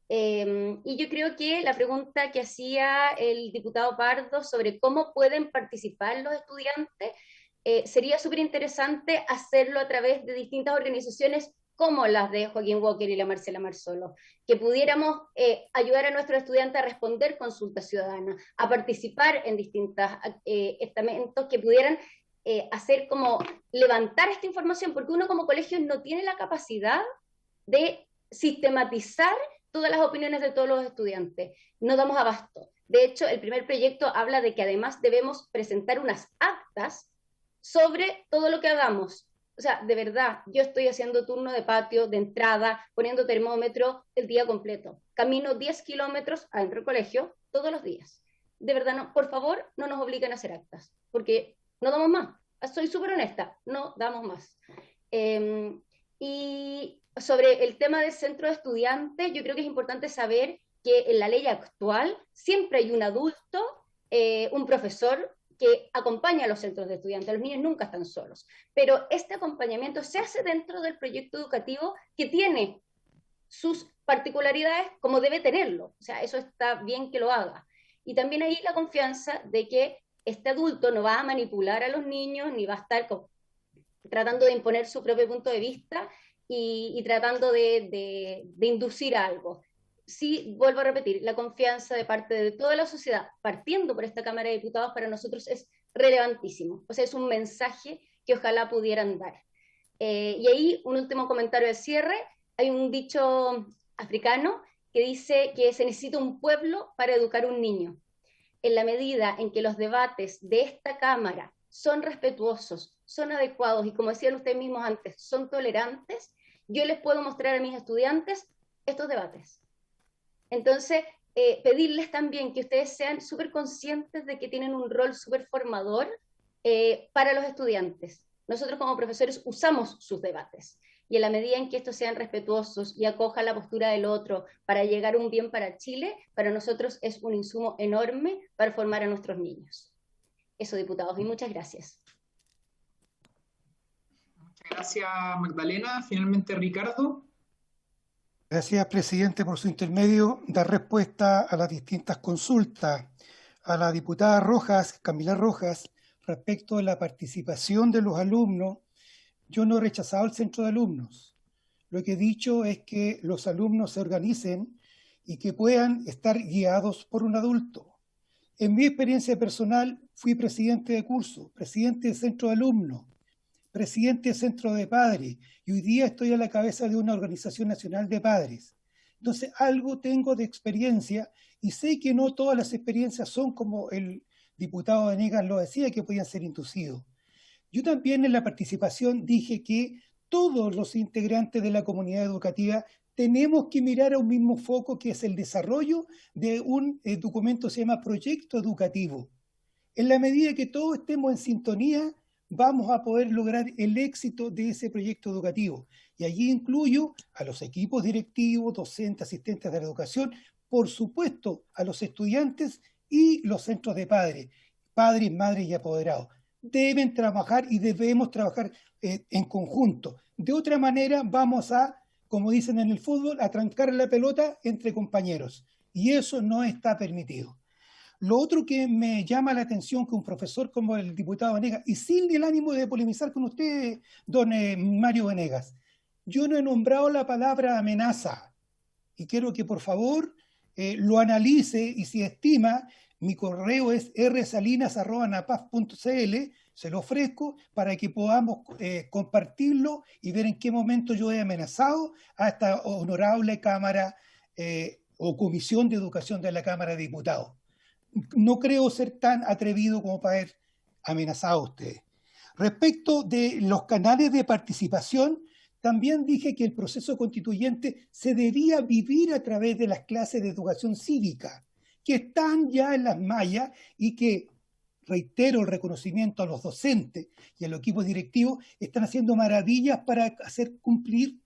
Y yo creo que la pregunta que hacía el diputado Pardo sobre cómo pueden participar los estudiantes, sería súper interesante hacerlo a través de distintas organizaciones como las de Joaquín Walker y la Marcela Marzolo, que pudiéramos ayudar a nuestros estudiantes a responder consultas ciudadanas, a participar en distintos estamentos que pudieran hacer como levantar esta información, porque uno como colegio no tiene la capacidad de sistematizar todas las opiniones de todos los estudiantes. No damos abasto. De hecho, el primer proyecto habla de que además debemos presentar unas actas sobre todo lo que hagamos. O sea, de verdad, yo estoy haciendo turno de patio, de entrada, poniendo termómetro el día completo. Camino 10 kilómetros adentro del colegio todos los días. De verdad, no, por favor, no nos obliguen a hacer actas, porque no damos más. Soy súper honesta, no damos más. Y sobre el tema del centro de estudiantes, yo creo que es importante saber que en la ley actual siempre hay un adulto, un profesor que acompaña a los centros de estudiantes. Los niños nunca están solos, pero este acompañamiento se hace dentro del proyecto educativo que tiene sus particularidades como debe tenerlo. O sea, eso está bien que lo haga. Y también ahí la confianza de que este adulto no va a manipular a los niños ni va a estar tratando de imponer su propio punto de vista y tratando de inducir algo. Sí, vuelvo a repetir, la confianza de parte de toda la sociedad, partiendo por esta Cámara de Diputados, para nosotros es relevantísimo. O sea, es un mensaje que ojalá pudieran dar. Y ahí, un último comentario de cierre. Hay un dicho africano que dice que se necesita un pueblo para educar un niño. En la medida en que los debates de esta Cámara son respetuosos, son adecuados y, como decían ustedes mismos antes, son tolerantes, yo les puedo mostrar a mis estudiantes estos debates. Entonces, pedirles también que ustedes sean súper conscientes de que tienen un rol súper formador para los estudiantes. Nosotros como profesores usamos sus debates, y en la medida en que estos sean respetuosos y acojan la postura del otro para llegar a un bien para Chile, para nosotros es un insumo enorme para formar a nuestros niños. Eso, diputados, y muchas gracias. Muchas gracias, Magdalena. Finalmente, Ricardo. Gracias, presidente, por su intermedio. Dar respuesta a las distintas consultas. A la diputada Rojas, Camila Rojas, respecto de la participación de los alumnos, yo no he rechazado el centro de alumnos. Lo que he dicho es que los alumnos se organicen y que puedan estar guiados por un adulto. En mi experiencia personal, fui presidente de curso, presidente de centro de alumnos, presidente de centro de padres, y hoy día estoy a la cabeza de una organización nacional de padres. Entonces, algo tengo de experiencia y sé que no todas las experiencias son como el diputado Venegas lo decía, que podían ser inducidos. Yo también en la participación dije que todos los integrantes de la comunidad educativa tenemos que mirar a un mismo foco, que es el desarrollo de un documento que se llama proyecto educativo. En la medida que todos estemos en sintonía, vamos a poder lograr el éxito de ese proyecto educativo. Y allí incluyo a los equipos directivos, docentes, asistentes de la educación, por supuesto a los estudiantes y los centros de padres, madres y apoderados. Deben trabajar y debemos trabajar en conjunto. De otra manera vamos a, como dicen en el fútbol, a trancar la pelota entre compañeros. Y eso no está permitido. Lo otro que me llama la atención, que un profesor como el diputado Venegas, y sin el ánimo de polemizar con usted, don Mario Venegas, yo no he nombrado la palabra amenaza. Y quiero que por favor lo analice, y si estima, mi correo es rsalinas@napaf.cl, se lo ofrezco para que podamos compartirlo y ver en qué momento yo he amenazado a esta honorable Cámara o Comisión de Educación de la Cámara de Diputados. No creo ser tan atrevido como para haber amenazado a ustedes. Respecto de los canales de participación, también dije que el proceso constituyente se debía vivir a través de las clases de educación cívica, que están ya en las mallas y que, reitero el reconocimiento a los docentes y a los equipos directivos, están haciendo maravillas para hacer cumplir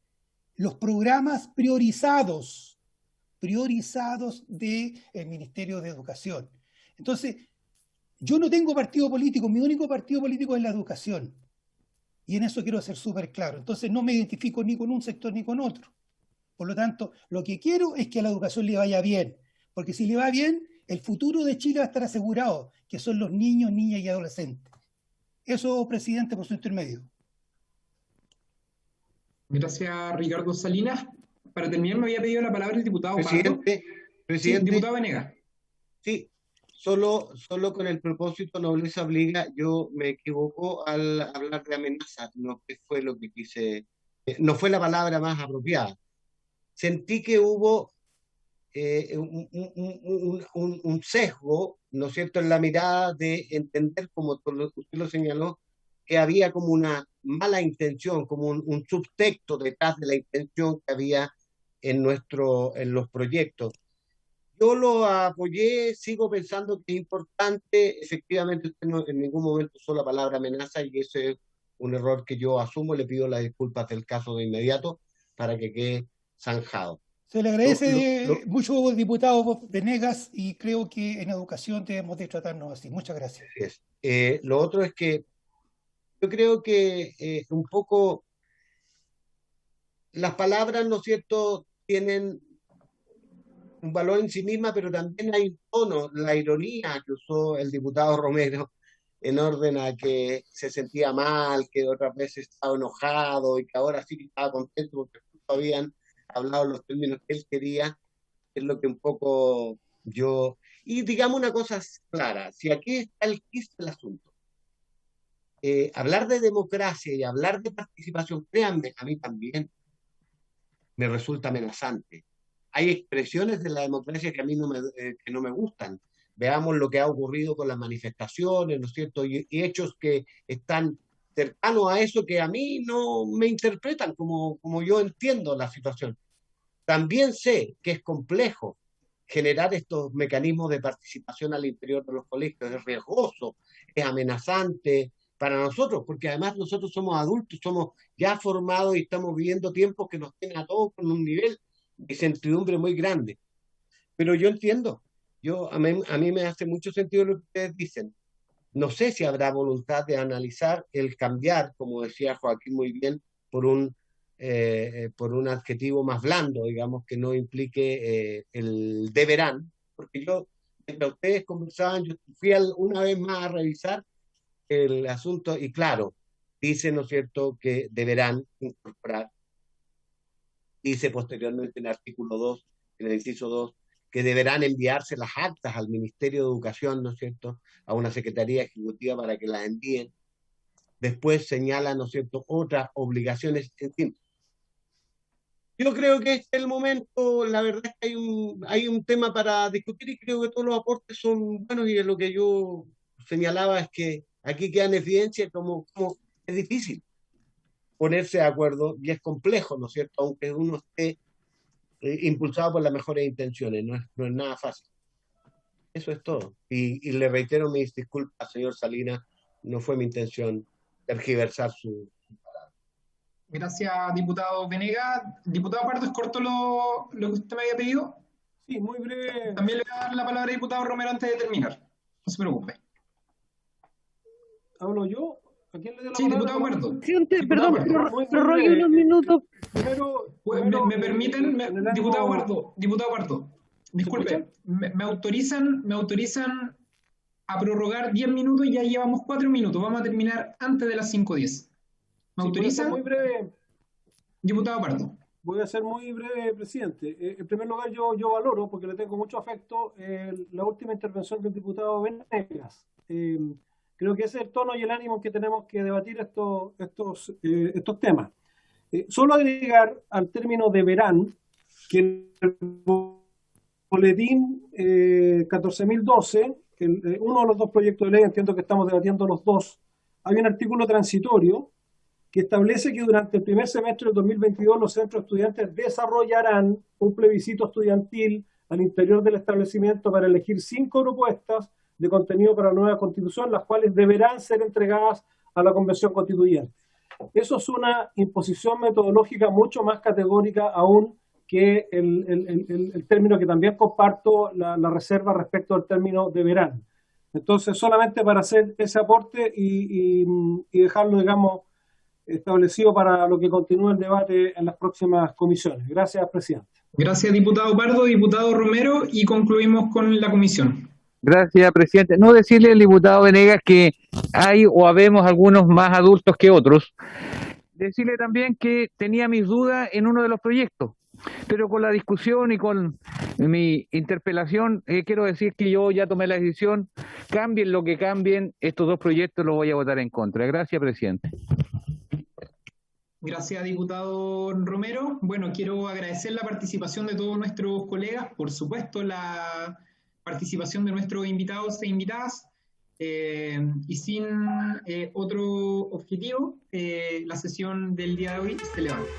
los programas priorizados del Ministerio de Educación. Entonces, yo no tengo partido político, mi único partido político es la educación. Y en eso quiero ser súper claro. Entonces no me identifico ni con un sector ni con otro. Por lo tanto, lo que quiero es que a la educación le vaya bien. Porque si le va bien, el futuro de Chile va a estar asegurado, que son los niños, niñas y adolescentes. Eso, presidente, por su intermedio. Gracias, Ricardo Salinas. Para terminar, me había pedido la palabra el diputado Presidente, sí, diputado Venegas. Sí, solo con el propósito nobleza obliga, yo me equivoco al hablar de amenaza, no fue lo que quise, no fue la palabra más apropiada. Sentí que hubo un sesgo, ¿no es cierto?, en la mirada de entender, como usted lo señaló, que había como una mala intención, como un subtexto detrás de la intención que había en los proyectos. Yo lo apoyé, sigo pensando que es importante, efectivamente usted no, en ningún momento usó la palabra amenaza y ese es un error que yo asumo, le pido las disculpas del caso de inmediato para que quede zanjado. Se le agradece mucho, diputado Venegas, y creo que en educación debemos de tratarnos así. Muchas gracias. Lo otro es que yo creo que un poco las palabras, ¿no es cierto?, tienen un valor en sí misma, pero también hay un tono, la ironía que usó el diputado Romero en orden a que se sentía mal, que otras veces estaba enojado y que ahora sí que estaba contento porque habían hablado los términos que él quería, es lo que un poco yo... Y digamos una cosa clara, si aquí está el quid del asunto, hablar de democracia y hablar de participación, créanme, a mí también me resulta amenazante. Hay expresiones de la democracia que a mí que no me gustan. Veamos lo que ha ocurrido con las manifestaciones, ¿no es cierto? Y hechos que están cercanos a eso que a mí no me interpretan como yo entiendo la situación. También sé que es complejo generar estos mecanismos de participación al interior de los colegios, es riesgoso, es amenazante para nosotros, porque además nosotros somos adultos, somos ya formados y estamos viviendo tiempos que nos tienen a todos con un nivel de incertidumbre muy grande. Pero yo entiendo, a mí me hace mucho sentido lo que ustedes dicen. No sé si habrá voluntad de analizar el cambiar, como decía Joaquín muy bien, por un adjetivo más blando, digamos, que no implique el deberán, porque mientras ustedes conversaban, yo fui una vez más a revisar el asunto y claro, dice, ¿no es cierto?, que deberán incorporar, dice posteriormente en el artículo 2, en el inciso 2, que deberán enviarse las actas al Ministerio de Educación, ¿no es cierto?, a una Secretaría Ejecutiva para que las envíen. Después señala, ¿no es cierto?, otras obligaciones, en fin. Yo creo que este es el momento, la verdad es que hay un tema para discutir y creo que todos los aportes son buenos y lo que yo señalaba es que aquí queda en evidencia como es difícil ponerse de acuerdo y es complejo, ¿no es cierto?, aunque uno esté impulsado por las mejores intenciones, no es nada fácil. Eso es todo. Y le reitero mis disculpas, señor Salinas, no fue mi intención tergiversar su palabra. Gracias, diputado Venegas. Diputado Pardo, ¿es corto lo que usted me había pedido? Sí, muy breve. También le voy a dar la palabra al diputado Romero antes de terminar. No se preocupe. ¿Hablo yo? ¿A quién le doy la sí, palabra? Diputado Pardo. Perdón, prorrogue unos minutos. ¿Me permiten, diputado Pardo, disculpe, me autorizan a prorrogar 10 minutos y ya llevamos 4 minutos. Vamos a terminar antes de las 5:10. ¿Me autoriza? Muy breve. Diputado Pardo. Voy a ser muy breve, presidente. En primer lugar, yo valoro, porque le tengo mucho afecto, la última intervención del diputado Venegas. Creo que ese es el tono y el ánimo que tenemos que debatir estos temas. Solo agregar al término deberán que en el boletín 14.012, uno de los dos proyectos de ley, entiendo que estamos debatiendo los dos, hay un artículo transitorio que establece que durante el primer semestre del 2022 los centros estudiantes desarrollarán un plebiscito estudiantil al interior del establecimiento para elegir 5 propuestas de contenido para la nueva Constitución, las cuales deberán ser entregadas a la Convención Constituyente. Eso es una imposición metodológica mucho más categórica aún que el término que también comparto, la reserva respecto al término deberán. Entonces, solamente para hacer ese aporte y dejarlo, digamos, establecido para lo que continúe el debate en las próximas comisiones. Gracias, presidente. Gracias, diputado Pardo, diputado Romero, y concluimos con la comisión. Gracias, presidente. No decirle al diputado Venegas que hay o habemos algunos más adultos que otros. Decirle también que tenía mis dudas en uno de los proyectos, pero con la discusión y con mi interpelación, quiero decir que yo ya tomé la decisión, cambien lo que cambien, estos dos proyectos los voy a votar en contra. Gracias, presidente. Gracias, diputado Romero. Bueno, quiero agradecer la participación de todos nuestros colegas, por supuesto la participación de nuestros invitados e invitadas, y sin otro objetivo, la sesión del día de hoy se levanta.